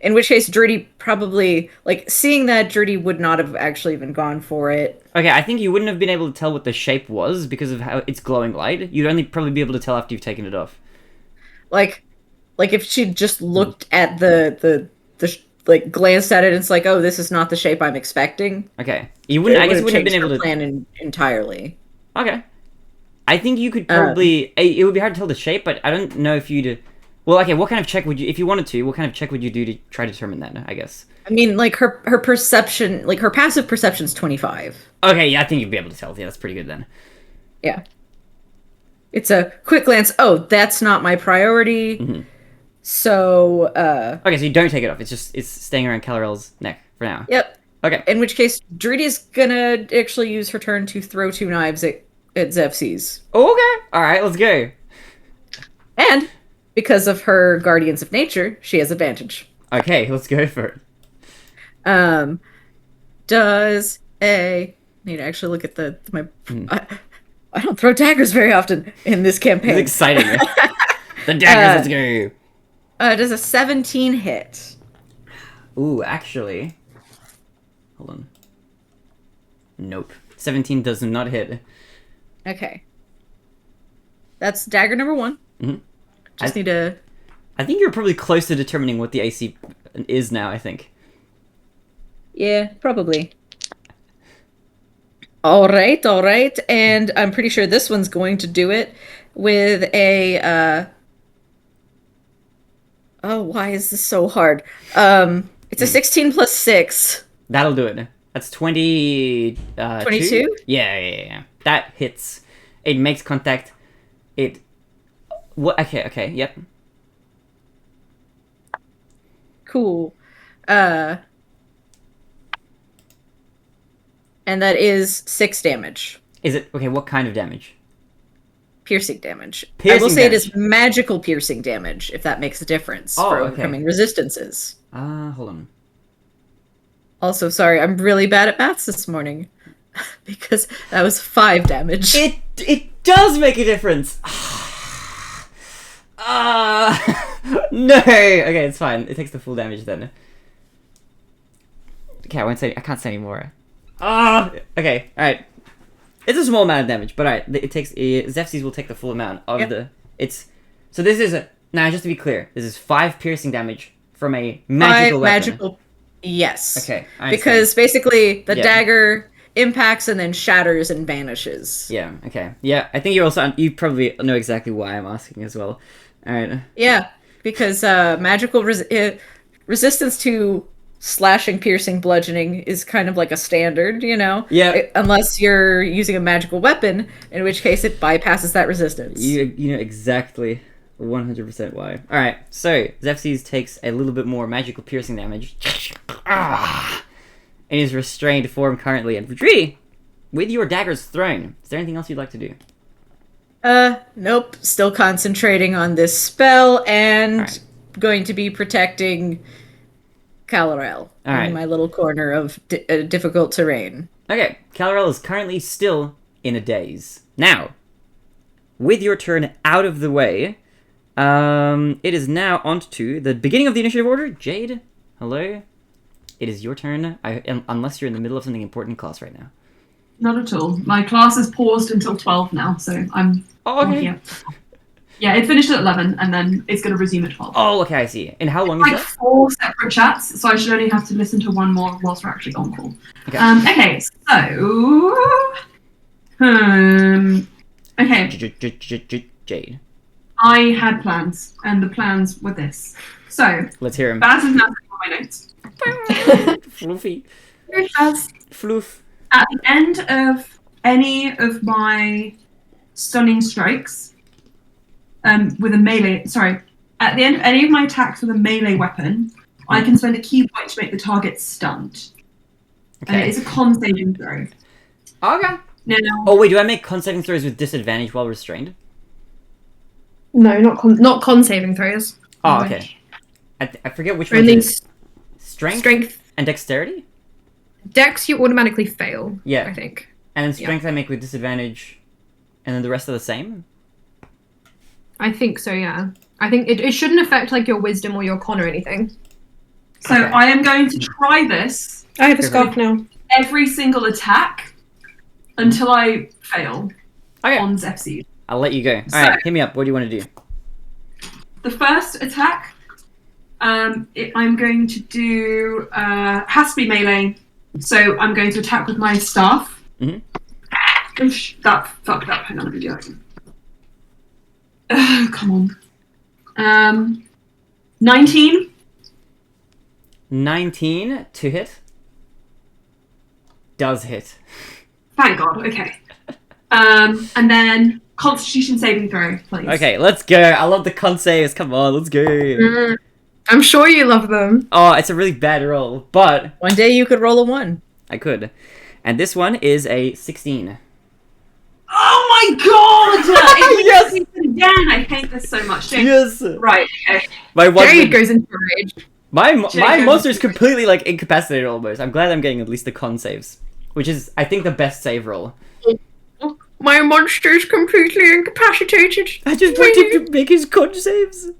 In which case, Drudy probably... Like, seeing that, Drudy would not have actually even gone for it. Okay, I think you wouldn't have been able to tell what the shape was because of how it's glowing light. You'd only probably be able to tell after you've taken it off. Like if she just looked at the like glanced at it and it's like, oh, this is not the shape I'm expecting. Okay, you wouldn't. I guess you wouldn't have been able to plan entirely. Okay, I think you could probably. It would be hard to tell the shape, but I don't know if you'd. Well, okay. What kind of check would you, if you wanted to? What kind of check would you do to try to determine that? I guess. I mean, like her perception, like her passive perception's 25. Okay, yeah, I think you'd be able to tell. Yeah, that's pretty good then. Yeah. It's a quick glance. Oh, that's not my priority. So, okay, so you don't take it off. It's staying around Calarel's neck for now. Yep. Okay. In which case, Drudy's gonna actually use her turn to throw 2 knives at Zephyrs. Okay. All right, let's go. And because of her Guardians of Nature, she has advantage. Okay, let's go for it. Does a... Need to actually look at my... I don't throw daggers very often in this campaign. It's exciting. The daggers, let's go. Does a 17 hit? Ooh, actually... Hold on. Nope. 17 does not hit. Okay. That's dagger number 1. Just need to... I think you're probably close to determining what the AC is now, I think. Yeah, probably. All right. And I'm pretty sure this one's going to do it with a, oh, why is this so hard? It's a 16 plus 6. That'll do it. That's 20... 22? Yeah. That hits. It makes contact. It... What? Okay, yep. Cool. And that is 6 damage. Is it... Okay, what kind of damage? Piercing damage. I Piercing will say it damage. is magical piercing damage, if that makes a difference Oh, for okay. overcoming resistances. Hold on. Also, sorry, I'm really bad at maths this morning. Because that was 5 damage. It does make a difference! No! Okay, it's fine. It takes the full damage then. Okay, I can't say anymore. Okay, alright. It's a small amount of damage, but alright. It takes... Zephyrs will take the full amount of the... So this is a... Now, just to be clear, this is 5 piercing damage from a magical weapon. Yes. Okay, I understand. Because basically, the Yeah. dagger impacts and then shatters and vanishes. Yeah, okay. Yeah, I think you probably know exactly why I'm asking as well. Alright. Yeah, because magical resistance to slashing, piercing, bludgeoning is kind of like a standard, you know? Yeah. Unless you're using a magical weapon, in which case it bypasses that resistance. You know exactly 100% why. Alright, so Zephyrs takes a little bit more magical piercing damage. In his restrained form currently. And Vedri, with your daggers thrown, is there anything else you'd like to do? Nope. Still concentrating on this spell and Alright. going to be protecting Calorel Alright. in my little corner of difficult terrain. Okay, Calorel is currently still in a daze. Now, with your turn out of the way, it is now on to the beginning of the initiative order. Jade, hello. It is your turn, unless you're in the middle of something important class right now. Not at all. My class is paused until 12 now, so I'm Okay. here. Yeah, it finished at 11, and then it's going to resume at 12. Oh, okay, I see. And how long is Like that? 4 separate chats, so I should only have to listen to one more whilst we're actually on call. Okay. Okay, so... Okay, Jade. I had plans, and the plans were this. So, Let's hear him. Baz is now taking my notes. Floofy. Baz, Floof. at the end of any of my stunning strikes, with a melee... Sorry. At the end of any of my attacks with a melee weapon, I can spend a key point to make the target stunned. And it Okay. is a con saving throw. Okay. Now... Oh, wait, do I make con saving throws with disadvantage while restrained? No, not con saving throws. Oh, No. okay. I forget which one Only it is. Strength? strength. And dexterity? Dex, you automatically fail. Yeah. I think. And then strength I make with disadvantage, and then the rest are the same? I think so. Yeah. I think it shouldn't affect like your wisdom or your con or anything. So Okay. I am going to try this I have a scarf scarf now. every single attack until I fail Okay. on Zephyr. I'll let you go. So- Alright, hit me up. What do you want to do? The first attack, I'm going to do has to be melee. So I'm going to attack with my staff. Mhm. Oosh, that fucked up. Hang on, let me do that again. Come on. 19. 19 to hit. Does hit. Thank God. Okay. And then Constitution saving throw, please. Okay, let's go. I love the con saves. Come on, let's go. I'm sure you love them. Oh, it's a really bad roll, but One day you could roll a 1. I could. And this one is a 16. Oh my God! Yes! Again, I hate this so much. Jake. Yes! Right. Okay. My one Jade goes into a rage. my Jake monster is goes- completely like incapacitated almost. I'm glad I'm getting at least the con saves, which is I think the best save roll. My monster is completely incapacitated. I just wanted to make his con saves.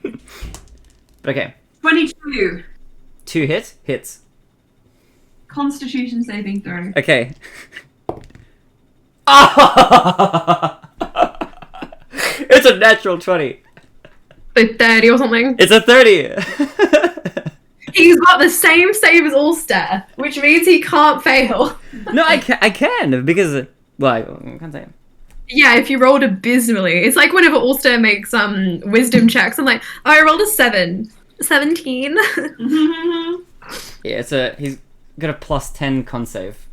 But okay, 22. 2 hits. Constitution saving throw. Okay. It's a natural 20. So 30 or something. It's a 30. He's got the same save as Ulster, which means he can't fail. No, I can because well, I can't say. Yeah, if you rolled abysmally. It's like whenever Ulster makes wisdom checks, I'm like, oh, I rolled a 7. 17. Yeah, he's got a plus 10 con save.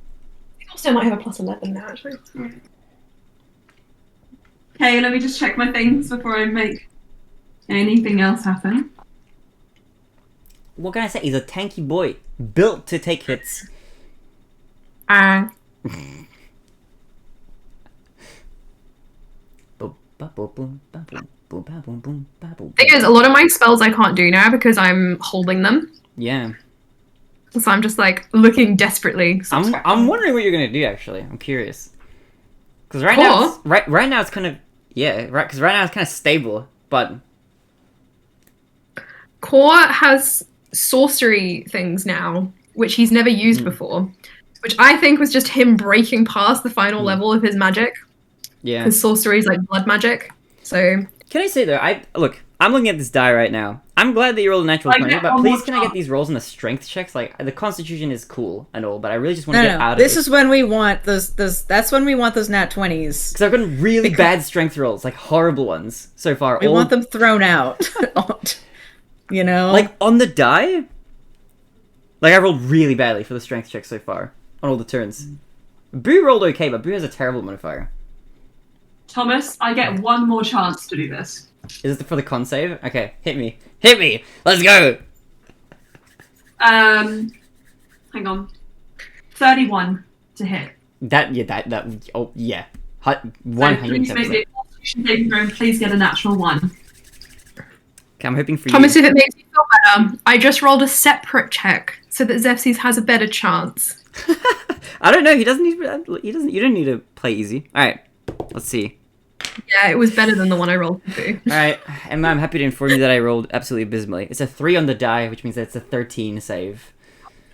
Ulster might have a plus 11 now, actually. Okay, let me just check my things before I make anything else happen. What can I say? He's a tanky boy, built to take hits. Thing is, a lot of my spells I can't do now because I'm holding them. Yeah. So I'm just like looking desperately. I'm wondering what you're gonna do. Actually, I'm curious. Because right Cool. now, right now it's kind of Because right now it's kind of stable, but Core has sorcery things now, which he's never used before, which I think was just him breaking past the final level of his magic. yeah. Because sorcery is like blood magic. So Can I say though, I'm looking at this die right now. I'm glad that you rolled a natural I 20, get but one please more can I get chance. these rolls in the strength checks? Like the Constitution is cool and all, but I really just want No, to get no, out of this it. is when we want those. That's when we want those nat 20s. Because I've gotten really bad strength rolls, like horrible ones so far. We want them thrown out. You know, like on the die. Like I rolled really badly for the strength check so far on all the turns. Boo rolled okay, but Boo has a terrible modifier. Thomas, I get one more chance to do this. Is this for the con save? Okay, hit me, let's go. Hang on. 31 to hit. Oh yeah, So please make 110%. the Constitution saving throw and please get a natural 1. Okay, I'm hoping for Thomas, you. if it makes you feel better, I just rolled a separate check so that Zephyrs has a better chance. I don't know. He doesn't need. He doesn't. You don't need to play easy. All right, let's see. Yeah, it was better than the one I rolled for Boo. All right, Emma, I'm happy to inform you that I rolled absolutely abysmally. It's a 3 on the die, which means that it's a 13 save.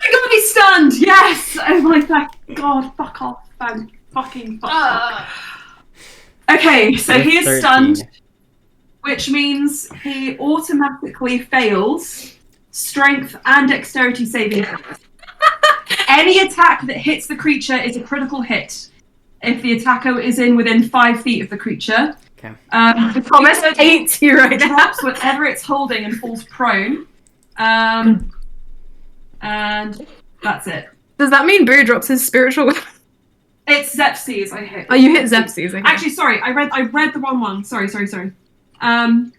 I'm gonna be stunned! Yes! Oh my god, fuck off. Fucking fuck off. Okay, so he is 13. stunned, which means he automatically fails strength and dexterity saving throws. Any attack that hits the creature is a critical hit if the attacker is within 5 feet of the creature. Okay. The Thomas creature hates you right now. drops whatever it's holding and falls prone. And that's it. Does that mean Boo drops his spiritual weapon? It's Zepses I hit. Oh, you hit Zephyrs. Okay. Actually, sorry, I read the wrong one. Sorry. Sorry, I read the wrong one.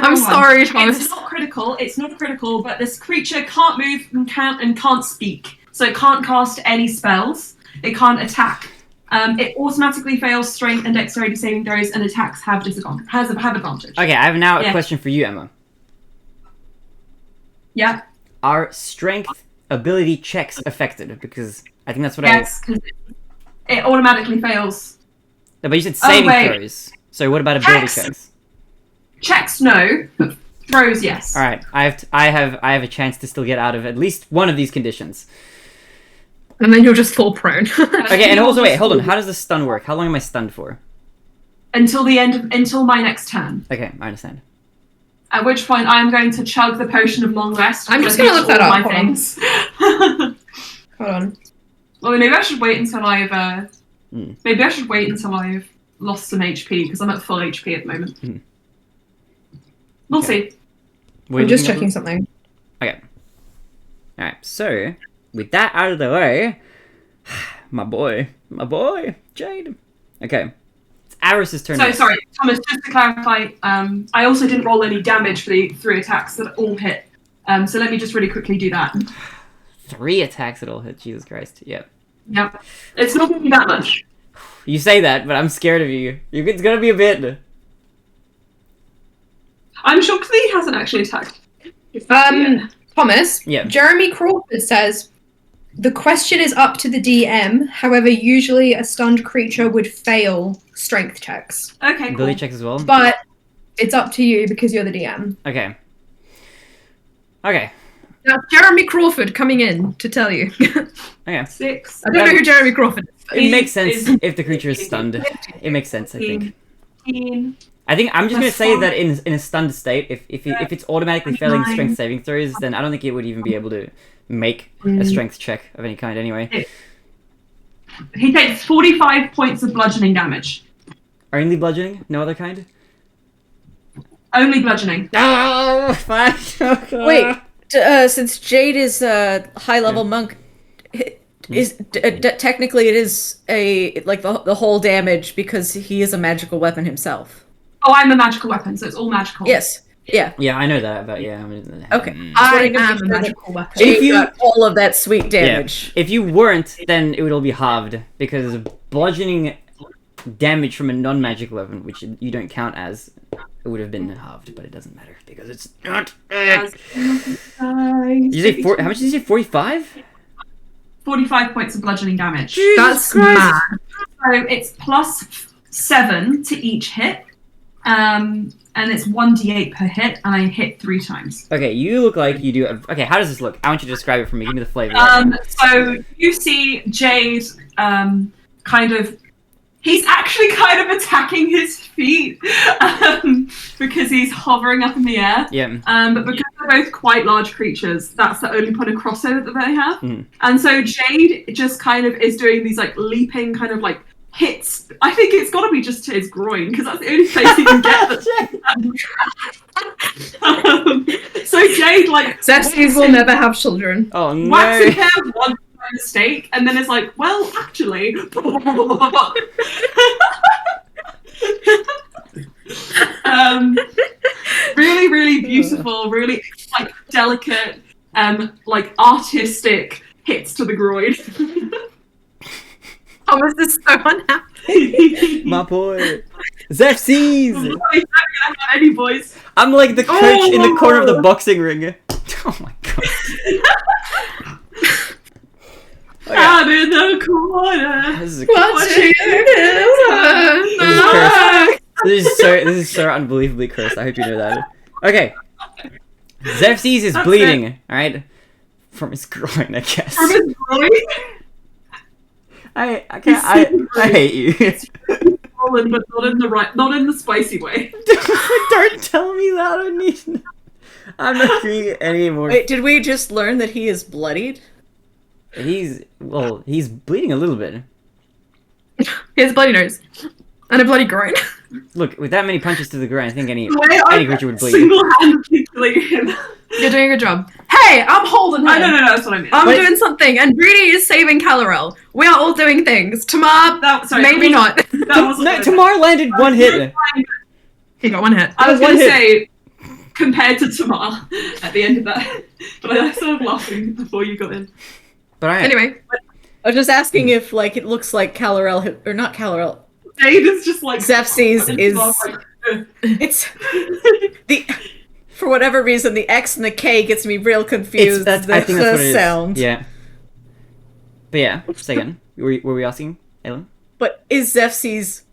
I'm sorry, Thomas. It's not critical. It's not critical, but this creature can't move and can't speak, so it can't cast any spells. It can't attack. It automatically fails strength and dexterity saving throws, and attacks have disadvantage. Have advantage. Okay, I have now a Yeah. question for you, Emma. Yeah. Are strength ability checks affected? Because I think that's what Yes, because it automatically fails. No, but you said saving wait. throws. So what about ability Checks. checks? Checks no, but throws yes. All right, I have a chance to still get out of at least one of these conditions. And then you'll just fall prone. Okay, and also wait, hold on. How does the stun work? How long am I stunned for? Until my next turn. Okay, I understand. At which point I am going to chug the potion of long rest. I'm just because gonna I've look that used up, all hold on. my things. Hold on. Well, maybe I should wait until I've lost some HP because I'm at full HP at the moment. We'll Okay. see. Wait, I'm just looking checking at- something. Okay. All right. So with that out of the way, my boy, Jade. Okay, it's Aris's turn. So next. sorry, Thomas. Just to clarify, I also didn't roll any damage for the 3 attacks that all hit. So let me just really quickly do that. 3 attacks at all hit. Jesus Christ. Yep. Yep. It's not going to be that much. You say that, but I'm scared of you. It's gonna be a bit. I'm shocked that he hasn't actually attacked. Thomas. Yeah. Jeremy Crawford says the question is up to the DM. However, usually a stunned creature would fail strength checks, Okay, cool. Ability checks as well. but it's up to you because you're the DM. Okay. Okay. That's Jeremy Crawford coming in to tell you. Okay. 6. I don't know who Jeremy Crawford is. It makes sense is- if the creature is stunned. It makes sense, I think. 15, I think I'm just gonna That's say fine. that in a stunned state, if it's automatically failing Nine. strength saving throws, then I don't think it would even be able to make a strength check of any kind anyway. He takes 45 points of bludgeoning damage. Only bludgeoning, no other kind. Only bludgeoning. No, fine. Wait, since Jade is a high level monk, is technically it is a like the whole damage because he is a magical weapon himself. Oh, I'm a magical weapon, so it's all magical. Yes. Yeah. Yeah, I know that, but yeah. I mean, Okay. I Just wanted to am make a sure that magical weapon. Jade If you- got all of that sweet damage. If you weren't, then it would all be halved because bludgeoning damage from a non-magical weapon, which you don't count as, it would have been halved, but it doesn't matter because it's not. Did you say how much did you say? 45? 45 points of bludgeoning damage. That's Christ. mad. So it's +7 to each hit. And it's 1d8 per hit, and I hit 3 times. Okay, you look like you do. Okay, how does this look? I want you to describe it for me. Give me the flavor. So you see Jade kind of. He's actually kind of attacking his feet because he's hovering up in the air. Yeah. But because they're both quite large creatures, that's the only point of crossover that they have. Mhm. And so Jade just kind of is doing these like leaping kind of like hits. I think it's got to be just to his groin because that's the only place he can get that. So Jade like Xerxes will never have children. Oh no. whacks his hair once by mistake, and then it's like, well, actually. Really, really beautiful, really like delicate, like artistic hits to the groin. Thomas is so unhappy. My boy. Xerxes! I'm not gonna have any boys. I'm like the coach in the corner of the boxing ring. Oh my god. I'm in the corner. This is, Watching this is so unbelievably cursed. I hope you know that. Okay. Xerxes is That's bleeding, alright? From his groin, I guess. From his groin. I hate you. Swollen, but not in the spicy way. Don't tell me that. I need. I'm not doing it anymore. Wait, did we just learn that he is bloodied? He's bleeding a little bit. He has a bloody nose. And a bloody groin. Look, with that many punches to the groin, I think any I creature would bleed. single-handedly killing him. You're doing a good job. Hey, I'm holding him. No, that's what I mean. I'm Wait. doing something, and Greedy is saving Calarel. We are all doing things. Tamar, maybe not. That wasn't No, what I Tamar landed one hit. He got one hit. I was One going to hit. say, compared to Tamar at the end of that, but I started laughing before you got in. But alright. Anyway, I was just asking if, like, it looks like Calarel, or not Calarel, Jade is just like... Xerxes is... Like, ugh. It's... the... For whatever reason, the X and the K gets me real confused. I think that's what it is. Sound. Yeah. But yeah, second. Were we asking, Ellen? But is Xerxes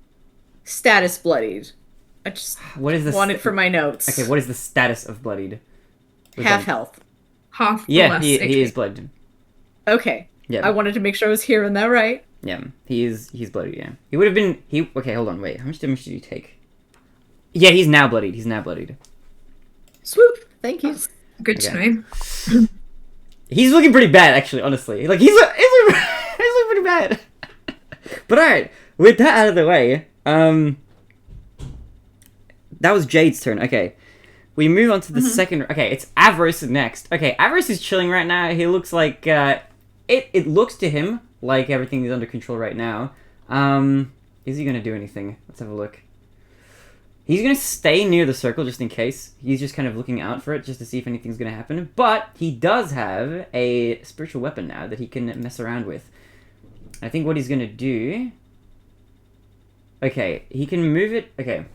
status bloodied? I just What is the want it for my notes. Okay, what is the status of bloodied? Was Half that- health. half or Yeah, less he HP. is blooded. Okay. Yeah. I wanted to make sure I was hearing that right. Yeah, he's bloodied, yeah. He would have been okay, hold on, wait, how much damage did you take? Yeah, he's now bloodied. Swoop. Thank you. Good to Okay. know. He's looking pretty bad, actually, honestly. Like, he's looking pretty bad. But alright, with that out of the way, that was Jade's turn. Okay. We move on to the second... Okay, it's Avros next. Okay, Avros is chilling right now. He looks like... It looks to him like everything is under control right now. Is he going to do anything? Let's have a look. He's going to stay near the circle just in case. He's just kind of looking out for it just to see if anything's going to happen. But he does have a spiritual weapon now that he can mess around with. I think what he's going to do... Okay, he can move it... Okay.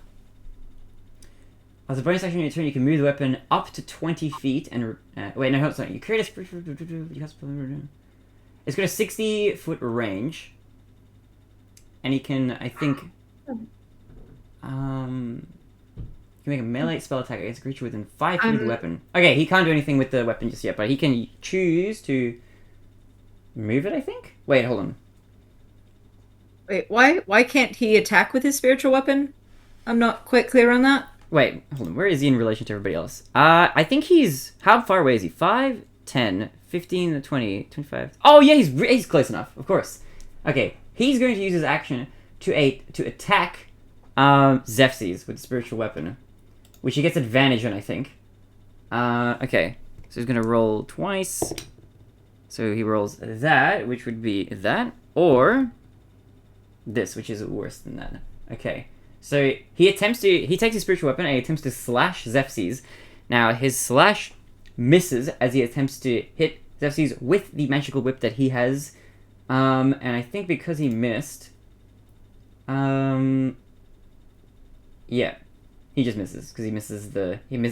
As a bonus action in your turn, you can move the weapon up to 20 feet and... wait, no, sorry. You create a spiritual... It's got a 60-foot range. And he can, I think... You can make a melee spell attack against a creature within 5 feet of the weapon. Okay, he can't do anything with the weapon just yet, but he can choose to move it, I think? Wait, hold on. Wait, why can't he attack with his spiritual weapon? I'm not quite clear on that. Wait, hold on. Where is he in relation to everybody else? I think he's... How far away is he? 5, 10, 15, 20, 25... Oh, yeah, he's close enough, of course. Okay, he's going to use his action to attack Xerxes with the spiritual weapon, which he gets advantage on, I think. Okay, so he's going to roll twice. So he rolls that, which would be that, or this, which is worse than that. Okay, so he takes his spiritual weapon and he attempts to slash Xerxes. Now, his slash misses as he attempts to hit Xerxes with the magical whip that he has. And I think because he missed, yeah, he just misses because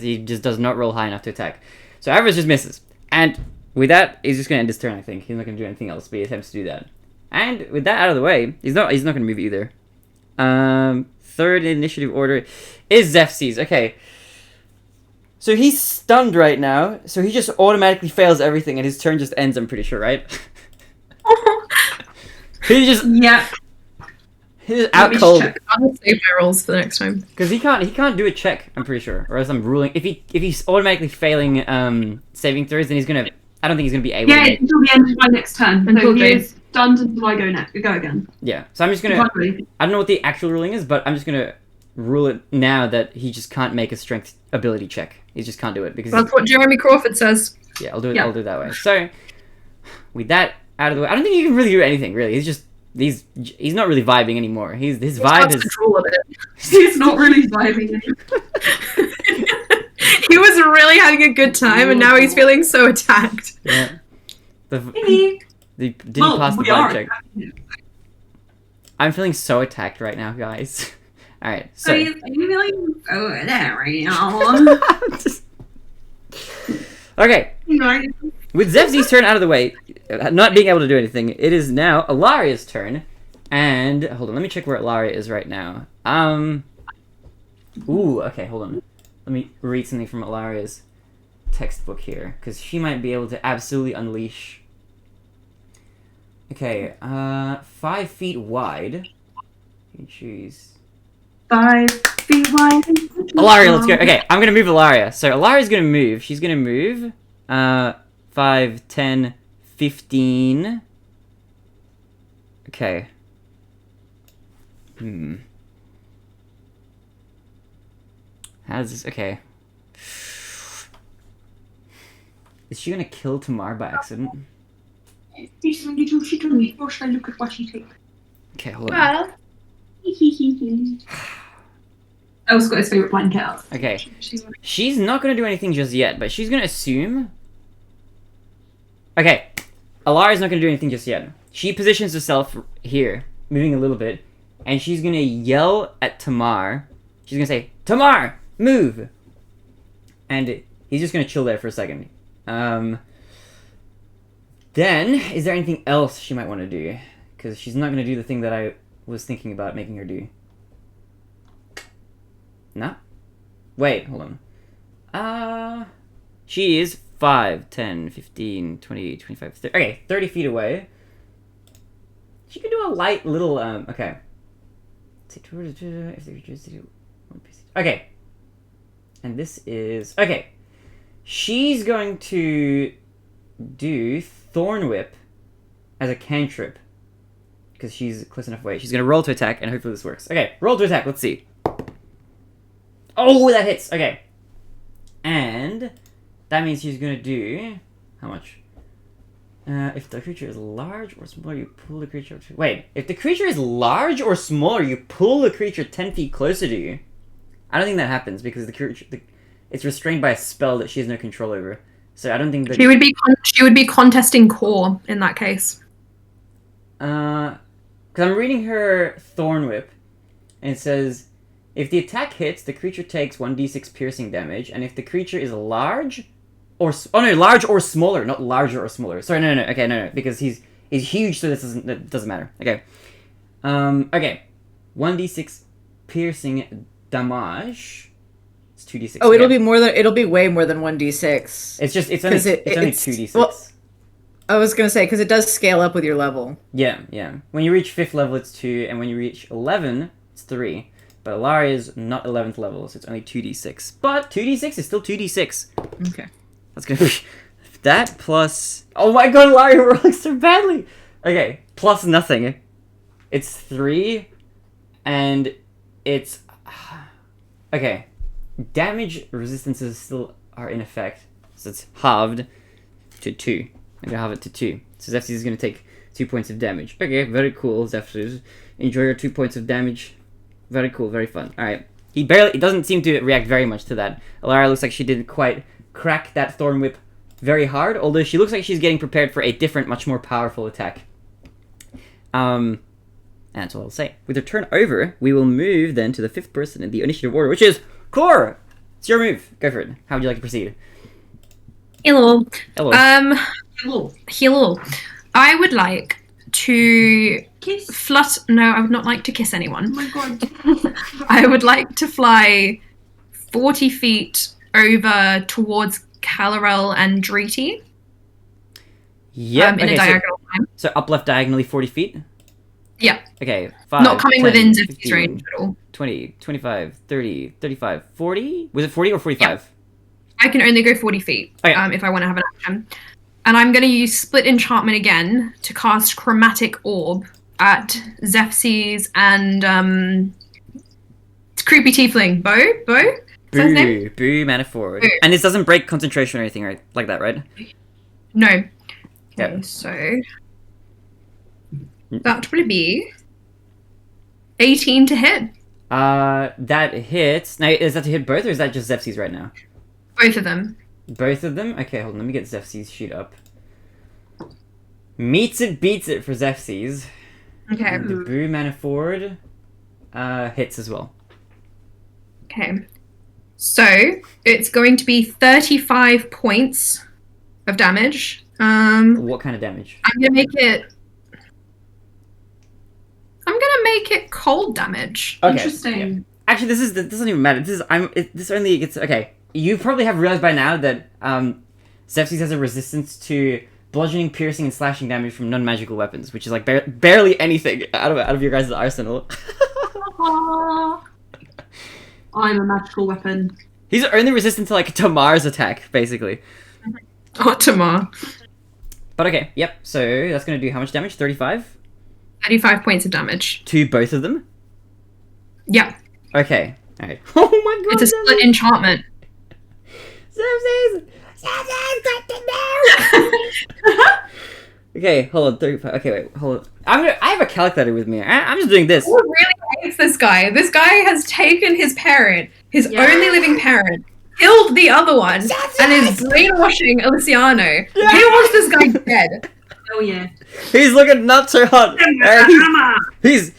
he just does not roll high enough to attack. So average just misses, and with that, he's just gonna end his turn. I think he's not gonna do anything else, but he attempts to do that. And with that out of the way, he's not gonna move either. Third in initiative order is Xerxes. Okay. So he's stunned right now, so he just automatically fails everything, and his turn just ends, I'm pretty sure, right? He just... Yeah. He's out cold. I'll save my rolls for the next time. Because he can't do a check, I'm pretty sure. Or else I'm ruling... If he's automatically failing saving throws, then he's gonna... I don't think he's gonna be able to make... until the end of my next turn. Until So he the- is stunned until I go again. Yeah. So I'm just gonna... I don't know what the actual ruling is, but I'm just gonna rule it now that he just can't make a strength ability check. He just can't do it because... That's what Jeremy Crawford says. Yeah, I'll do it. Yeah. I'll do it that way. So, with that out of the way, I don't think he can really do anything. Really, he's not really vibing anymore. His vibe He's is... control of it. He's not really vibing. He was really having a good time, and now he's feeling so attacked. Yeah. They didn't Well, pass the we are vibe check. I'm feeling so attacked right now, guys. All right, so. he's feeling over there right now. Okay. With Zevzi's turn out of the way, not being able to do anything, it is now Alaria's turn. And hold on, let me check where Alaria is right now. Ooh, okay, hold on. Let me read something from Alaria's textbook here, because she might be able to absolutely unleash. Okay, 5 feet wide. You choose. 5 feet wide. Alaria, let's go. Okay, I'm gonna move Alaria. So Alaria's gonna move. She's gonna move. 5, 10, 15. Okay. How's this? Okay. Is she gonna kill Tamar by accident? These little shitty bush, I look at what she takes. Okay, hold on. Elle's got his favourite blanket out. Okay. She's not gonna do anything just yet, but she's gonna assume... Okay. Alaria's not gonna do anything just yet. She positions herself here, moving a little bit, and she's gonna yell at Tamar. She's gonna say, Tamar, move! And he's just gonna chill there for a second. Then, is there anything else she might want to do? Because she's not gonna do the thing that I was thinking about making her do. No? Wait, hold on. She is 5, 10, 15, 20, 25, 30. Okay, 30 feet away. She can do a light little, okay. Okay. And this is, okay. She's going to do Thorn Whip as a cantrip. Because she's close enough away. She's going to roll to attack, and hopefully this works. Okay, roll to attack, let's see. Oh, that hits! Okay. And that means she's gonna do... How much? If the creature is large or smaller, you pull the creature... Wait, if the creature is large or smaller, you pull the creature 10 feet closer to you. I don't think that happens because the creature... it's restrained by a spell that she has no control over. So I don't think that... She would be contesting core in that case. Because I'm reading her Thorn Whip, and it says... If the attack hits, the creature takes 1d6 piercing damage, and if the creature is large, or large or smaller, not larger or smaller. Sorry, no, okay, no, because he's huge, so that doesn't matter. Okay, okay, 1d6 piercing damage. It's 2d6. Oh, it'll be way more than 1d6. It's only 2d6. Well, I was gonna say because it does scale up with your level. Yeah. When you reach 5th level, it's 2, and when you reach 11, it's 3. But Alara is not 11th level, so it's only 2d6. But 2d6 is still 2d6. Okay. That's gonna be that plus. Oh my god, Alara, you're rolling so badly. Okay, plus nothing. It's 3, and it's okay. Damage resistances still are in effect, so it's halved to 2. I'm gonna halve it to 2. So Zephyr is gonna take 2 points of damage. Okay, very cool, Zephyr. Enjoy your 2 points of damage. Very cool, very fun. Alright. He doesn't seem to react very much to that. Alara looks like she didn't quite crack that Thorn Whip very hard, although she looks like she's getting prepared for a different, much more powerful attack. And that's all I'll say. With her turn over, we will move then to the 5th person in the initiative order, which is Core! It's your move. Go for it. How would you like to proceed? Hello. Hello. Hello. I would like to Kiss. No, I would not like to kiss anyone. Oh my god. I would like to fly 40 feet over towards Calarel and Dreety. Yep. In a diagonal line. So up left diagonally 40 feet? Yeah. Okay. 5, Not coming 10, within Zephy's 15, range at all. 20, 25, 30, 35, 40? Was it 40 or 45? I can only go 40 feet Okay. if I want to have an action. And I'm going to use Split Enchantment again to cast Chromatic Orb at Zephy's and Creepy Tiefling. Bo? Is that his name? Boo, mana forward. Boo. And this doesn't break concentration or anything, right? Like that, right? No. Okay, Yep. so that would be 18 to hit. That hits. Now, is that to hit both, or is that just Zephy's right now? Both of them. Both of them? Okay, hold on, let me get Zephy's sheet up. Meets it, beats it for Zephy's. Okay. The Boo mana forward hits as well. Okay. So it's going to be 35 points of damage. What kind of damage? I'm gonna make it cold damage. Okay. Interesting. Yeah. Actually, this doesn't even matter. This only gets okay. You probably have realized by now that Zephy's has a resistance to bludgeoning, piercing, and slashing damage from non-magical weapons, which is like barely anything out of your guys' arsenal. I'm a magical weapon. He's only resistant to like Tamar's attack, basically. Ottomar. But okay, yep. So that's gonna do how much damage? 35 35 points of damage. to both of them. Yeah. Okay. All right. Oh my god. It's a split enchantment. Zephy's got to know. Okay, hold on. 35. Okay, wait. Hold on. I have a calculator with me. I'm just doing this. Who really hates this guy? This guy has taken his parent, his only living parent, killed the other one, and is brainwashing Aliciano. He wants this guy dead. Oh yeah. He's looking not so hot. He's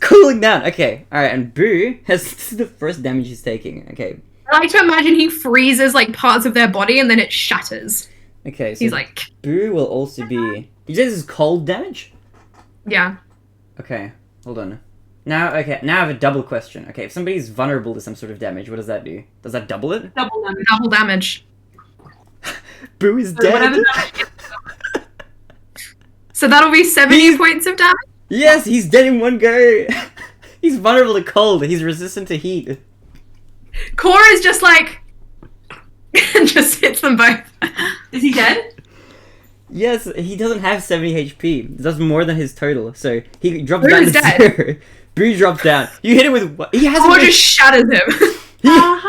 cooling down. Okay, all right. And Boo has this is the first damage he's taking. Okay. I like to imagine he freezes like parts of their body and then it shatters. Okay. So He's like, Boo will also be. You said this is cold damage. yeah. Okay. Hold on. Now I have a double question. Okay, if somebody's vulnerable to some sort of damage, what does that do? Does that double it? Double damage. Double damage. Boo is So dead. whatever damage- So that'll be 70 points of damage? Yes, he's dead in one go. He's vulnerable to cold. He's resistant to heat. Cora is just like, just hits them both. Is he dead? Yes, he doesn't have 70 HP. That's more than his total. So he drops Boo down is to dead. 0. Boo drops down. You hit him with what? He hasn't Cora been, just shatters him.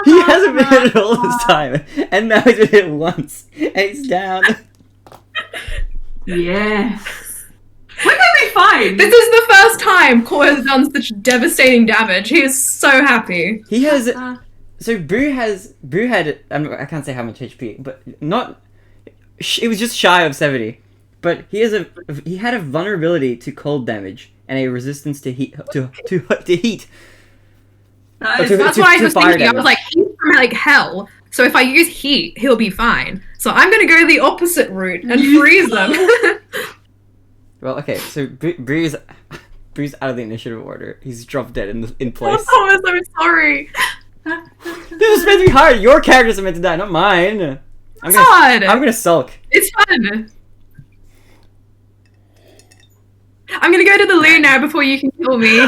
he hasn't been hit all this time. And now he's been hit once. And he's down. Yes. We're gonna be fine. This is the first time Cora has done such devastating damage. He is so happy. He has... So Boo had... I can't say how much HP, but not... It was just shy of 70. But he had a vulnerability to cold damage and a resistance to heat. To heat. Nice. to- That's what I was fire thinking. I was damage. like, he's from like hell. So if I use heat, he'll be fine. So I'm gonna go the opposite route and freeze them. Well, okay, so Bree's out of the initiative order. He's dropped dead in place. Oh, I'm so sorry. This was meant to be hard. Your characters are meant to die, not mine. I'm God. gonna sulk. It's fun. I'm gonna go to the loo now before you can kill me.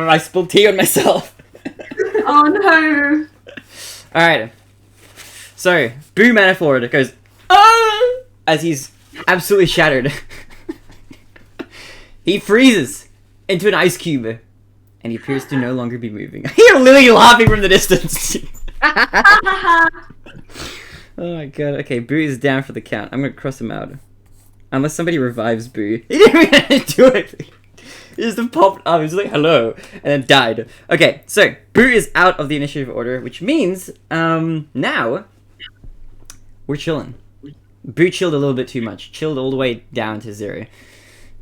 I spilled tea on myself. Oh no. Alright. So, Boo Manifold goes, ah! As he's absolutely shattered. He freezes into an ice cube. And he appears to no longer be moving. You're literally laughing from the distance. Oh my god. Okay, Boo is down for the count. I'm gonna cross him out. Unless somebody revives Boo. He didn't even do it. He just popped up. He was like, hello. And then died. Okay, so Boo is out of the initiative order, which means, now, we're chilling. Boo chilled a little bit too much. Chilled all the way down to 0.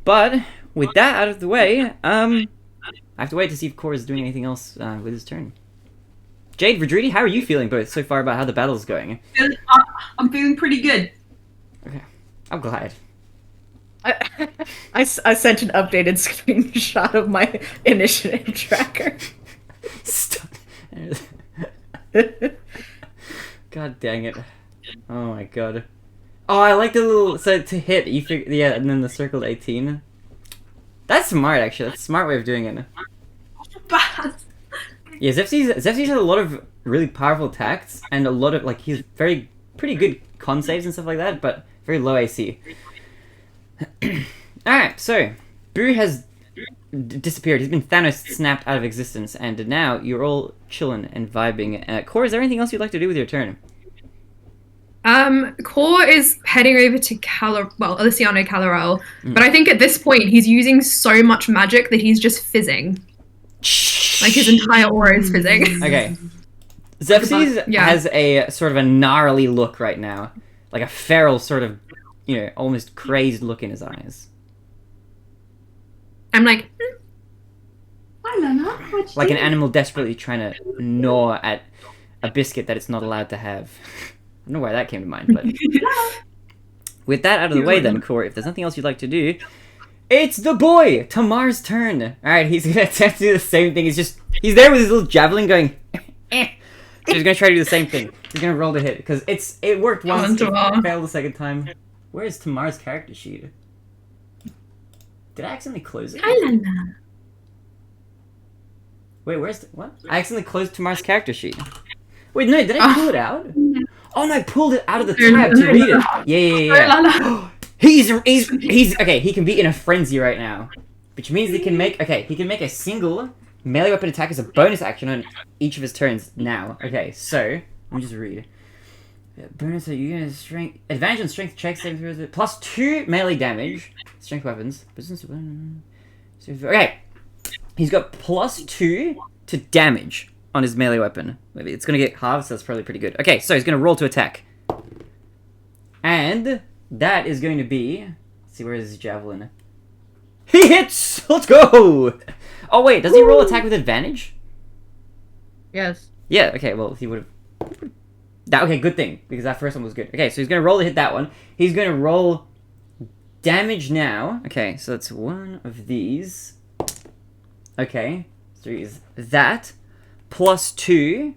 But, with that out of the way, I have to wait to see if Core is doing anything else with his turn. Jade, Vedridi, how are you feeling both so far about how the battle's going? I'm feeling pretty good. Okay, I'm glad. I sent an updated screenshot of my initiative tracker. Stop. God dang it. Oh my god. Oh, I like the little, so to hit, you figure, yeah, and then the circled 18. That's smart, actually. That's a smart way of doing it. Bad. Yeah, Zephy's has a lot of really powerful attacks, and a lot of, like, he's pretty good con saves and stuff like that, but very low AC. Alright, so, Boo has disappeared. He's been Thanos snapped out of existence, and now you're all chilling and vibing. Core, is there anything else you'd like to do with your turn? Core is heading over to Luciano Calorel, but I think at this point he's using so much magic that he's just fizzing. Like his entire aura is fizzing. Okay. Zephy's has a sort of a gnarly look right now. Like a feral sort of, almost crazed look in his eyes. I'm like, I don't know. What Like an animal desperately trying to gnaw at a biscuit that it's not allowed to have. I don't know why that came to mind, but... With that out of the way then, Core, if there's nothing else you'd like to do, it's the boy! Tamar's turn! Alright, he's gonna attempt to do the same thing. He's there with his little javelin going, eh. So he's gonna try to do the same thing. He's gonna roll the hit, because it worked once, it failed the second time. Where's Tamar's character sheet? Did I accidentally close it? Wait, what? I accidentally closed Tamar's character sheet. Wait, no, did I pull it out? Oh no, I pulled it out of the tab to read it. Yeah. He's okay, he can be in a frenzy right now. Which means he can make a single melee weapon attack as a bonus action on each of his turns now. Okay, so, let me just read. Bonus, are you gonna strength advantage on strength checks plus 2 melee damage. Strength weapons. Okay. He's got plus 2 to damage on his melee weapon. Maybe it's gonna get halved, so that's probably pretty good. Okay, so he's gonna roll to attack. And that is going to be... Let's see, where is his javelin? He hits! Let's go! Oh wait, does he roll attack with advantage? Yes. Yeah, okay, well, he would have... Okay, good thing, because that first one was good. Okay, so he's gonna roll to hit that one. He's gonna roll damage now. Okay, so that's one of these. Okay, so is that. Plus 2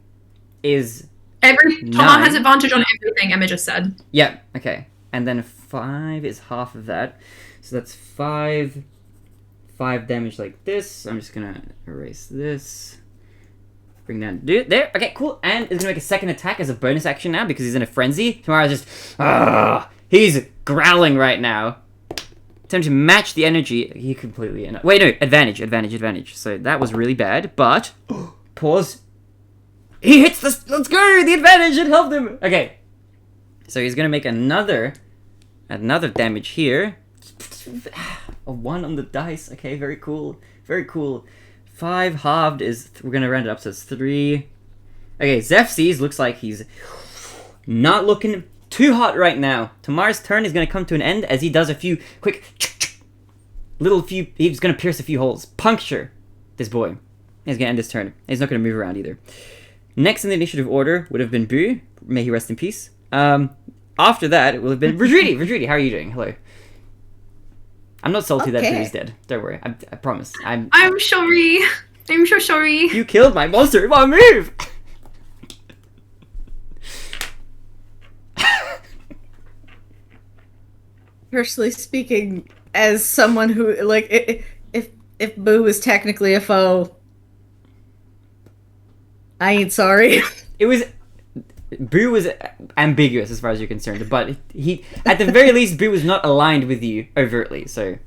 is Tamar has advantage on everything Emma just said. Yeah, okay. And then 5 is half of that. So that's 5 damage like this. I'm just gonna erase this. Bring down there. Okay, cool. And he's gonna make a second attack as a bonus action now because he's in a frenzy. Tomorrow's just he's growling right now. Time to match the energy. He completely wait, no, advantage. So that was really bad, but pause. He hits this. Let's go! The advantage, it helped him! Okay. So he's gonna make another damage here. A 1 on the dice. Okay, very cool. Very cool. 5 halved is... We're gonna round it up, so it's 3. Okay, Zephy's looks like he's not looking too hot right now. Tamar's turn is gonna come to an end as he does a few quick... He's gonna pierce a few holes. Puncture this boy. He's gonna end his turn. He's not gonna move around either. Next in the initiative order would have been Boo. May he rest in peace. After that, it will have been Vedridi. Vedridi, how are you doing? Hello. I'm not salty that Boo's dead. Don't worry. I promise. I'm sorry. I'm so sorry. You killed my monster. Come on, move! Personally speaking, as someone who, like, if Boo was technically a foe, I ain't sorry. It was... Boo was ambiguous as far as you're concerned, but he... At the very least, Boo was not aligned with you overtly, so...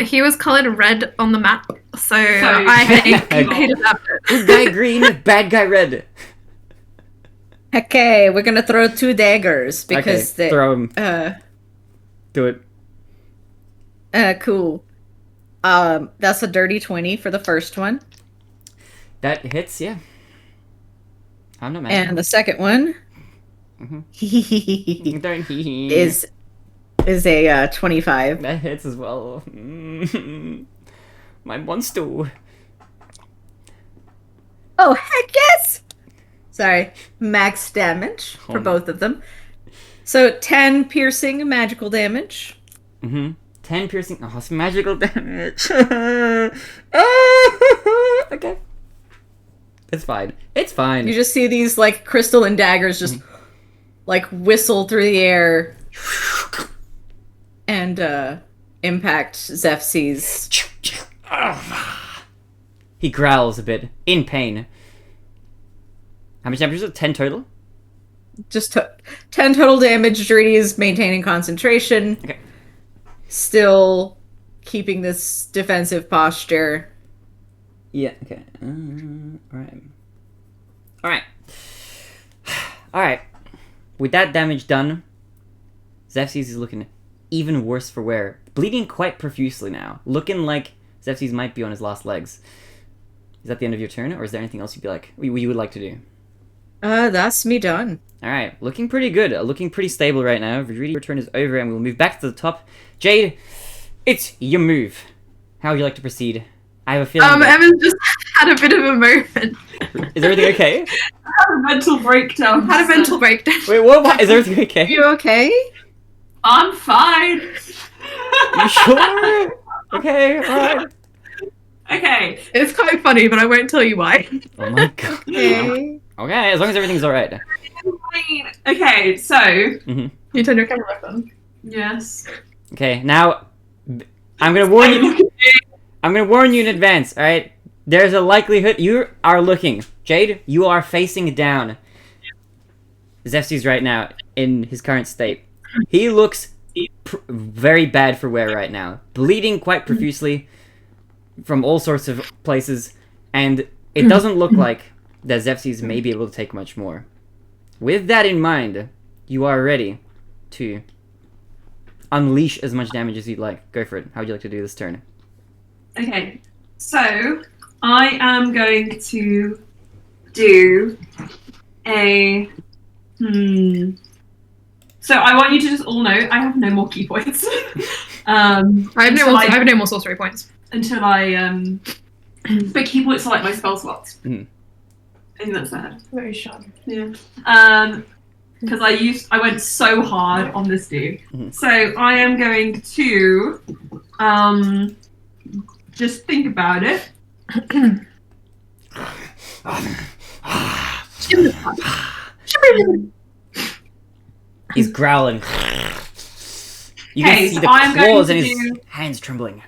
He was coloured red on the map, so I hated that bit. Good guy green, bad guy red. Okay, we're gonna throw 2 daggers because Okay, throw 'em. Do it. Cool. That's a dirty 20 for the first one. That hits, yeah. I'm not mad. And the second one is a 25. That hits as well. My monster. Oh, heck yes! Sorry, max damage for Oh, no. both of them. So 10 piercing magical damage. 10 piercing. Oh, it's magical damage. Okay. It's fine. It's fine. You just see these like crystalline daggers just like whistle through the air and impact Zeph's. He growls a bit in pain. How much damage is it? 10 total? Just 10 total damage. Dirty is maintaining concentration. Okay. Still keeping this defensive posture. Yeah, okay. Alright. Alright. Alright. With that damage done, Zeph's is looking even worse for wear. Bleeding quite profusely now. Looking like Zeph's might be on his last legs. Is that the end of your turn, or is there anything else you would like to do? That's me done. Alright, looking pretty good. Looking pretty stable right now. Virginia, your turn is over, and we'll move back to the top. Jade, it's your move. How would you like to proceed? I have a feeling that... Evan just had a bit of a moment. Is everything okay? I had a mental breakdown. Had a mental breakdown. Wait, what? Is everything okay? You okay? I'm fine. You sure? Okay, alright. Okay. It's quite funny, but I won't tell you why. Oh my god. Okay. Okay, as long as everything's alright. Okay, so You turn your camera back on. yes. Okay, now I'm gonna warn you. I'm gonna warn you in advance. All right, there's a likelihood you are looking. Jade, you are facing down. Zeph's right now in his current state. He looks very bad for wear right now, bleeding quite profusely from all sorts of places, and it doesn't look like that Zeph's may be able to take much more. With that in mind, you are ready to unleash as much damage as you'd like. Go for it. How would you like to do this turn? Okay, so I am going to do a So I want you to just all know I have no more key points. I have no more sorcery points. Until I but key points are like my spell slots. Mhm. I think that's sad. Very sharp. Yeah. Because I went so hard on this dude. Mhm. So I am going to just think about it. He's growling. You Okay, can see so the I'm going claws to and his do- hands trembling.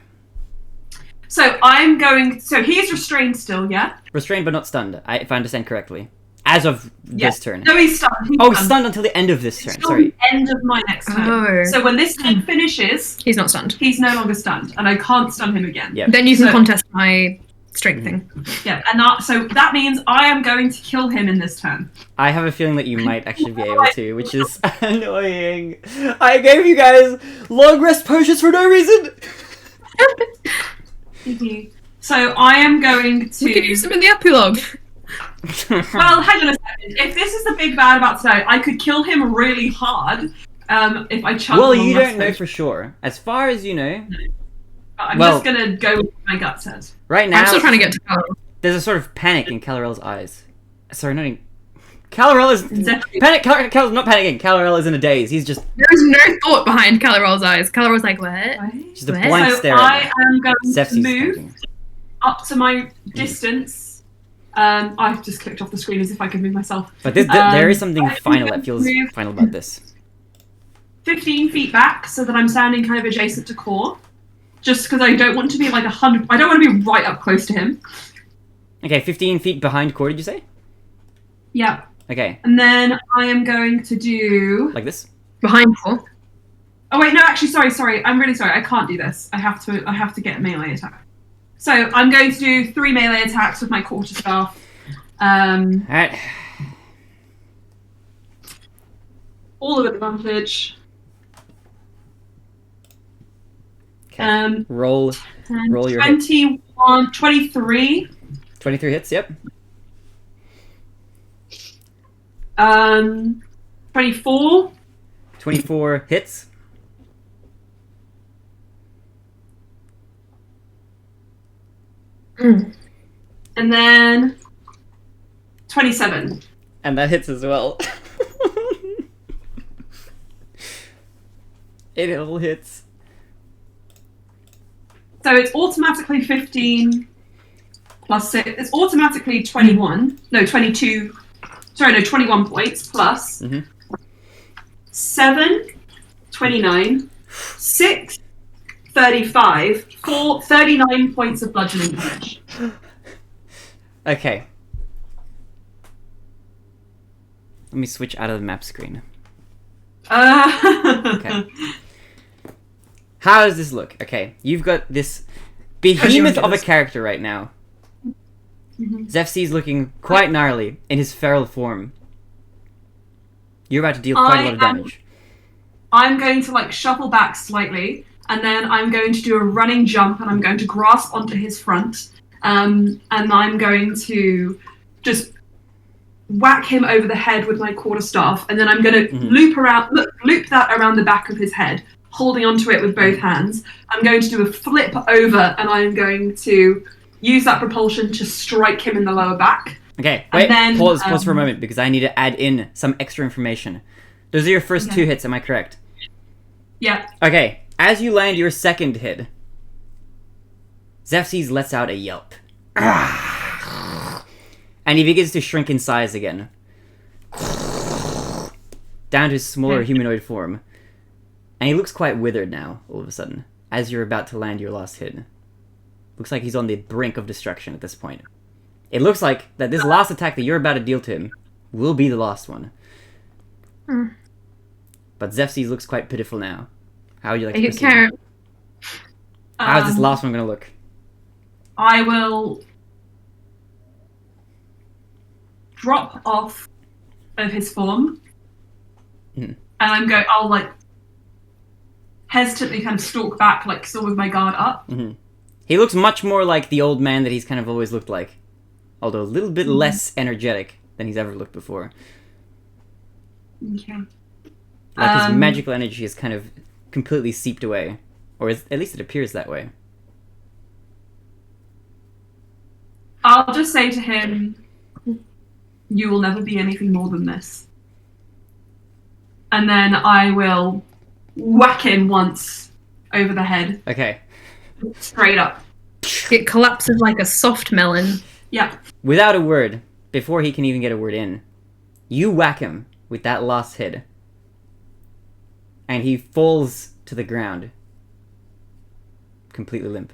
So I'm going. So he is restrained still, yeah. Restrained but not stunned, if I understand correctly. As of this turn. No, he's stunned. Oh, he's stunned until the end of this turn. Until Sorry. the end of my next turn. Oh. So when this turn finishes, He's not stunned. he's no longer stunned, and I can't stun him again. Yeah. Then you can So- contest my strength thing. Yeah, and so that means I am going to kill him in this turn. I have a feeling that you might actually be able to, which is annoying. I gave you guys long rest potions for no reason. So I am going to. We could use them in the epilogue. Well, hang on a second. If this is the big bad about today, I could kill him really hard. If I chug. Well, long you rest don't know potion. for sure. As far as you know, I'm well- just gonna go with what my gut says. right now, I'm still trying to get to Carl. there's a sort of panic in Calarel's eyes. Sorry, not in... Calarel is... Exactly. Calarel's not panicking. Calarel is in a daze. He's just There is no thought behind Calarel's eyes. Calarel's like, what? just a What? blank So stare I at am going Zeph's to move panicking. up to my distance. I've just clicked off the screen as if I could move myself. But there is something I final think that feels move final about this. 15 feet back so that I'm standing kind of adjacent to Core. Just because I don't want to be like 100. I don't want to be right up close to him. Okay, 15 feet behind Core, did you say? Yeah. Okay, And then I am going to do. like this? Behind Core. Oh wait, no, actually, sorry. I'm really sorry. I can't do this. I have to get a melee attack. So I'm going to do 3 melee attacks with my quarterstaff. Alright. All of advantage. Okay. Roll your hit. 21, 23. 23 hits, yep. 24. 24 hits. Mm. And then 27. And that hits as well. It all hits. So it's automatically 15 plus 6. It's automatically 21. No, 22. Sorry, no, 21 points plus 7, 29, 6, 35, 4, 39 points of bludgeoning damage. Okay. Let me switch out of the map screen. Okay. How does this look? Okay, you've got this behemoth of a character right now. Zefsi's looking quite gnarly in his feral form. You're about to deal quite a lot of damage. I'm going to shuffle back slightly, and then I'm going to do a running jump, and I'm going to grasp onto his front, and I'm going to just whack him over the head with my quarterstaff, and then I'm going to loop that around the back of his head, holding onto it with both hands. I'm going to do a flip over, and I'm going to use that propulsion to strike him in the lower back. Okay, wait, then, pause for a moment, because I need to add in some extra information. Those are your first 2 hits, am I correct? Yeah. Okay, as you land your second hit, Zefsi's lets out a yelp. And he begins to shrink in size again. Down to his smaller humanoid form. And he looks quite withered now, all of a sudden, as you're about to land your last hit. Looks like he's on the brink of destruction at this point. It looks like that this last attack that you're about to deal to him will be the last one. But Zefsi's looks quite pitiful now. How would you like to proceed? How's this last one going to look? I will drop off of his form, and I'll hesitantly kind of stalk back, still with my guard up. He looks much more like the old man that he's kind of always looked like, although a little bit less energetic than he's ever looked before. Okay. Like his magical energy is kind of completely seeped away, or at least it appears that way. I'll just say to him, "You will never be anything more than this." And then I will whack him once over the head. Okay. Straight up. It collapses like a soft melon. Yeah. Without a word, before he can even get a word in, you whack him with that last hit. And he falls to the ground. Completely limp.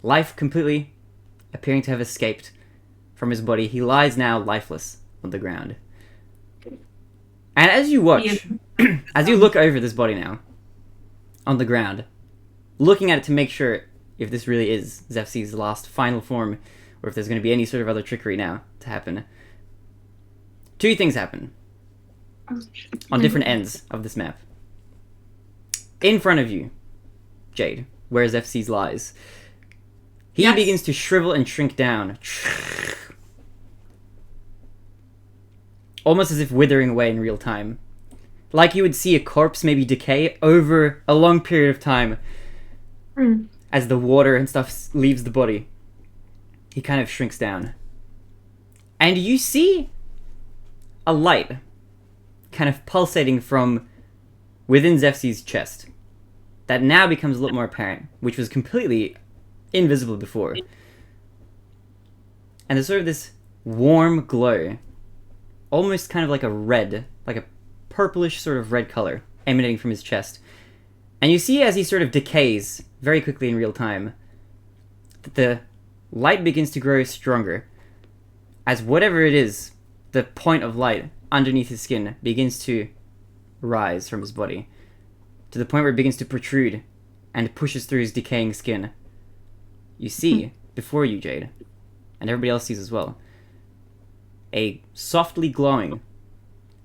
Life completely appearing to have escaped from his body. He lies now lifeless on the ground. And as you watch, as you look over this body now, on the ground, looking at it to make sure if this really is Zefsi's last final form, or if there's going to be any sort of other trickery now to happen, 2 things happen on different ends of this map. In front of you, Jade, where Zefsi's lies, he begins to shrivel and shrink down, almost as if withering away in real time. Like you would see a corpse maybe decay over a long period of time as the water and stuff leaves the body. He kind of shrinks down. And you see a light kind of pulsating from within Zefsi's chest that now becomes a lot more apparent, which was completely invisible before. And there's sort of this warm glow, almost kind of like a red, like a purplish sort of red color emanating from his chest. And you see as he sort of decays very quickly in real time that the light begins to grow stronger as whatever it is, the point of light underneath his skin begins to rise from his body to the point where it begins to protrude and pushes through his decaying skin. You see before you, Jade, and everybody else sees as well, a softly glowing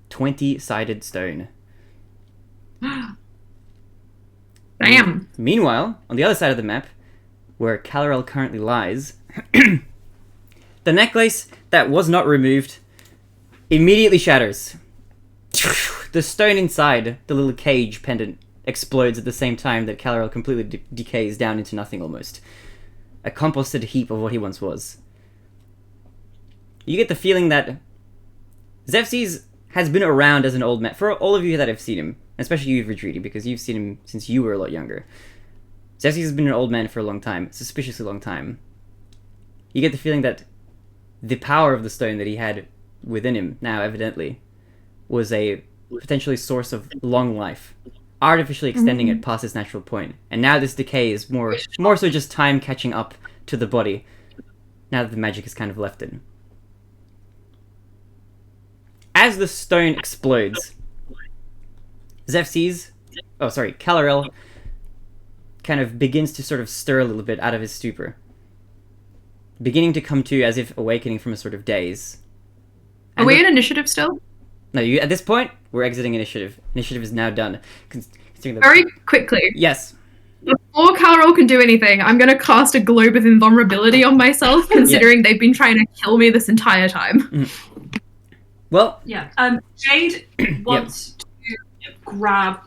20-sided stone. Damn. Meanwhile, on the other side of the map, where Calarel currently lies, the necklace that was not removed immediately shatters. The stone inside the little cage pendant explodes at the same time that Calarel completely decays down into nothing almost. A composted heap of what he once was. You get the feeling that Zevses has been around as an old man. For all of you that have seen him, especially you, Vidridi, because you've seen him since you were a lot younger. Zevses has been an old man for a long time, a suspiciously long time. You get the feeling that the power of the stone that he had within him, now evidently, was a potentially source of long life, artificially extending it past its natural point. And now this decay is more so just time catching up to the body, now that the magic has kind of left it. As the stone explodes, Calarel kind of begins to sort of stir a little bit out of his stupor, beginning to come to as if awakening from a sort of daze. Are we in initiative still? No, at this point, we're exiting initiative. Initiative is now done. Very quickly. Yes. Before Calarel can do anything, I'm going to cast a globe of invulnerability on myself, considering they've been trying to kill me this entire time. Well... Yeah. Jade wants to grab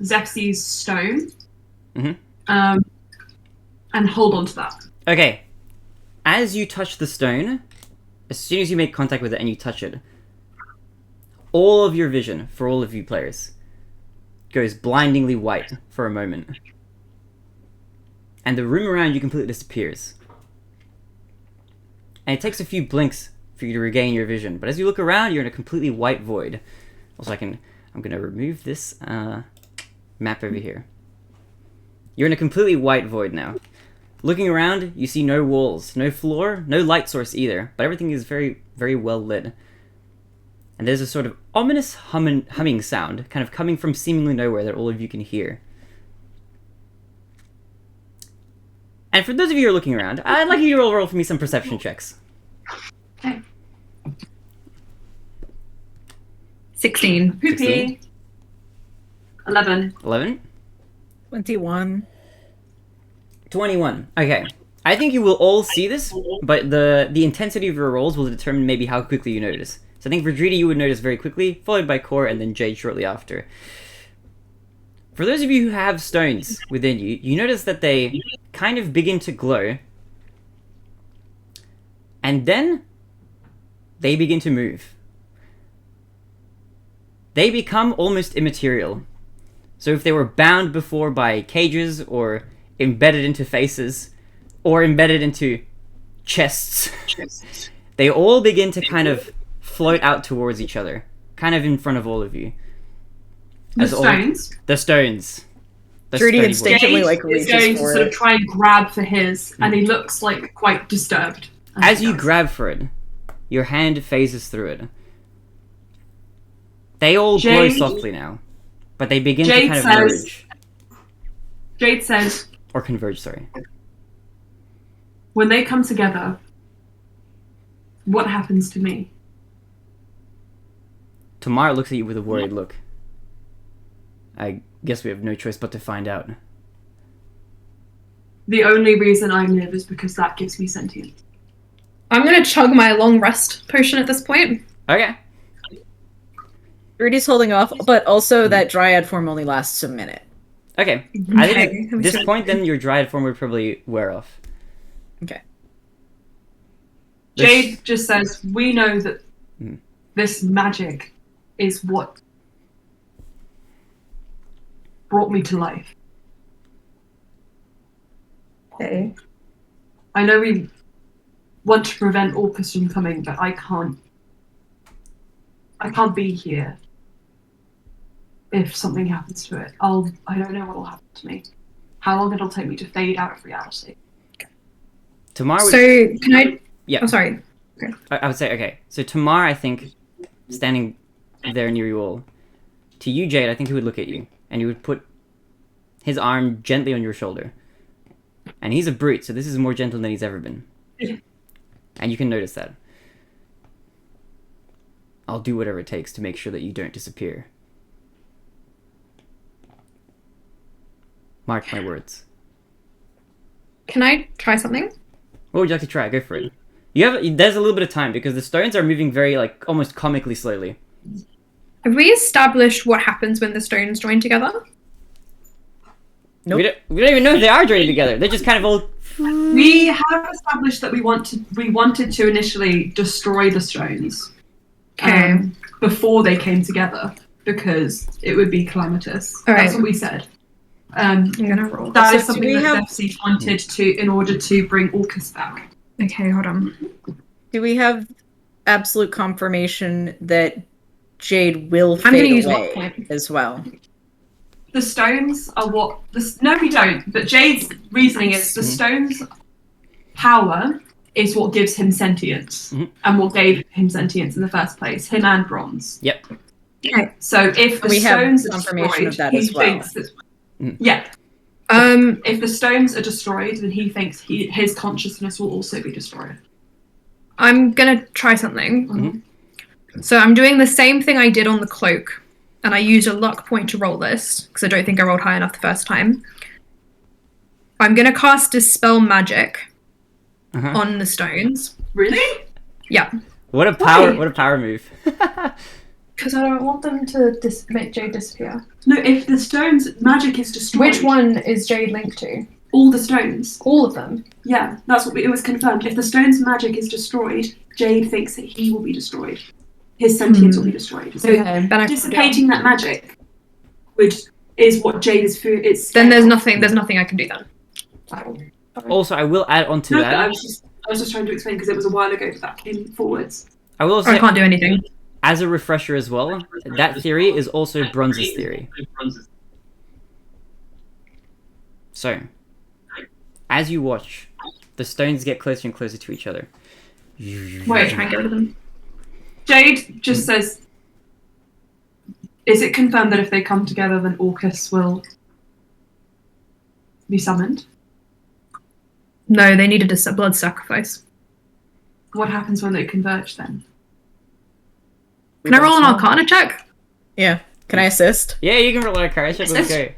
Zevses' stone and hold on to that. Okay. As you touch the stone, as soon as you make contact with it and you touch it, all of your vision, for all of you players, goes blindingly white for a moment. And the room around you completely disappears. And it takes a few blinks for you to regain your vision, but as you look around, you're in a completely white void. Also, I'm gonna remove this map over here. You're in a completely white void now. Looking around, you see no walls, no floor, no light source either, but everything is very, very well lit. And there's a sort of ominous humming sound, kind of coming from seemingly nowhere that all of you can hear. And for those of you who are looking around, I'd like you to roll for me some perception checks. Okay. 16. Poopy. 11. 11? 21. 21. Okay. I think you will all see this, but the intensity of your rolls will determine maybe how quickly you notice. So I think Vidridi you would notice very quickly, followed by Core, and then Jade shortly after. For those of you who have stones within you, you notice that they kind of begin to glow, and then they begin to move. They become almost immaterial. So if they were bound before by cages, or embedded into faces, or embedded into chests, they all begin to kind of float out towards each other, kind of in front of all of you. The stones? The stones. The Trudy stony instinctively Jade like is reaches going to for sort it. of try and grab for his, and he looks like quite disturbed. As he you does. grab for it, your hand phases through it. They all glow Jade- softly now, but they begin to Jade kind of says- merge. Jade says, Or converge, sorry. when they come together, what happens to me? Tamara looks at you with a worried look. I guess we have no choice but to find out. The only reason I live is because that gives me sentience. I'm going to chug my long rest potion at this point. Okay. Trudy's holding off, but also that dryad form only lasts a minute. Okay. I Okay, think let at me this see. point, then, your dryad form would probably wear off. Okay. Jade just says, we know that Mm. this magic is what brought me to life. Okay. I know we want to prevent Orcus from coming, but I can't be here if something happens to it. I don't know what will happen to me. How long it'll take me to fade out of reality. Tamar would... So can I? Yeah. Oh, sorry. I would say, okay. So Tamar, I think, standing there near you all. To you, Jade, I think he would look at you. And he would put his arm gently on your shoulder. And he's a brute, so this is more gentle than he's ever been. And you can notice that. I'll do whatever it takes to make sure that you don't disappear. Mark my words. Can I try something? What would you like to try? Go for it. There's a little bit of time because the stones are moving very, like, almost comically slowly. Have we established what happens when the stones join together? Nope. We don't even know if they are joining together. They're just kind of all... We have established that we wanted to initially destroy the stones Okay. before they came together because it would be calamitous. All right. That's what we said. I'm gonna roll. That is So do something we that have- FC wanted to in order to bring Orcus back. Okay, hold on. Do we have absolute confirmation that Jade will I'm gonna fade use away lock point. as well? The stones are what... No, we don't. But Jade's reasoning is the stones' power is what gives him sentience and what gave him sentience in the first place. Him and Bronze. Yep. Okay. So if the We have stones are confirmation destroyed, of that he as well. thinks that... Mm. Yeah. If If the stones are destroyed, then he thinks his consciousness will also be destroyed. I'm gonna try something. Mhm. So I'm doing the same thing I did on the cloak, and I used a luck point to roll this because I don't think I rolled high enough the first time. I'm gonna cast Dispel Magic Uh-huh. on the stones. Really? Yeah, What a power move. because I don't want them to make Jade disappear. No, if the stones' magic is destroyed... Which one is Jade linked to? All the stones. All of them. Yeah, that's what it was confirmed. If the stone's magic is destroyed, Jade thinks that he will be destroyed. His sentience will be destroyed. So Okay, then I can't do it. dissipating that magic, which is what Jade is fearing. Then there's nothing. There's nothing I can do then. Also, I will add on to No, that. I was just trying to explain because it was a while ago that came forwards. I will I say, can't do anything. as a refresher as well, that theory is also Bronze's theory. So, as you watch, the stones get closer and closer to each other. Wait, try and get rid of them. Jade just says, "Is it confirmed that if they come together, then Orcus will be summoned? No, they needed a blood sacrifice. What happens when they converge then?" Can I roll an Arcana check? Yeah. Can I assist? Yeah, you can roll a card. Let's go.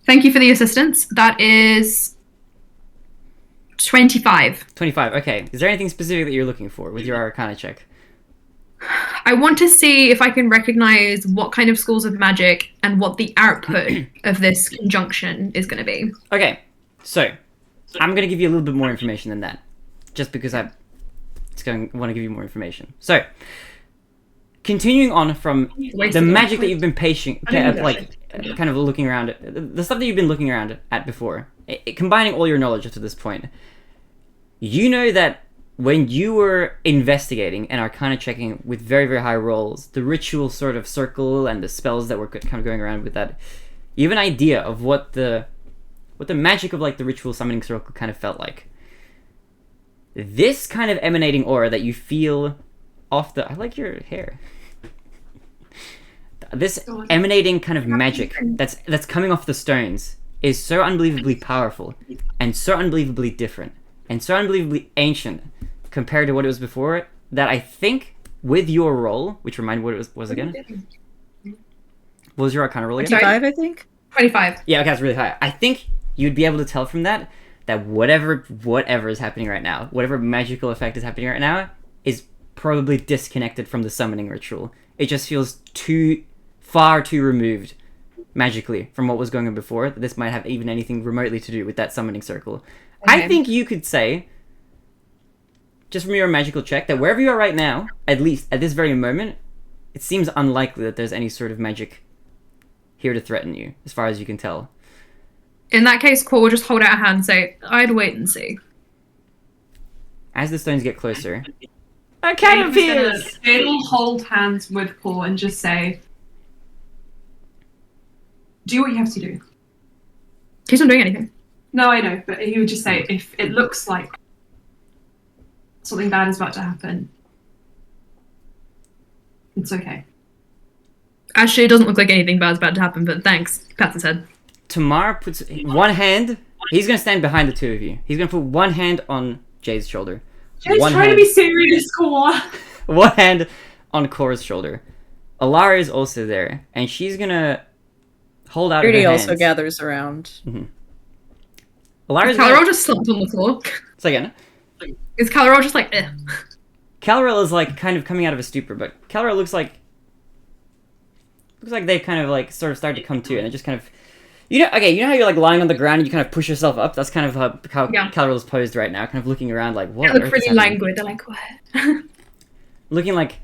Thank you for the assistance. That is 25. 25, okay. Is there anything specific that you're looking for with your Arcana check? I want to see if I can recognize what kind of schools of magic and what the output of this conjunction is going to be. Okay, so I'm going to give you a little bit more information than that. Just because I want to give you more information. So, continuing on from the magic that you've been kind of looking around at, the stuff that you've been looking around at before, combining all your knowledge up to this point, you know that when you were investigating and Arcana checking with very, very high rolls, the ritual sort of circle and the spells that were kind of going around with that, you have an idea of what the magic of like the ritual summoning circle kind of felt like. This kind of emanating aura that you feel off the... I like your hair. This emanating kind of magic that's coming off the stones is so unbelievably powerful and so unbelievably different and so unbelievably ancient compared to what it was before that I think with your roll, which remind me what it was again? What was your Arcana roll again? 25, I think? 25. Yeah, okay, that's really high. I think you'd be able to tell from that whatever is happening right now, whatever magical effect is happening right now, is probably disconnected from the summoning ritual. It just feels far too removed magically from what was going on before. This might have even anything remotely to do with that summoning circle. Okay. I think you could say, just from your magical check, that wherever you are right now, at least at this very moment, it seems unlikely that there's any sort of magic here to threaten you, as far as you can tell. In that case, Core will just hold out a hand and say, I'd wait and see. As the stones get closer, a cat appears! Jade will hold hands with Paul and just say, "Do what you have to do." He's not doing anything. No, I know, but he would just say if it looks like something bad is about to happen, it's okay. Actually, it doesn't look like anything bad's about to happen, but thanks. Pats his head. Tamar puts one hand. He's gonna stand behind the two of you. He's gonna put one hand on Jay's shoulder. Jay's One trying hand- to be serious, Core. One hand on Cora's shoulder. Alara is also there, and she's gonna hold out her Rudy hands. also gathers around. Alara's Is Calorel gonna... just slumped on the floor? Say again. Is Calorel just like, eh? Calorel is like kind of coming out of a stupor, but Calorel looks like they've kind of like sort of started to come to, and it just kind of, you know how you're like lying on the ground and you kind of push yourself up. That's kind of how Yeah. Calorel's posed right now, kind of looking around like what. They on look earth is really happening? languid. They're like, what? Looking like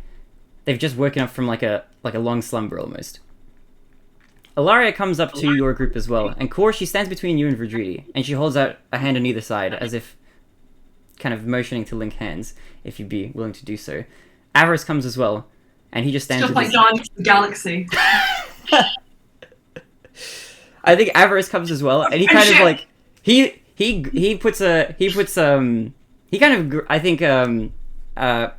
they've just woken up from like a long slumber almost. Ilaria comes up to your group as well, and Core, she stands between you and Verdridi, and she holds out a hand on either side, as if kind of motioning to link hands, if you'd be willing to do so. Avarice comes as well, and he just stands Just with like his... Guardians of the Galaxy. I think Avarice comes as well, and he kind of shit. like he puts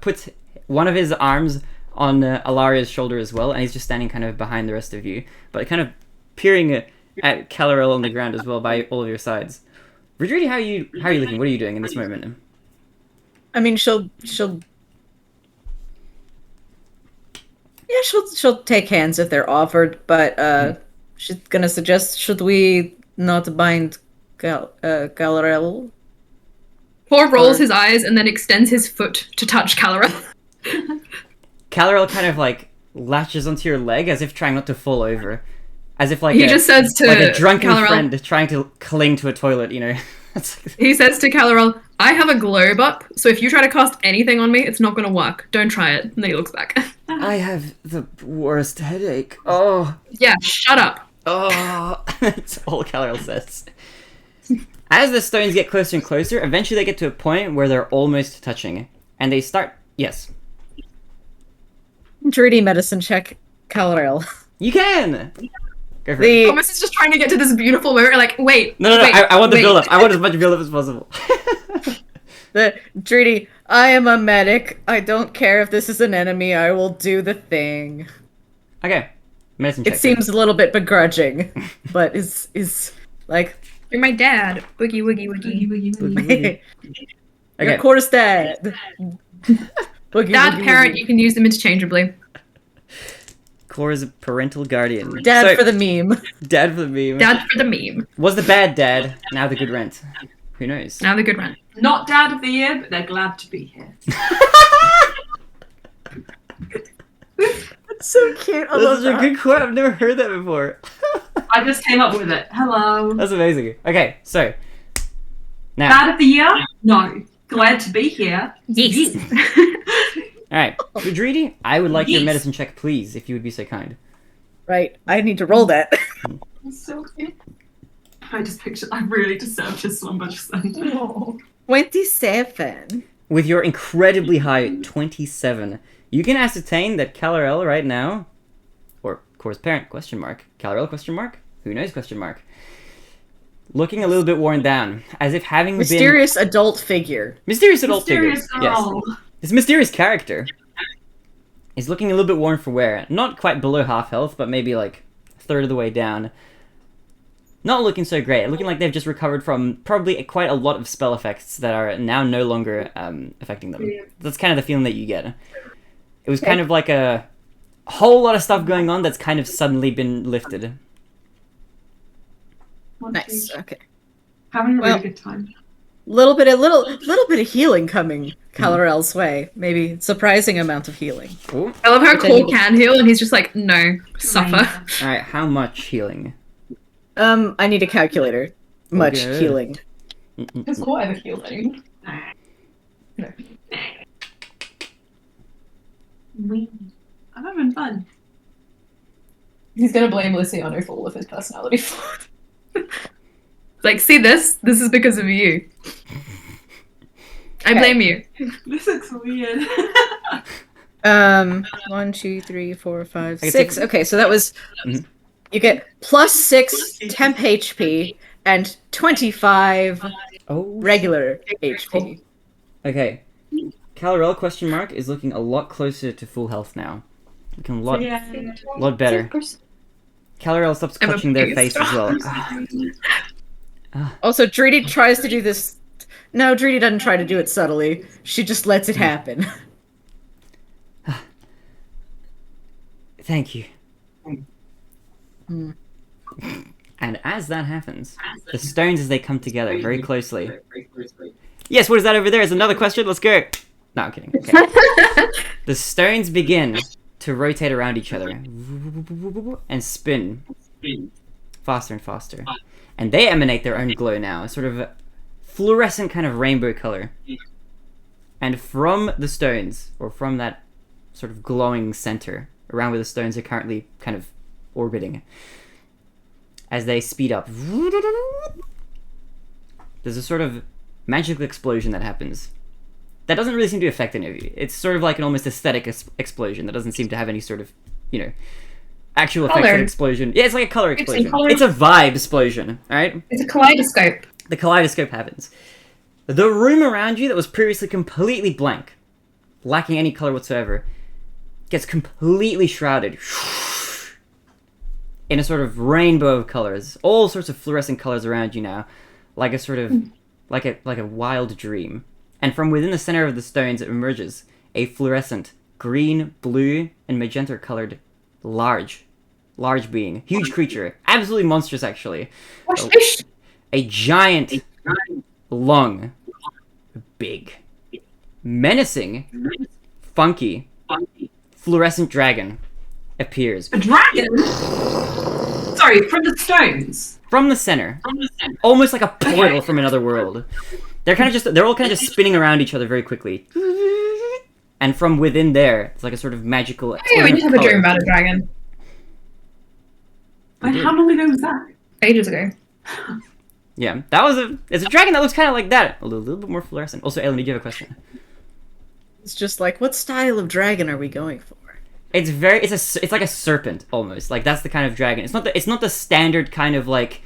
puts one of his arms on Alaria's shoulder as well, and he's just standing kind of behind the rest of you, but kind of peering at Calorel on the ground as well by all of your sides. Verdridi, how are you looking? What are you doing in this moment? I mean, she'll take hands if they're offered, but she's gonna suggest, should we not bind Galorel? Poor rolls his eyes and then extends his foot to touch Calorel. Calorel kind of like latches onto your leg as if trying not to fall over, as if like He just says to like a drunken Calorel, friend trying to cling to a toilet, you know. he says to Calorel, I have a globe up, so if you try to cast anything on me, it's not gonna work. Don't try it. And then he looks back. I have the worst headache. Oh, Yeah, shut up. oh. That's all Calorel says. As the stones get closer and closer, eventually they get to a point where they're almost touching, and they start. Yes, Druidy medicine check Galorel. you can. Go for it. The Thomas is just trying to get to this beautiful moment. Like, wait. No, wait, I want the wait. build up. I want as much build up as possible. Druidy, I am a medic. I don't care if this is an enemy. I will do the thing. Okay, medicine check. It seems a little bit begrudging, but is like You're my dad. Boogie woogie woogie. Your Okay. course dad. Boogie, Dad, boogie, parent, boogie. you can use them interchangeably. Core is a parental guardian. Dad So- for the meme. Dad for the meme. Dad for the meme. Was the bad dad, now the good rent. Who knows? Now the good one. Not Dad of the Year, but they're glad to be here. That's so cute. I love That's such a that. good quote. I've never heard that before. I just came up with it. Hello. That's amazing. Okay, so now, Dad of the Year? No. Glad to be here. Yes. all right, Vedridi, I would like your Yes. medicine check, please, if you would be so kind. Right, I need to roll that. So cute. I just pictured, I really deserved his slumber just then. 27. With your incredibly high 27, you can ascertain that Calorel right now, or Core's parent, question mark, Calorel, question mark, who knows, question mark, looking a little bit worn down, as if having Mysterious adult figure. been... Mysterious adult Mysterious figure, yes. girl. This mysterious character is looking a little bit worn for wear. Not quite below half health, but maybe like a third of the way down. Not looking so great. Looking like they've just recovered from probably quite a lot of spell effects that are now no longer affecting them. That's kind of the feeling that you get. It was kind of like a whole lot of stuff going on that's kind of suddenly been lifted. Nice. Okay. Having a Well- really good time. Little bit of healing coming Calorel's way. Maybe surprising amount of healing. Ooh. I love how Which I Cole need- can heal, and he's just like, no, suffer. Alright, how much healing? I need a calculator. Much Okay. healing. Has Cole ever healed anyone? No. I'm having fun. He's gonna blame Luciano for all of his personality flaws. Like, see this? This is because of you. I Okay. blame you. This looks weird. 1, 2, 3, 4, 5, I can 6. take- Okay, so that was Mhm. you get plus 6 temp HP and 25 Oh, regular HP. okay. Calorel question mark is looking a lot closer to full health now. Looking a lot, lot better. Calorel stops I'm clutching their abused. face as well. Also, Dreedy tries to do this. No, Dreedy doesn't try to do it subtly. She just lets it happen. Thank you. And as that happens, the stones as they come together very closely. Yes, what is that over there? Is another question? Let's go. No, I'm kidding. Okay. The stones begin to rotate around each other and spin faster and faster. And they emanate their own glow now, a sort of fluorescent kind of rainbow color. And from the stones, or from that sort of glowing center, around where the stones are currently kind of orbiting, as they speed up, there's a sort of magical explosion that happens. That doesn't really seem to affect any of you. It's sort of like an almost aesthetic explosion that doesn't seem to have any sort of, actual effects of explosion. Yeah, it's like a color explosion. It's a vibe explosion, alright? It's a kaleidoscope. The kaleidoscope happens. The room around you that was previously completely blank, lacking any color whatsoever, gets completely shrouded in a sort of rainbow of colors. All sorts of fluorescent colors around you now, like a sort of, like a wild dream. And from within the center of the stones it emerges a fluorescent green, blue, and magenta colored large being. Huge creature. Absolutely monstrous, actually. A giant, long, big, menacing, funky, fluorescent dragon appears. A dragon? Sorry, from the stones. From the center. Almost like a portal from another world. They're all kind of just spinning around each other very quickly. And from within there, it's like a sort of magical. Yeah, we did have a dream about a dragon. And how long ago was that? Ages ago. Yeah, it's a dragon that looks kind of like that. A little bit more fluorescent. Also, Ellen, did you have a question? It's just like, what style of dragon are we going for? It's like a serpent almost. Like that's the kind of dragon. It's not the standard kind of like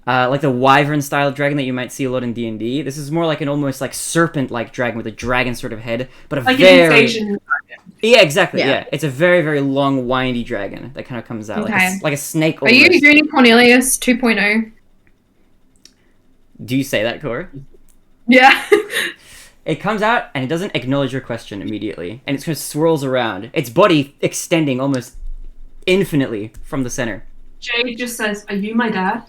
the wyvern style dragon that you might see a lot in D&D. This is more like an almost like serpent like dragon with a dragon sort of head, but like an Asian dragon. Yeah, exactly. Yeah. It's a very, very long, windy dragon that kind of comes out like a snake. Almost. Are you doing Cornelius 2.0? Do you say that, Cora? Yeah. It comes out and it doesn't acknowledge your question immediately, and it kind of swirls around. Its body extending almost infinitely from the center. Jade just says, "Are you my dad?"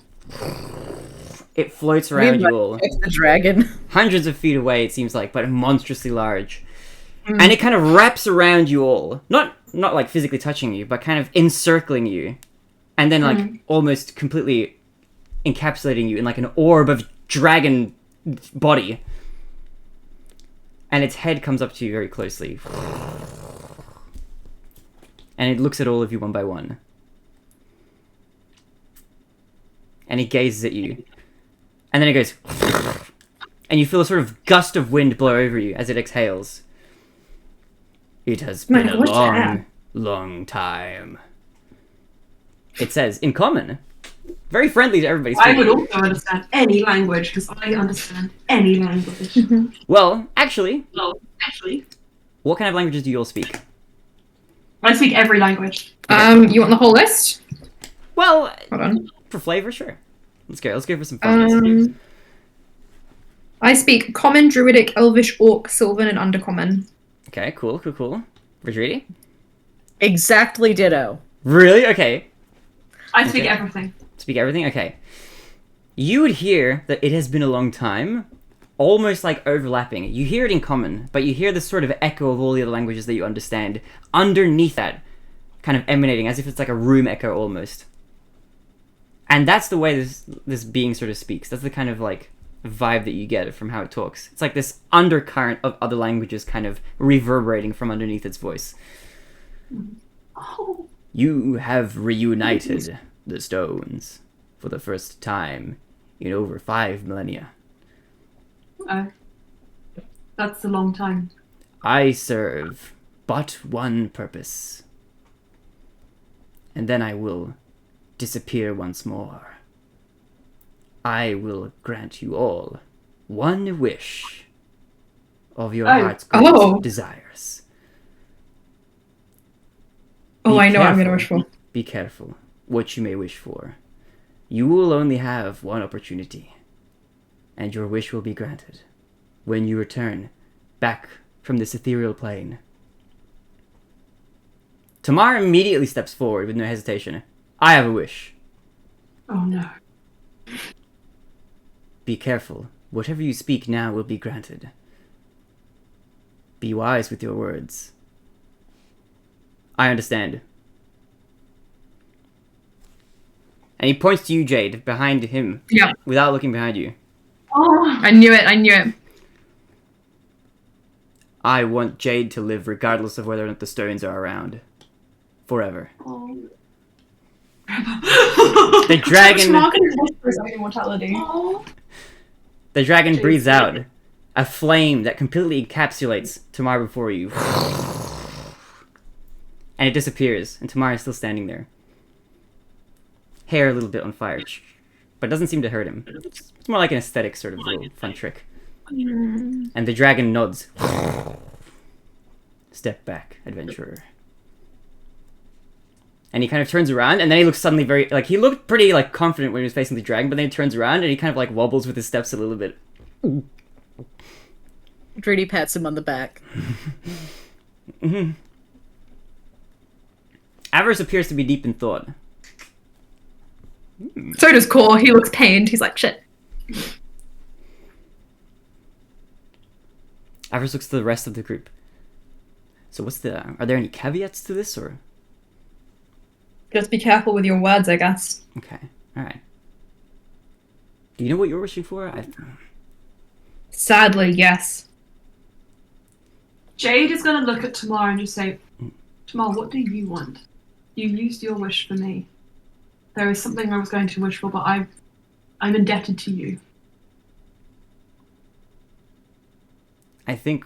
It floats around you all. It's the dragon. Hundreds of feet away, it seems like, but monstrously large. And it kind of wraps around you all. Not like physically touching you, but kind of encircling you. And then like almost completely encapsulating you in like an orb of dragon body. And its head comes up to you very closely. And it looks at all of you one by one. And it gazes at you. And then it goes... And you feel a sort of gust of wind blow over you as it exhales. It has been a long, long time. It says, in common. Very friendly to everybody. I would also understand any language, because I understand any language. Well, actually, what kind of languages do you all speak? I speak every language. You want the whole list? Well, hold on. For flavor, sure. Let's go for some fun. I speak Common, Druidic, Elvish, Orc, Sylvan, and Undercommon. Okay, cool. Virginie? Exactly ditto. Really? Okay. I speak everything. Speak everything? Okay. You would hear that it has been a long time, almost like overlapping. You hear it in common, but you hear this sort of echo of all the other languages that you understand underneath that, kind of emanating, as if it's like a room echo almost. And that's the way this being sort of speaks. That's the kind of like vibe that you get from how it talks. It's like this undercurrent of other languages kind of reverberating from underneath its voice. Oh. You have reunited the stones for the first time in over 5 millennia. That's a long time. I serve but one purpose. And then I will disappear once more. I will grant you all one wish of your Oh. heart's greatest Oh. desires. Oh, Be I know what I'm going to careful. wish for. Be careful what you may wish for. You will only have one opportunity, and your wish will be granted when you return back from this ethereal plane. Tamar immediately steps forward with no hesitation. I have a wish. Oh no. Be careful. Whatever you speak now will be granted. Be wise with your words. I understand. And he points to you, Jade, behind him, Yeah, without looking behind you. Oh. I knew it. I want Jade to live regardless of whether or not the stones are around. Forever. Oh. The dragon... Tamar can wish for his own immortality. Oh. The dragon Jade, breathes Jade. out a flame that completely encapsulates Tamar before you. And it disappears, and Tamar is still standing there. Hair a little bit on fire, but it doesn't seem to hurt him. It's more like an aesthetic sort of little fun trick. And the dragon nods. Step back, adventurer. And he kind of turns around, and then he looks suddenly very... Like, he looked pretty, like, confident when he was facing the dragon, but then he turns around, and he kind of, like, wobbles with his steps a little bit. Dritty pats him on the back. Avarice appears to be deep in thought. So does Core. He looks pained. He's like, shit. Avarice looks to the rest of the group. So what's the... Are there any caveats to this, or... Just be careful with your words, I guess. Okay, alright. Do you know what you're wishing for? Sadly, yes. Jade is going to look at Tamar and just say, Tamar, what do you want? You used your wish for me. There is something I was going to wish for, but I'm indebted to you. I think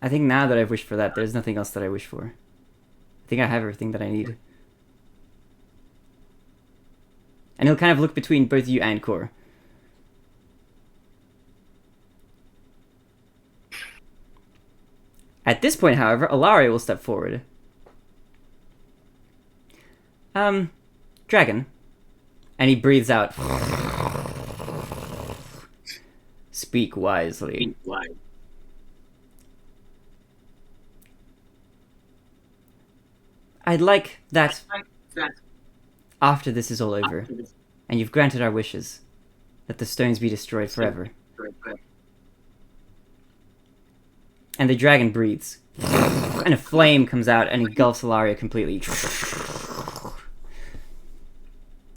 now that I've wished for that, there's nothing else that I wish for. I think I have everything that I need. And he'll kind of look between both you and Core. At this point, however, Alaria will step forward. Dragon. And he breathes out. Speak wisely. I'd like that after this is all over, and you've granted our wishes, that the stones be destroyed forever. And the dragon breathes. And a flame comes out and engulfs Alaria completely.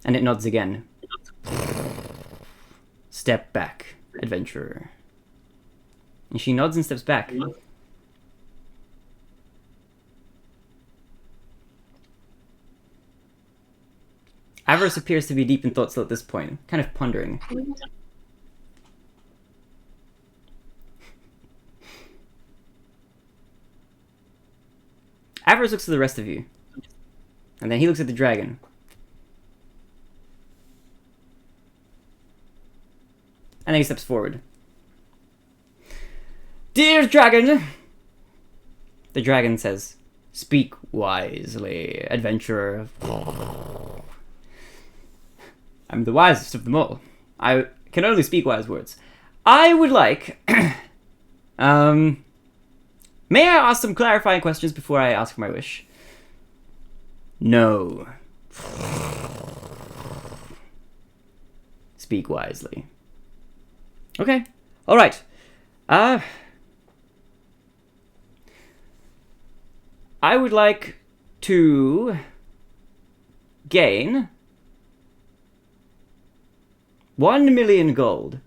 And it nods again. Step back, adventurer. And she nods and steps back. Avarice appears to be deep in thought still at this point, kind of pondering. Avarice looks at the rest of you. And then he looks at the dragon. And then he steps forward. Dear dragon! The dragon says, speak wisely, adventurer. I'm the wisest of them all. I can only speak wise words. I would like... May I ask some clarifying questions before I ask for my wish? No. Speak wisely. Okay. Alright. I would like to gain 1 million gold.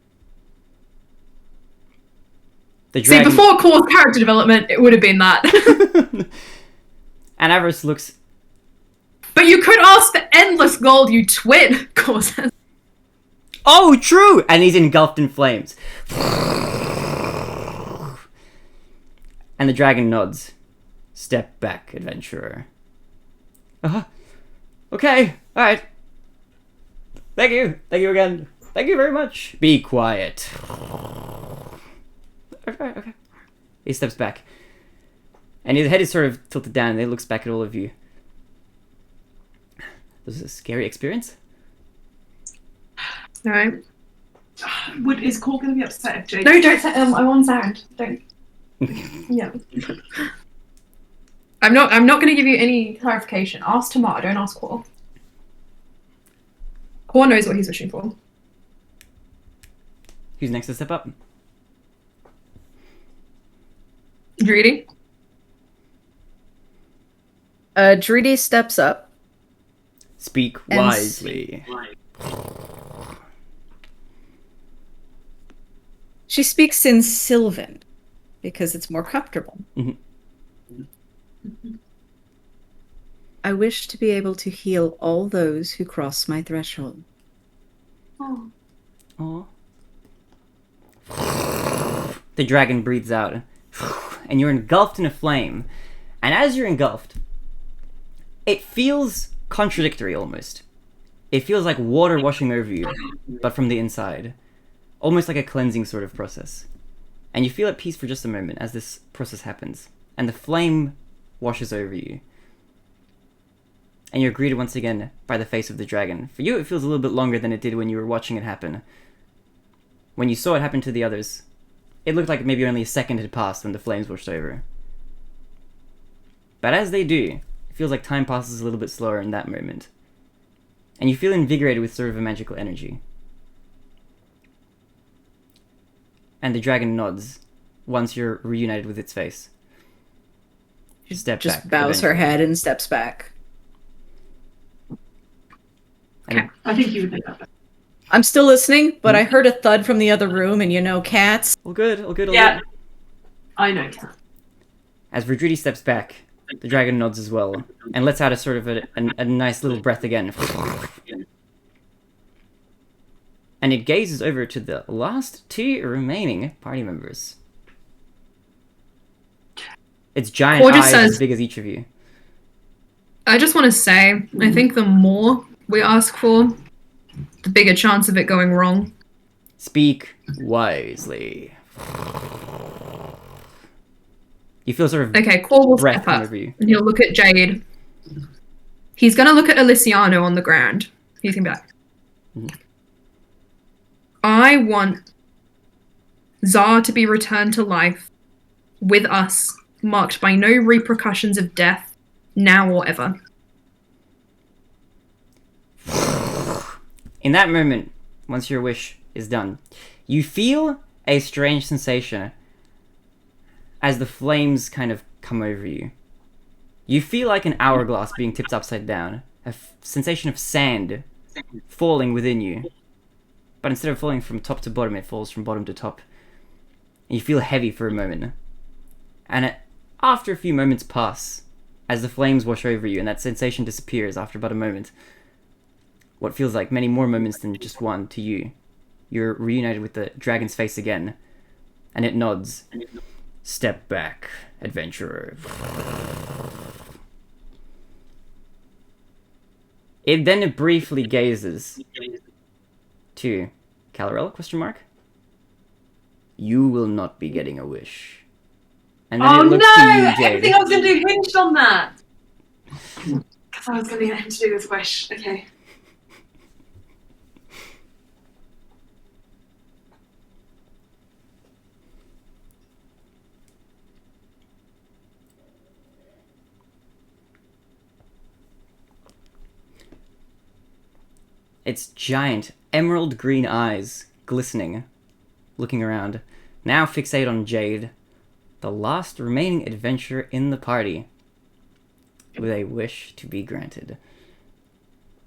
The See, before Core's character development, it would have been that. And Avarice looks... But you could ask for endless gold, you twit, Core says. Oh, true! And he's engulfed in flames. And the dragon nods. Step back, adventurer. Okay, alright. Thank you. Thank you again. Thank you very much. Be quiet. Okay. He steps back. And his head is sort of tilted down, and he looks back at all of you. This is a scary experience. Alright. Is Cole going to be upset if Jade... No, don't say I'm on sound. Don't. Yeah. I'm not going to give you any clarification. Ask Tamar, don't ask Cor. Cor knows what he's wishing for. Who's next to step up? Dreedy? Dreedy steps up. Speak And wisely. She speaks in Sylvan because it's more comfortable. Mhm. I wish to be able to heal all those who cross my threshold. Oh. Aw. The dragon breathes out, and you're engulfed in a flame. And as you're engulfed, it feels contradictory almost. It feels like water washing over you, but from the inside. Almost like a cleansing sort of process. And you feel at peace for just a moment as this process happens. And the flame washes over you. And you're greeted once again by the face of the dragon. For you, it feels a little bit longer than it did when you were watching it happen. When you saw it happen to the others, it looked like maybe only a second had passed when the flames washed over. But as they do, it feels like time passes a little bit slower in that moment. And you feel invigorated with sort of a magical energy. And the dragon nods once you're reunited with its face. She steps back. Just bows her head and steps back. And I think you would think that. I'm still listening, but I heard a thud from the other room, and you know, cats. all good, all good, all Yeah. good. I know. As Verdridi steps back, the dragon nods as well, and lets out a sort of a nice little breath again. And it gazes over to the last two remaining party members. Its giant Or just eyes says- as big as each of you. I just want to say, I think the more we ask for, the bigger chance of it going wrong. Speak wisely. You feel sort of Okay, Cor will breath step come up, over you. and he'll look at Jade. He's going to look at Aliciano on the ground. He's going to be like, Mhm. I want Zar to be returned to life with us, marked by no repercussions of death, now or ever. In that moment, once your wish is done, you feel a strange sensation as the flames kind of come over you. You feel like an hourglass being tipped upside down, a sensation of sand falling within you. But instead of falling from top to bottom, it falls from bottom to top. And you feel heavy for a moment. And after a few moments pass, as the flames wash over you and that sensation disappears after about a moment, what feels like many more moments than just one to you, you're reunited with the dragon's face again, and it nods. Step back, adventurer. It then briefly gazes to Calarel, question mark. You will not be getting a wish. And then Oh it looks no! to you, Jade. Everything I was going to do hinged on that. Because I was going to get him to do his wish. Okay. Its giant emerald green eyes glistening, looking around, now fixate on Jade, the last remaining adventurer in the party, with a wish to be granted.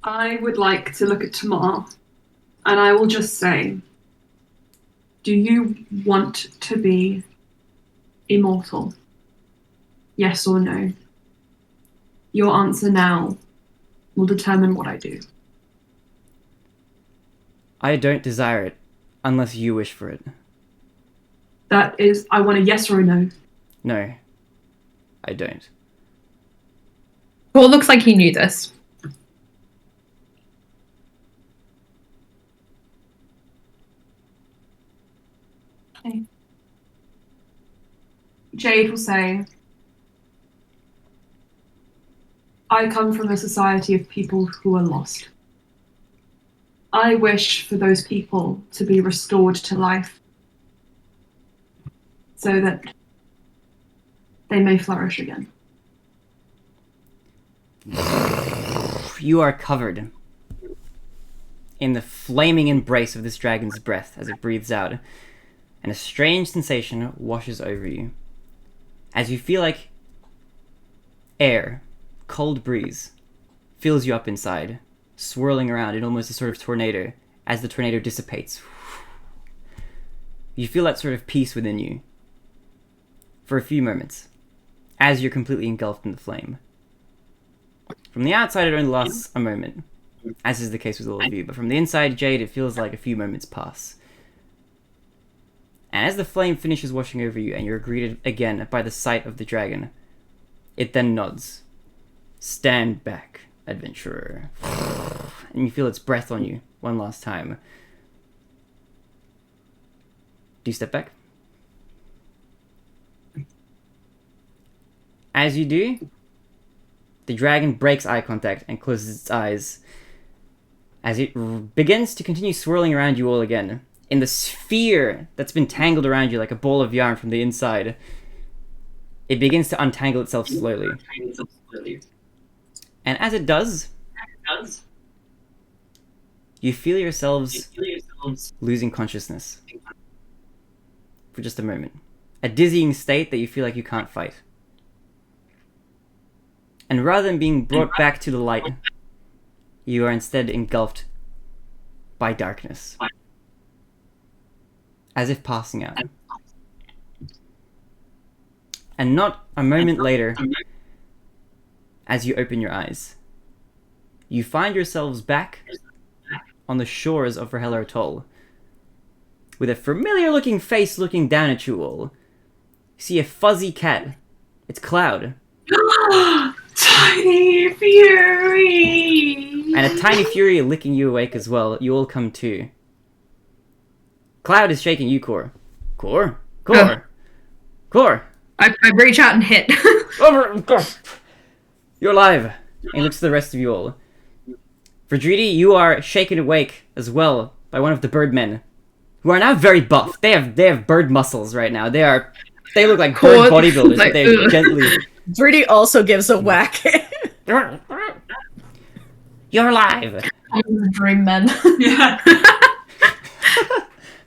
I would like to look at Tamar, and I will just say, do you want to be immortal? Yes or no? Your answer now will determine what I do. I don't desire it, unless you wish for it. That is, I want a yes or a no. No, I don't. Cor looks like he knew this. Jade will say, I come from a society of people who are lost. I wish for those people to be restored to life so that they may flourish again. You are covered in the flaming embrace of this dragon's breath as it breathes out, and a strange sensation washes over you as you feel like air, cold breeze, fills you up inside, swirling around in almost a sort of tornado. As the tornado dissipates, you feel that sort of peace within you for a few moments as you're completely engulfed in the flame. From the outside, it only lasts a moment, as is the case with all of you, but from the inside, Jade, it feels like a few moments pass. And as the flame finishes washing over you and you're greeted again by the sight of the dragon, it then nods. Stand back, adventurer. And you feel its breath on you one last time. Do you step back? As you do, the dragon breaks eye contact and closes its eyes as it begins to continue swirling around you all again. In the sphere that's been tangled around you like a ball of yarn from the inside, it begins to untangle itself slowly. And as it does, you feel yourselves losing consciousness for just a moment. A dizzying state that you feel like you can't fight. And rather than being brought back to the light, you are instead engulfed by darkness. As if passing out. And not a moment later, as you open your eyes, you find yourselves back on the shores of Rahela Atoll, with a familiar-looking face looking down at you all. You see a fuzzy cat. It's Cloud. Tiny Fury! And a tiny Fury licking you awake as well. You all come to. Cloud is shaking you, Core. Core? Core? Core! I reach out and hit. Over! You're alive! And he looks to the rest of you all. Verdridi, you are shaken awake as well by one of the birdmen, who are now very buff. They have bird muscles right now. They look like bird bodybuilders, but they're gently... Verdridi also gives a whack. You're alive! Dream men. Yeah.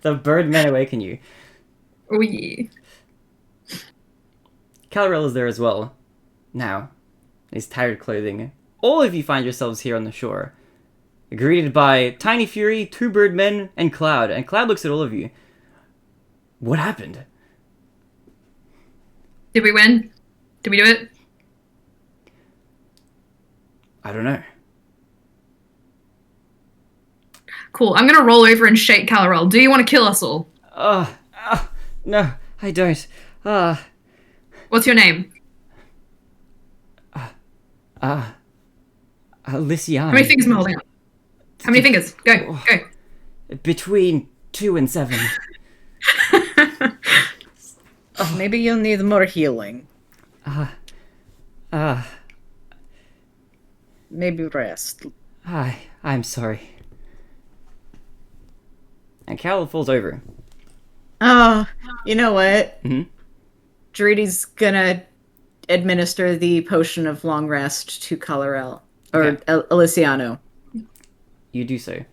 The birdmen awaken you. Oh yeah. Calrell is there as well. Now, in his tired clothing. All of you find yourselves here on the shore, greeted by Tiny Fury, two birdmen, and Cloud. And Cloud looks at all of you. What happened? Did we win? Did we do it? I don't know. Cool. I'm gonna roll over and shake Calarel. Do you want to kill us all? No, I don't. What's your name? Lysiana. How many fingers am I holding up? How many fingers? Go. Between 2 and 7. Maybe you'll need more healing. Maybe rest. I'm sorry. And Cal falls over. Oh, you know what? Mm-hmm. Dredi's gonna administer the potion of long rest to Calarel. Or Okay. Aliciano. You do so.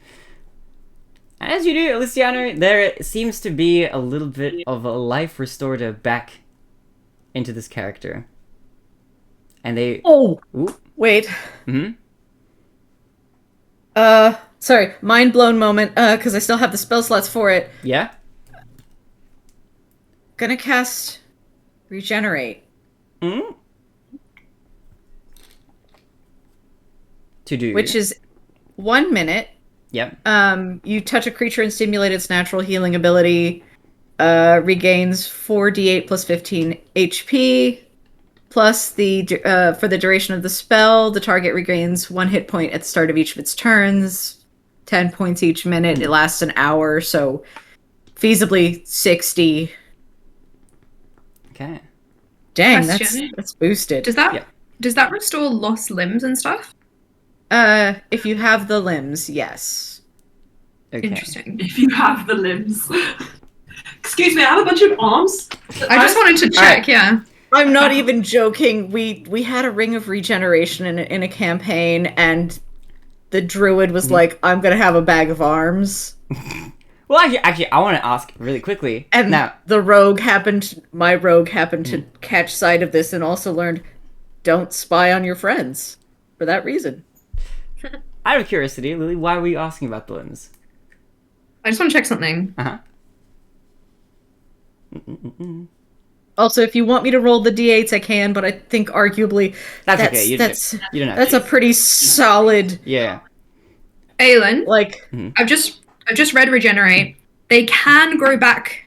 And as you do, Aliciano, there seems to be a little bit of a life restorator back into this character. And they... Oh! Ooh. Wait. Mm-hmm. Sorry. Mind blown moment, because I still have the spell slots for it. Yeah? Gonna cast Regenerate. Mm-hmm. To do... Which is 1 minute. Yep. You touch a creature and stimulate its natural healing ability. Regains 4d8 plus 15 HP. Plus, for the duration of the spell, the target regains 1 hit point at the start of each of its turns. 10 points each minute. It lasts an hour, so feasibly 60. Okay. Dang, Question. that's boosted. Does that Yeah. does that restore lost limbs and stuff? If you have the limbs, yes. Okay. Interesting. If you have the limbs. Excuse me, I have a bunch of arms. I just wanted to check. Alright. Yeah. I'm not even joking. We had a ring of regeneration in a campaign, and the druid was like, "I'm gonna have a bag of arms," Well, actually, I want to ask really quickly. and Now, my rogue happened to catch sight of this and also learned, "Don't spy on your friends," for that reason. out of curiosity, Lily, why were you asking about the limbs? I just want to check something. Uh-huh. Also, if you want me to roll the d8s, I can, but I think arguably That's okay. You don't have that's to. a pretty solid, Yeah. Aelin, like, I've just read regenerate. They can grow back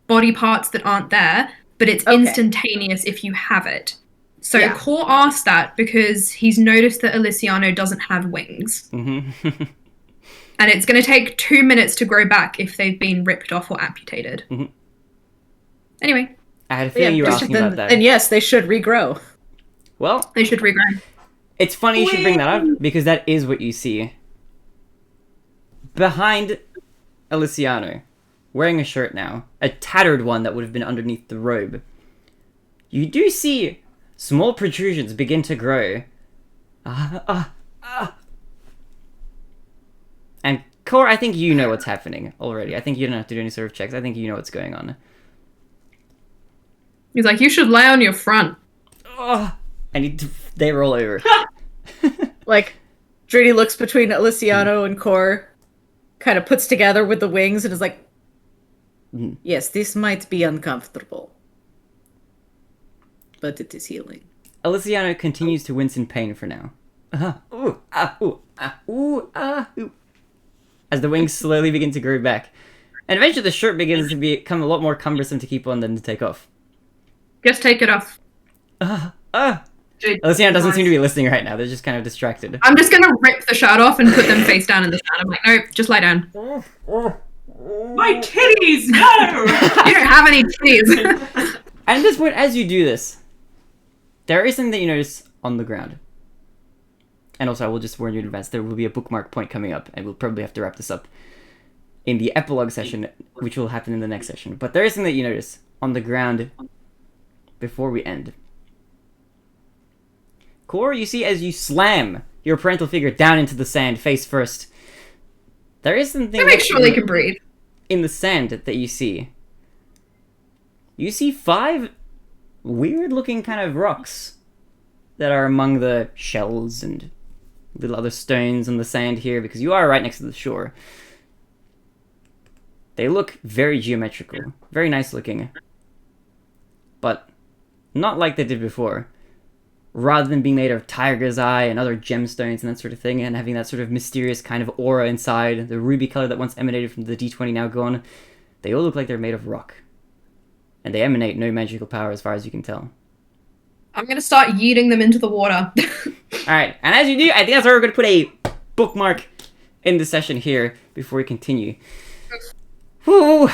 body parts that aren't there, but it's Okay. instantaneous if you have it. So Yeah. Core asked that because he's noticed that Aliciano doesn't have wings. Mm-hmm. And it's going to take 2 minutes to grow back if they've been ripped off or amputated. Mhm. Anyway, I had a feeling you were asking then, about that. then yes, they should regrow. Well, they should regrow. it's funny you should bring that up because that is what you see. Behind Aliciano, wearing a shirt now, a tattered one that would have been underneath the robe, you do see small protrusions begin to grow. And Core, I think you know what's happening already. I think you don't have to do any sort of checks. I think you know what's going on. He's like, you should lay on your front. They roll over. Like, Drini looks between Aliciano and Core, kind of puts together with the wings, and is like, "Yes, this might be uncomfortable, but it is healing." Aliciano continues to wince in pain for now. As the wings slowly begin to grow back. And eventually the shirt begins to become a lot more cumbersome to keep on than to take off. Just take it off. Aliciano doesn't seem to be listening right now. They're just kind of distracted. I'm just going to rip the shirt off and put them face down in the sand. I'm like, no, just lie down. My titties, no! You don't have any titties. And at this point, as you do this, there is something that you notice on the ground. And also, I will just warn you in advance, there will be a bookmark point coming up, and we'll probably have to wrap this up in the epilogue session, which will happen in the next session. But there is something that you notice on the ground before we end. Core, you see as you slam your parental figure down into the sand, face first, there is something To make sure they can breathe. in the sand that you see. You see 5 weird-looking kind of rocks that are among the shells and little other stones on the sand here, because you are right next to the shore. They look very geometrical, very nice looking, but not like they did before. Rather than being made of tiger's eye and other gemstones and that sort of thing, and having that sort of mysterious kind of aura inside, the ruby color that once emanated from the D20 now gone, they all look like they're made of rock. And they emanate no magical power as far as you can tell. I'm going to start yeeting them into the water. Alright, and as you do, I think that's where we're going to put a bookmark in the session here before we continue. Whew.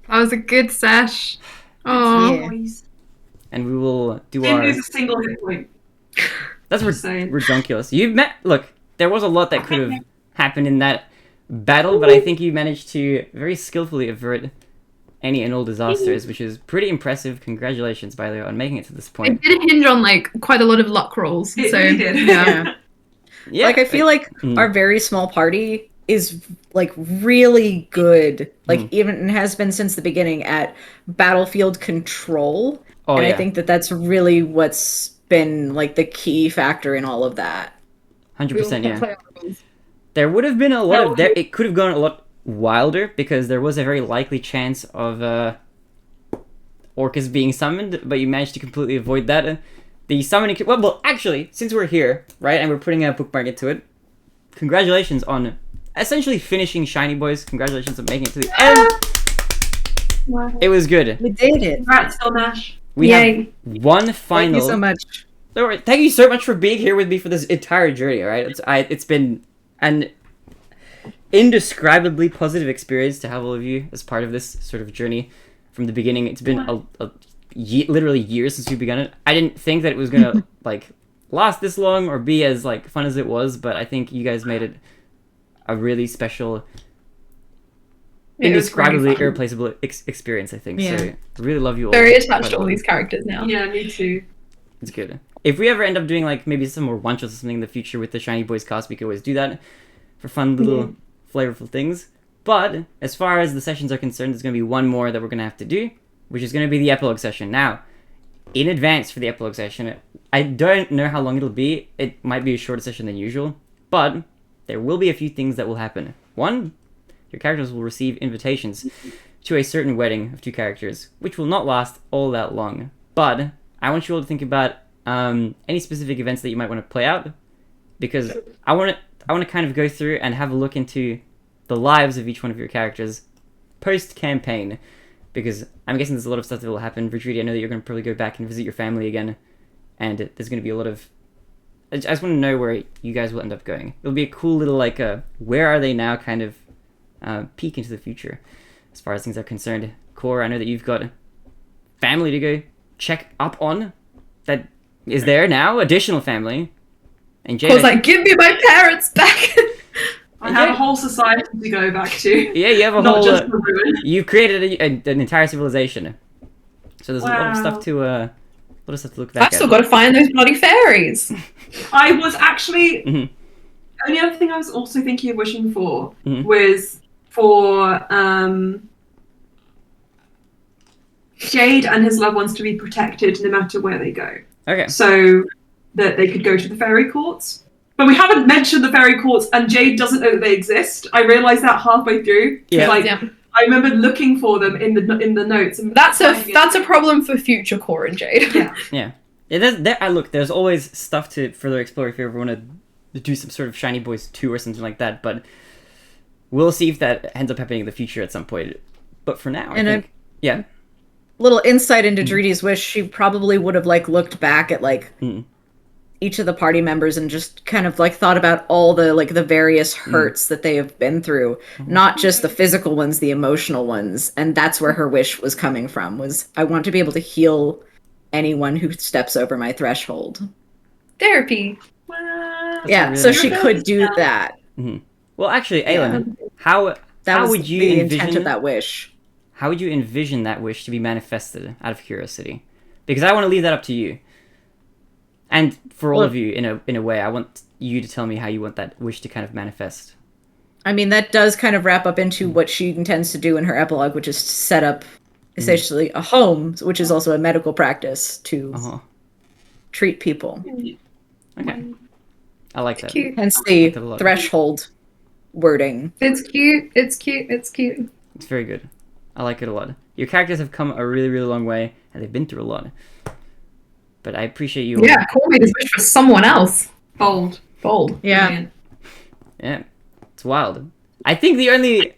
That was a good sesh. Oh, Yeah. Boys. And we will do Didn't our... lose a single hit point. That's Just saying. ridiculous. You met... Look, there was a lot that could have happened in that battle, but I think you managed to very skillfully avert any and all disasters, which is pretty impressive. Congratulations, by the way, on making it to this it point. did hinge on like quite a lot of luck rolls. It So really did. yeah. Yeah, Like, I feel like our very small party is, like, really good, like, even and has been since the beginning, at battlefield control. Oh, And yeah. I think that that's really what's been, like, the key factor in all of that. 100%, yeah. There would have been a lot of... It could have gone a lot wilder, because there was a very likely chance of Orcus being summoned, but you managed to completely avoid that. The summoning... Well, actually, since we're here, right, and we're putting a bookmark into it, congratulations on essentially finishing Shiny Boys. Congratulations on making it to the end. Wow. It was good. We did it. Congrats, Silmash. We Yay. have one final... Thank you so much. So, thank you so much for being here with me for this entire journey, alright? It's been an indescribably positive experience to have all of you as part of this sort of journey from the beginning. It's been literally years since we begun it. I didn't think that it was gonna like last this long or be as like fun as it was, but I think you guys made it a really special, It was really indescribably fun. irreplaceable experience. I think Yeah. so. I really love you all. Very attached by to the all way. these characters now. Yeah, me too. It's good. If we ever end up doing like maybe some more one-shots or something in the future with the Shiny Boys cast, we could always do that for fun little flavorful things. But as far as the sessions are concerned, there's going to be one more that we're going to have to do, which is going to be the epilogue session. Now, in advance for the epilogue session, I don't know how long it'll be. It might be a shorter session than usual, but there will be a few things that will happen. One, your characters will receive invitations to a certain wedding of two characters, which will not last all that long. But I want you all to think about any specific events that you might want to play out, because I want to kind of go through and have a look into the lives of each one of your characters post-campaign, because I'm guessing there's a lot of stuff that will happen. Virtuity, I know that you're going to probably go back and visit your family again, and there's going to be a lot of... I just want to know where you guys will end up going. It'll be a cool little, like, where are they now kind of peek into the future, as far as things are concerned. Core, I know that you've got family to go check up on that is there now, additional family. And Jade, I was like, give me my parents back. I have a whole society to go back to. yeah, you have a Not whole. just the ruin. You created an entire civilization, so there's a lot of Wow. stuff to look back I've still at. got to find those bloody fairies. I was actually. Mhm. Only other thing I was also thinking of wishing for Mhm. was for Jade and his loved ones to be protected no matter where they go. Okay. So that they could go to the fairy courts. But we haven't mentioned the fairy courts, and Jade doesn't know that they exist. I realized that halfway through. 'Cause, Yeah. Like, Yeah. I remember looking for them in the notes. And That's finding it. a problem for future Core and Jade. Yeah. Yeah, look, there's always stuff to further explore if you ever want to do some sort of Shiny Boys 2 or something like that, but we'll see if that ends up happening in the future at some point. But for now, And I think... Yeah. Little insight into Druidy's wish, she probably would have like looked back at like Mm. each of the party members and just kind of like thought about all the like the various hurts that they have been through, not just the physical ones, the emotional ones. And that's where her wish was coming from, was I want to be able to heal anyone who steps over my threshold. Therapy. Well, Yeah, really so nice. she could do that. Well, actually, Aelin, how That was would you the envision intent of that wish. How would you envision that wish to be manifested, out of curiosity? Because I want to leave that up to you. And for all of you, in a way, I want you to tell me how you want that wish to kind of manifest. I mean, that does kind of wrap up into what she intends to do in her epilogue, which is to set up essentially a home, which is also a medical practice to Uh-huh. treat people. Okay. I like that. Cute. Hence the that a lot. threshold wording. It's cute. It's cute. It's cute. It's very good. I like it a lot. Your characters have come a really, really long way, and they've been through a lot. But I appreciate you all. Yeah, Core made his wish for someone else. bold. Bold. Yeah. Brilliant. Yeah. It's wild. I think the only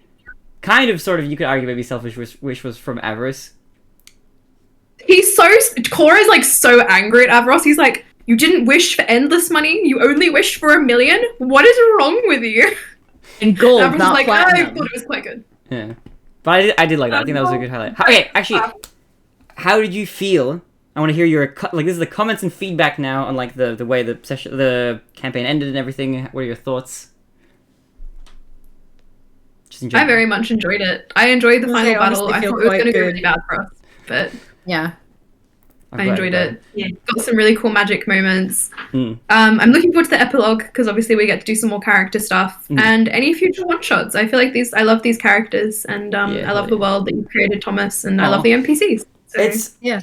kind of, sort of, you could argue maybe selfish wish was from Avarice. Core is like so angry at Avros. He's like, you didn't wish for endless money. You only wished for 1 million. What is wrong with you? And gold, Avros is not like, I platinum. thought it was quite good. Yeah. But I did like that. I think that was a good highlight. Okay, actually, how did you feel? I want to hear your this is the comments and feedback now on like the way the campaign ended and everything. What are your thoughts? Just enjoy. I very much enjoyed it. I enjoyed the I final honestly battle. I feel thought it was quite going to go good. really bad for us, but Yeah. I enjoyed it. Yeah. Got some really cool magic moments. Mm. I'm looking forward to the epilogue because obviously we get to do some more character stuff Mm. and any future one shots. I feel like I love these characters and Yeah, I love the yeah. world that you created, Thomas, and I Aw. love the NPCs. So, It's Yeah.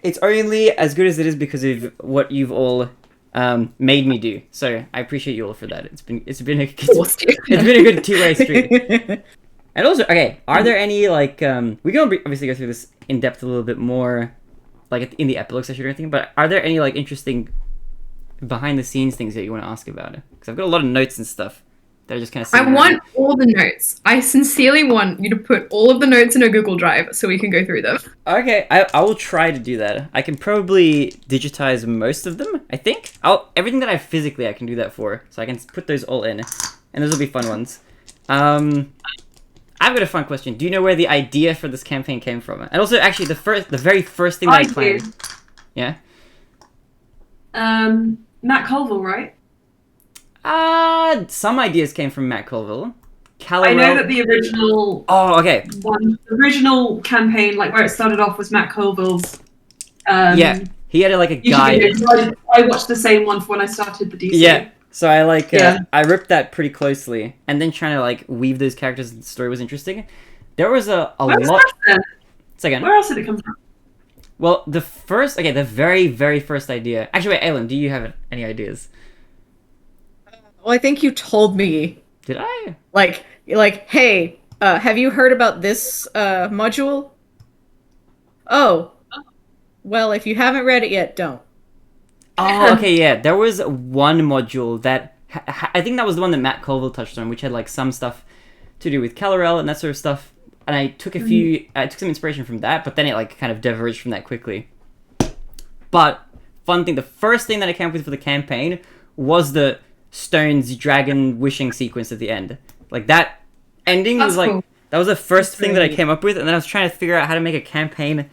It's only as good as it is because of what you've all made me do. So I appreciate you all for that. It's been a forced you. it's been a good two-way street. And also, okay, are there any like we can obviously go through this in depth a little bit more, like in the epilogue session or anything? But are there any like interesting behind-the-scenes things that you want to ask about it? Because I've got a lot of notes and stuff that are just kind of. I want all the notes. I sincerely want you to put all of the notes in a Google Drive so we can go through them. Okay, I will try to do that. I can probably digitize most of them. I think everything that I physically I can do that for, so I can put those all in, and those will be fun ones. I've got a fun question. Do you know where the idea for this campaign came from? And also, actually, the very first thing that I planned. do. Yeah. Matt Colville, right? Some ideas came from Matt Colville. I know that the original Oh, okay. the original campaign, like where it started off, was Matt Colville's. Yeah, he had a YouTube guide. video. I watched the same one for when I started the DC. Yeah. So I Yeah. I ripped that pretty closely, and then trying to weave those characters into the story was interesting. There was a Where was lot. that then? Second. Where else did it come from? Well, the very, very first idea. Actually, wait, Aylin, do you have any ideas? Well, I think you told me, Did I? hey, have you heard about this module? Oh, well, if you haven't read it yet, don't. Oh, okay, yeah. There was one module that I think that was the one that Matt Colville touched on, which had some stuff to do with Kal-El and that sort of stuff. And I took I took some inspiration from that, but then it kind of diverged from that quickly. But fun thing, the first thing that I came up with for the campaign was the Stone's dragon wishing sequence at the end. That ending That's was cool. that was the first That's thing that I really came up with, and then I was trying to figure out how to make a campaign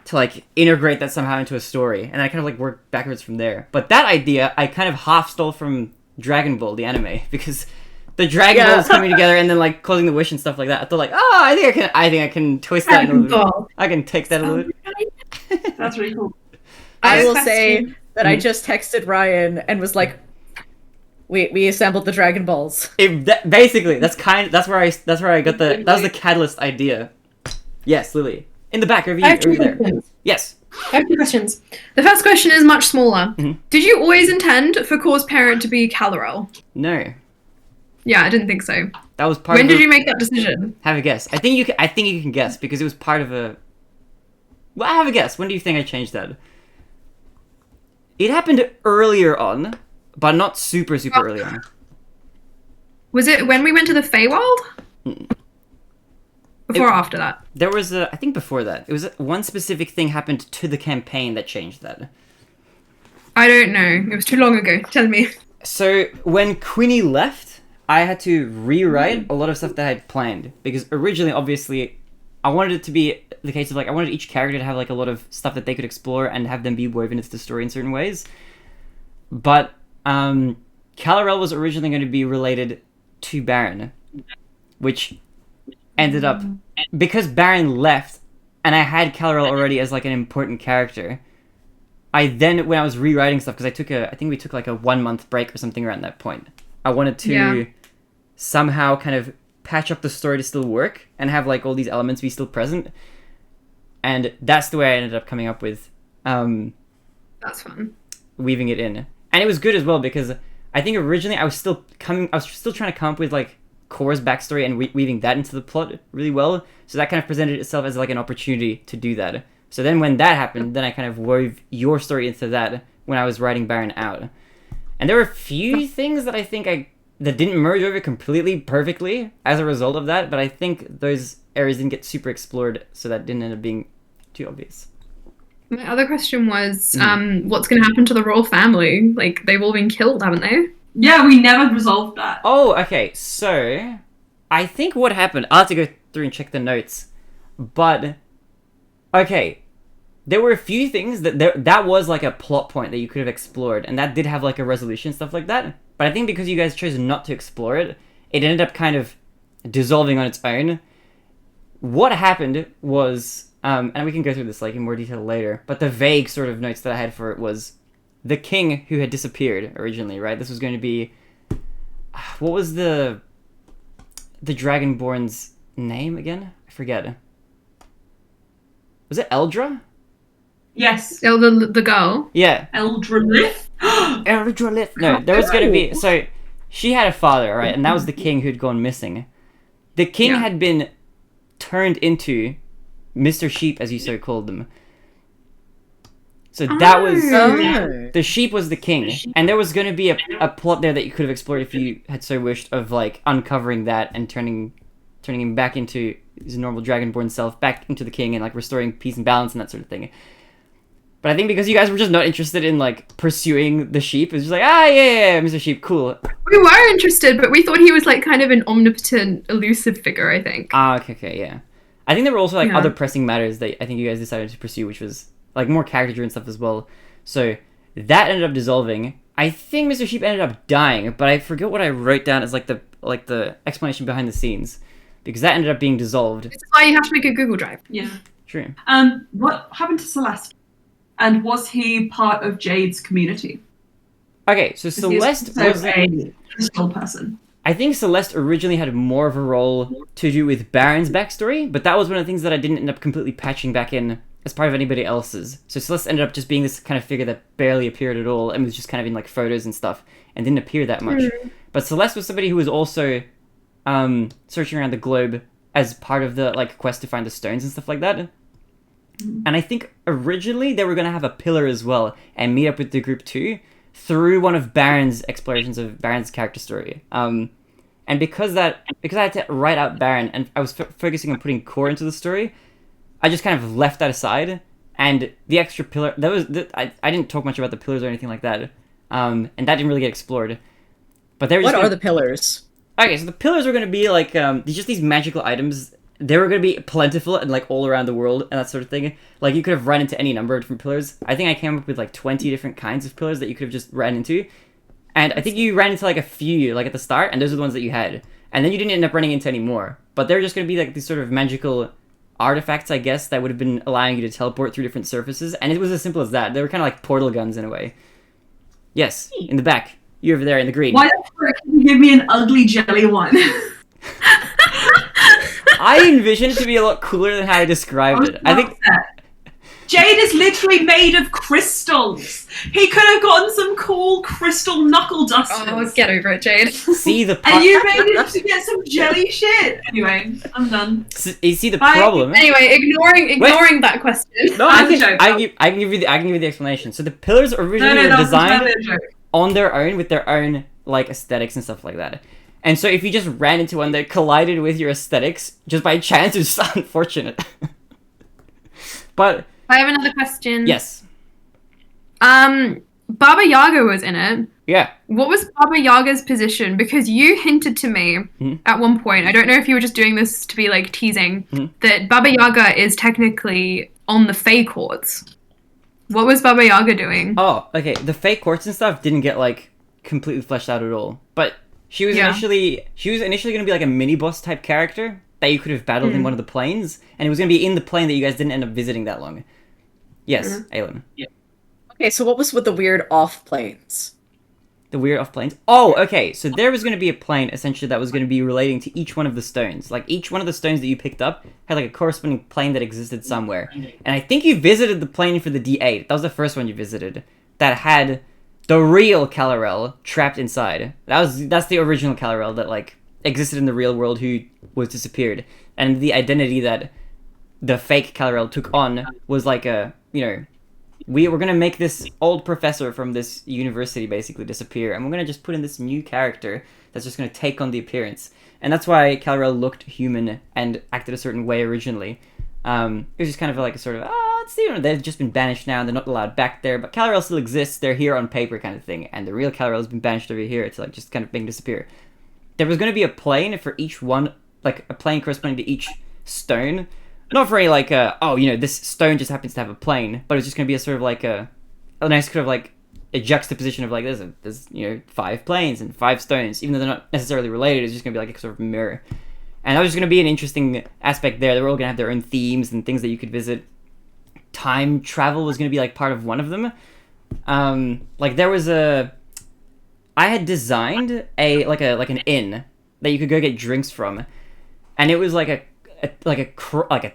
to integrate that somehow into a story, and I kind of worked backwards from there. But that idea I kind of half stole from Dragon Ball, the anime, because the Dragon Balls coming together and then causing the wish and stuff like that. I thought I think I can twist that a little bit. I can take that a little bit. That's really cool. I will Question. say that I just texted Ryan and was like, we assembled the Dragon Balls. Basically, that's where I got that was the catalyst idea. Yes, Lily. In the back, over I have two there. questions. Yes. I have two questions. The first question is much smaller. Mhm. Did you always intend for Core's parent to be Kal-El? No. Yeah, I didn't think so. That was part When of did you make that decision? Have a guess. I think you can guess because it was part of a. Well, I have a guess. When do you think I changed that? It happened earlier on, but not super early on. Was it when we went to the Feywild? Mm. Before or after that? There was I think before that. It was one specific thing happened to the campaign that changed that. I don't know. It was too long ago. Tell me. So when Queenie left, I had to rewrite a lot of stuff that I had planned because originally, obviously, I wanted it to be the case of I wanted each character to have a lot of stuff that they could explore and have them be woven into the story in certain ways. But Kal-El was originally going to be related to Baron, which ended up because Baron left and I had Kal-El already as an important character. I then, when I was rewriting stuff, because I think we took a 1 month break or something around that point. I wanted to somehow kind of patch up the story to still work and have all these elements be still present. And that's the way I ended up coming up with That's fun. weaving it in. And it was good as well because I think originally I was still trying to come up with Core's backstory and weaving that into the plot really well. So that kind of presented itself as an opportunity to do that. So then when that happened, then I kind of wove your story into that when I was writing Baron out. And there were a few things that I think that didn't merge over completely perfectly as a result of that, but I think those areas didn't get super explored, so that didn't end up being too obvious. My other question was, what's going to happen to the royal family? They've all been killed, haven't they? Yeah, we never resolved that. Oh, okay, so I think what happened, I'll have to go through and check the notes, but okay, there were a few things that was a plot point that you could have explored, and that did have a resolution, stuff like that. But I think because you guys chose not to explore it, it ended up kind of dissolving on its own. What happened was, and we can go through this in more detail later, but the vague sort of notes that I had for it was the king who had disappeared originally, right? This was going to be, what was the Dragonborn's name again? I forget. Was it Eldra? Yes. Oh, the girl. Yeah. Eldralith. Eldralith. No, there was going to be... So, she had a father, right? And that was the king who'd gone missing. The king had been turned into Mr. Sheep, as you so called them. So that was... The sheep was the king. And there was going to be a plot there that you could have explored if you had so wished of, uncovering that and turning him back into his normal Dragonborn self, back into the king and, restoring peace and balance and that sort of thing. But I think because you guys were just not interested in like pursuing the sheep, it's just like, ah, yeah, Mr. Sheep, cool. We were interested, but we thought he was like kind of an omnipotent, elusive figure, I think. Ah, okay, yeah. I think there were also like Yeah. other pressing matters that I think you guys decided to pursue, which was like more character and stuff as well. So that ended up dissolving. I think Mr. Sheep ended up dying, but I forget what I wrote down as like the explanation behind the scenes, because that ended up being dissolved. This is why you have to make a Google Drive. Yeah. True. What happened to Celeste? And was he part of Jade's community? Okay, so Celeste was a crystal person. I think Celeste originally had more of a role to do with Baron's backstory, but that was one of the things that I didn't end up completely patching back in as part of anybody else's. So Celeste ended up just being this kind of figure that barely appeared at all and was just kind of in like photos and stuff and didn't appear that much. But Celeste was somebody who was also searching around the globe as part of the like quest to find the stones and stuff like that. And I think originally they were going to have a pillar as well and meet up with the group too through one of Baron's explorations of Baron's character story. And because I had to write out Baron and I was focusing on putting core into the story, I just kind of left that aside. And the extra pillar, I didn't talk much about the pillars or anything like that. And that didn't really get explored. But there What are the pillars? Okay, so the pillars are going to be like just these magical items. They were going to be plentiful and like all around the world and that sort of thing. Like you could have run into any number of different pillars. I think I came up with like 20 different kinds of pillars that you could have just ran into. And I think you ran into like a few like at the start, and those are the ones that you had. And then you didn't end up running into any more. But they're just going to be like these sort of magical artifacts, I guess, that would have been allowing you to teleport through different surfaces. And it was as simple as that. They were kind of like portal guns in a way. Yes, in the back. You over there in the green. Why the frick did you give me an ugly jelly one? I envisioned it to be a lot cooler than how I described it. I think Jade is literally made of crystals. He could have gotten some cool crystal knuckle dusters. Oh, get over it, Jade. see the And you made him to get some jelly shit. Anyway, I'm done. you see the Bye. problem. Anyway, ignoring that question. No, I can give you the explanation. So the pillars originally were that's designed not a joke. on their own with their own like aesthetics and stuff like that. And so if you just ran into one that collided with your aesthetics just by chance, it's just unfortunate. But I have another question. yes, Baba Yaga was in it. yeah. What was Baba Yaga's position? Because you hinted to me at one point, I don't know if you were just doing this to be like teasing, that Baba Yaga is technically on the Fae courts. What was Baba Yaga doing? Oh, okay. The fake courts and stuff didn't get like completely fleshed out at all. But she was initially going to be like a mini boss type character that you could have battled in one of the planes, and it was going to be in the plane that you guys didn't end up visiting that long. Yes, Aelin. Yeah. Okay, so what was with the weird off planes? The weird off planes. Oh, okay. So there was going to be a plane essentially that was going to be relating to each one of the stones. Like each one of the stones that you picked up had like a corresponding plane that existed somewhere. And I think you visited the plane for the D8. That was the first one you visited. That had the real Calarel trapped inside. That's the original Calarel that like existed in the real world who was disappeared. And the identity that the fake Calarel took on was like a, we're going to make this old professor from this university basically disappear, and we're going to just put in this new character that's just going to take on the appearance. And that's why Calarel looked human and acted a certain way originally. It was just kind of like a sort of, they've just been banished now and they're not allowed back there, but Calarel still exists, they're here on paper kind of thing, and the real Calarel has been banished over here to like just kind of make disappear. There was going to be a plane for each one, like a plane corresponding to each stone. Not very like this stone just happens to have a plane, but it's just going to be a sort of like a nice kind of like a juxtaposition of like there's 5 planes and 5 stones, even though they're not necessarily related. It's just going to be like a sort of mirror, and that was just going to be an interesting aspect there. They were all going to have their own themes and things that you could visit. Time travel was going to be like part of one of them. Like there was I had designed an inn that you could go get drinks from, and it was like a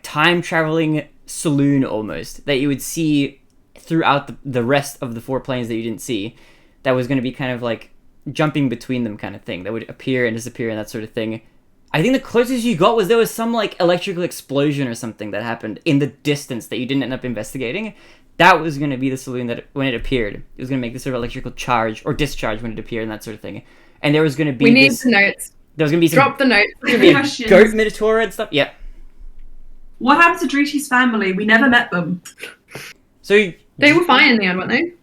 time traveling saloon almost that you would see throughout the rest of the 4 planes that you didn't see. That was going to be kind of like jumping between them kind of thing that would appear and disappear and that sort of thing. I think the closest you got was there was some like electrical explosion or something that happened in the distance that you didn't end up investigating. That was going to be the saloon that when it appeared, it was going to make this sort of electrical charge or discharge when it appeared and that sort of thing. And there was going to be we need the notes. There was going to be some Drop the notes. Questions. goat minotaur and stuff. Yeah. What happened to Driti's family? We never met them. So They were fine in the end, weren't they?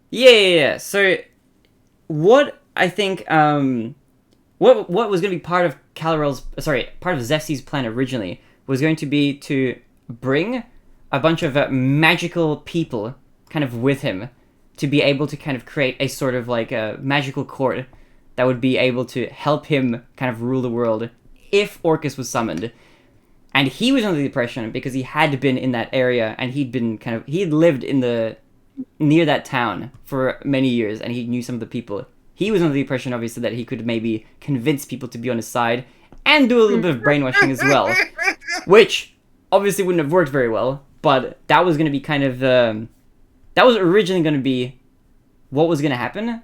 Yeah. So, what I think, what was going to be part of part of Zefsie's plan originally was going to be to bring a bunch of magical people kind of with him to be able to kind of create a sort of like a magical court that would be able to help him kind of rule the world if Orcus was summoned. And he was under the impression, because he had been in that area and he had lived near that town for many years and he knew some of the people. He was under the impression, obviously, that he could maybe convince people to be on his side and do a little bit of brainwashing as well, which obviously wouldn't have worked very well, but that was going to be kind of that was originally going to be what was going to happen.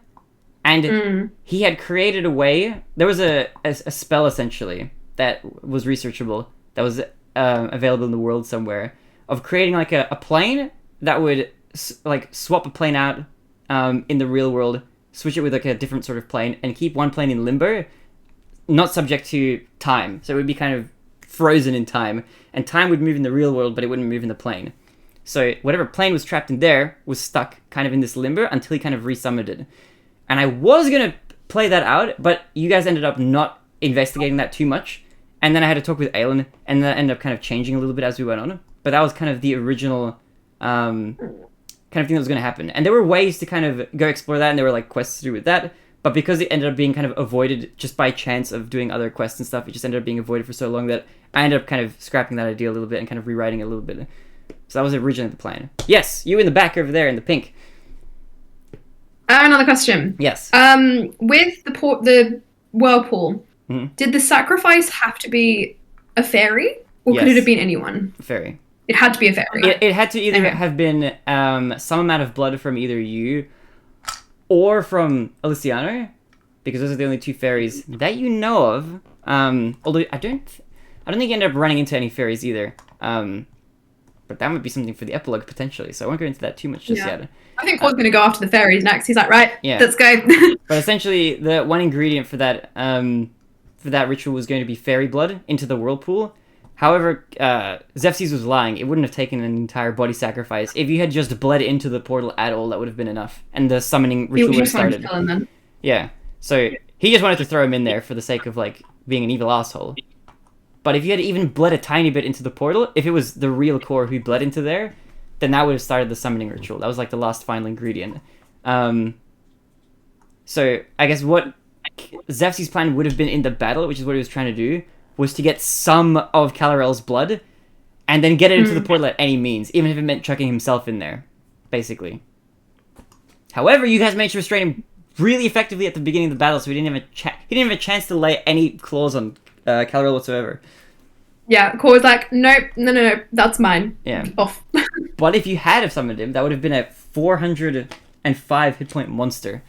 And he had created a way. There was a spell, essentially, that was researchable, that was available in the world somewhere, of creating like a plane that would like swap a plane out in the real world, switch it with like a different sort of plane, and keep one plane in limbo, not subject to time. So it would be kind of frozen in time, and time would move in the real world, but it wouldn't move in the plane. So whatever plane was trapped in there was stuck kind of in this limbo until he kind of resummoned it. And I was going to play that out, but you guys ended up not investigating that too much. And then I had to talk with Aelin, and that ended up kind of changing a little bit as we went on. But that was kind of the original kind of thing that was going to happen. And there were ways to kind of go explore that, and there were like quests to do with that. But because it ended up being kind of avoided just by chance of doing other quests and stuff, it just ended up being avoided for so long that I ended up kind of scrapping that idea a little bit and kind of rewriting it a little bit. So that was originally the plan. Yes, you in the back over there in the pink. Another question. Yes. With the whirlpool, did the sacrifice have to be a fairy, or could it have been anyone? Fairy. It had to be a fairy. It had to either have been some amount of blood from either you or from Aliciano, because those are the only two fairies that you know of. Although I don't think you ended up running into any fairies either. But that might be something for the epilogue potentially. So I won't go into that too much just yet. I think Paul's going to go after the fairies next. He's like, right, let's go. But essentially, the one ingredient for that ritual was going to be fairy blood into the whirlpool. However, Zefsys was lying. It wouldn't have taken an entire body sacrifice. If you had just bled into the portal at all, that would have been enough. And the summoning ritual would have started. Kill him, then. Yeah. So he just wanted to throw him in there for the sake of like being an evil asshole. But if you had even bled a tiny bit into the portal, if it was the real core who bled into there, then that would have started the summoning ritual. That was like the last final ingredient. So I guess what Zefsys' plan would have been in the battle, which is what he was trying to do, was to get some of Calarel's blood and then get it into the portal at any means, even if it meant chucking himself in there, basically. However, you guys managed to restrain him really effectively at the beginning of the battle, so he didn't have a chance to lay any claws on Calarel whatsoever. Yeah, Core was like, nope, no, that's mine. Yeah. Off. But if you had have summoned him, that would have been a 405 hit point monster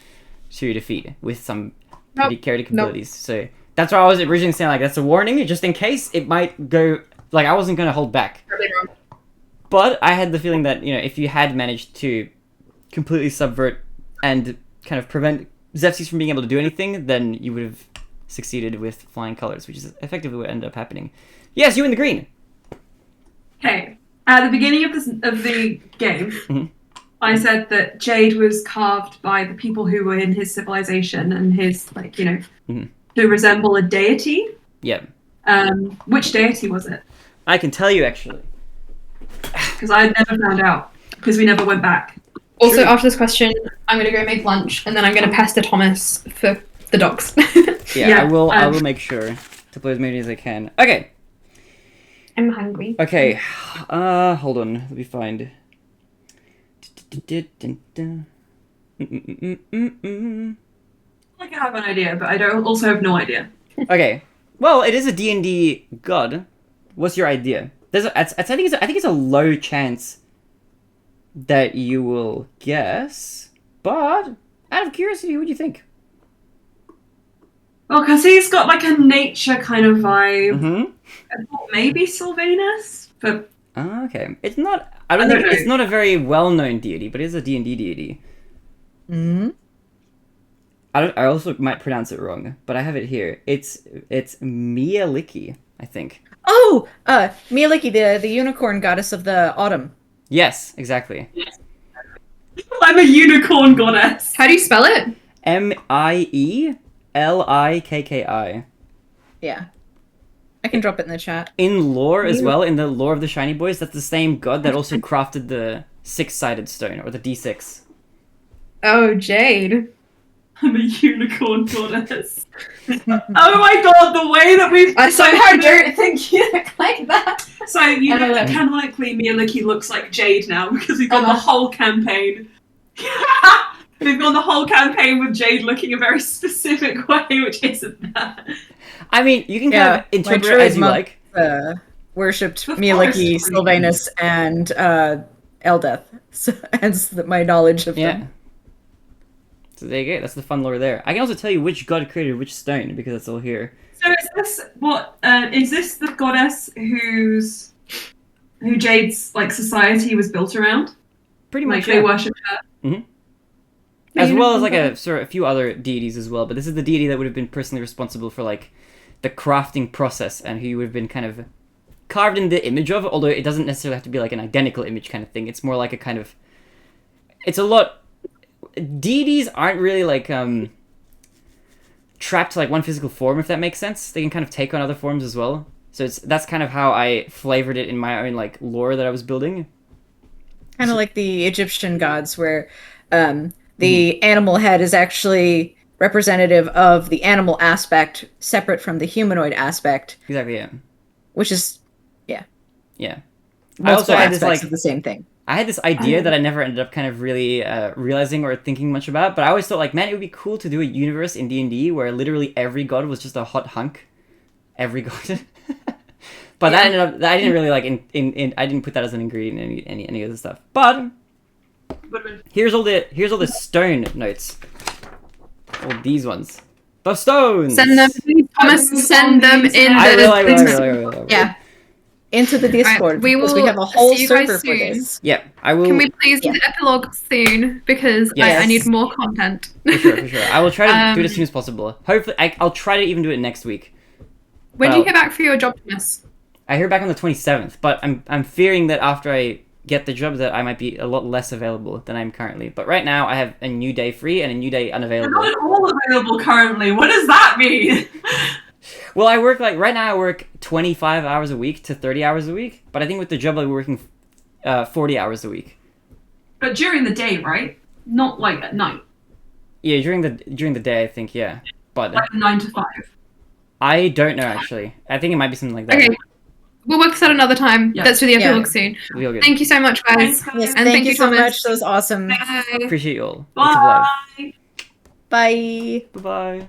to defeat with some pretty chaotic abilities. So that's why I was originally saying, like, that's a warning, just in case it might go... Like, I wasn't going to hold back. But I had the feeling that, you know, if you had managed to completely subvert and kind of prevent Zefsys from being able to do anything, then you would have succeeded with flying colors, which is effectively what ended up happening. Yes, you in the green. Okay. At the beginning of the game, I said that Jade was carved by the people who were in his civilization and his, like, you know, to resemble a deity. Yep. Which deity was it? I can tell you, actually. Because I never found out, because we never went back. Also, after this question, I'm going to go make lunch, and then I'm going to pester Thomas for the dogs. Yeah, I will make sure to play as many as I can. Okay. I'm hungry. Okay, hold on, let me find. I have an idea, but I also have no idea. Okay, well, it is a D&D god. What's your idea? I think it's a low chance that you will guess, but out of curiosity, what do you think? Well, because he's got like a nature kind of vibe. I thought maybe Sylvanus, but okay, it's not. I don't think it's not a very well-known deity, but it is a D&D deity. I also might pronounce it wrong, but I have it here. It's Mieliki, I think. Oh, Mieliki, the unicorn goddess of the autumn. Yes, exactly. I'm a unicorn goddess. How do you spell it? Mielikki. Yeah. I can drop it in the chat. In lore as well, in the lore of the Shiny Boys, that's the same god that also crafted the 6-sided stone, or the D6. Oh, Jade. I'm a unicorn goddess. Oh my god, the way that we've... I somehow don't think you look like that. So, you know that MLM. canonically Mielikki looks like Jade now, because we've got the Uh-huh. whole campaign. We've got the whole campaign with Jade looking a very specific way, which isn't that. I mean, you can kind of interpret it as you like. Worshipped The Mielikki, forest Sylvanus, and Eldeth. So, hence my knowledge of Yeah. them. So there you go, that's the fun lore there. I can also tell you which god created which stone, because it's all here. So is this the goddess who Jade's like society was built around? Pretty Like much, they yeah. worship her. As well as like a few other deities as well, but this is the deity that would have been personally responsible for like the crafting process and who you would have been kind of carved in the image of, although it doesn't necessarily have to be like an identical image kind of thing. It's more like a kind of... It's a lot... Deities aren't really like trapped to like one physical form, if that makes sense. They can kind of take on other forms as well. So that's kind of how I flavored it in my own like lore that I was building. Kind of like the Egyptian gods, where the animal head is actually representative of the animal aspect, separate from the humanoid aspect, Exactly, yeah. which is Yeah. I multiple also had this aspects like... of the same thing. I had this idea that I never ended up kind of really realizing or thinking much about, but I always thought like, man, it would be cool to do a universe in D&D where literally every god was just a hot hunk. Every god. But that ended up... I didn't really like... I didn't put that as an ingredient in any of the stuff. But here's all the stone notes. All these ones. The stones! Send them, Thomas, send them in I the... will. Yeah. Into the Discord, we because we will have a whole see you guys server for soon. this. Yep, I will... Can we please do the epilogue soon? Because Yes. I need more content. For sure. I will try to do it as soon as possible. Hopefully, I'll try to even do it next week. When do you get back for your job, Thomas? I hear back on the 27th, but I'm fearing that after I get the job that I might be a lot less available than I am currently. But right now, I have a new day free and a new day They're unavailable. not at all available currently. What does that mean? Well, I work right now I work 25 hours a week to 30 hours a week, but I think with the job I'm working 40 hours a week. But during the day, right? Not like at night. Yeah, during the day, I think, yeah. But Like 9 to 5. I don't know, actually. I think it might be something like that. Okay. We'll work this out another time. Yeah. Let's do the Yeah. epilogue soon. It'll be all good. Thank you so much, guys. Thanks, guys. Yes, And thank you so Thomas. much. That was awesome. Bye. Appreciate you all. Lots of love. Bye. Bye. Bye-bye.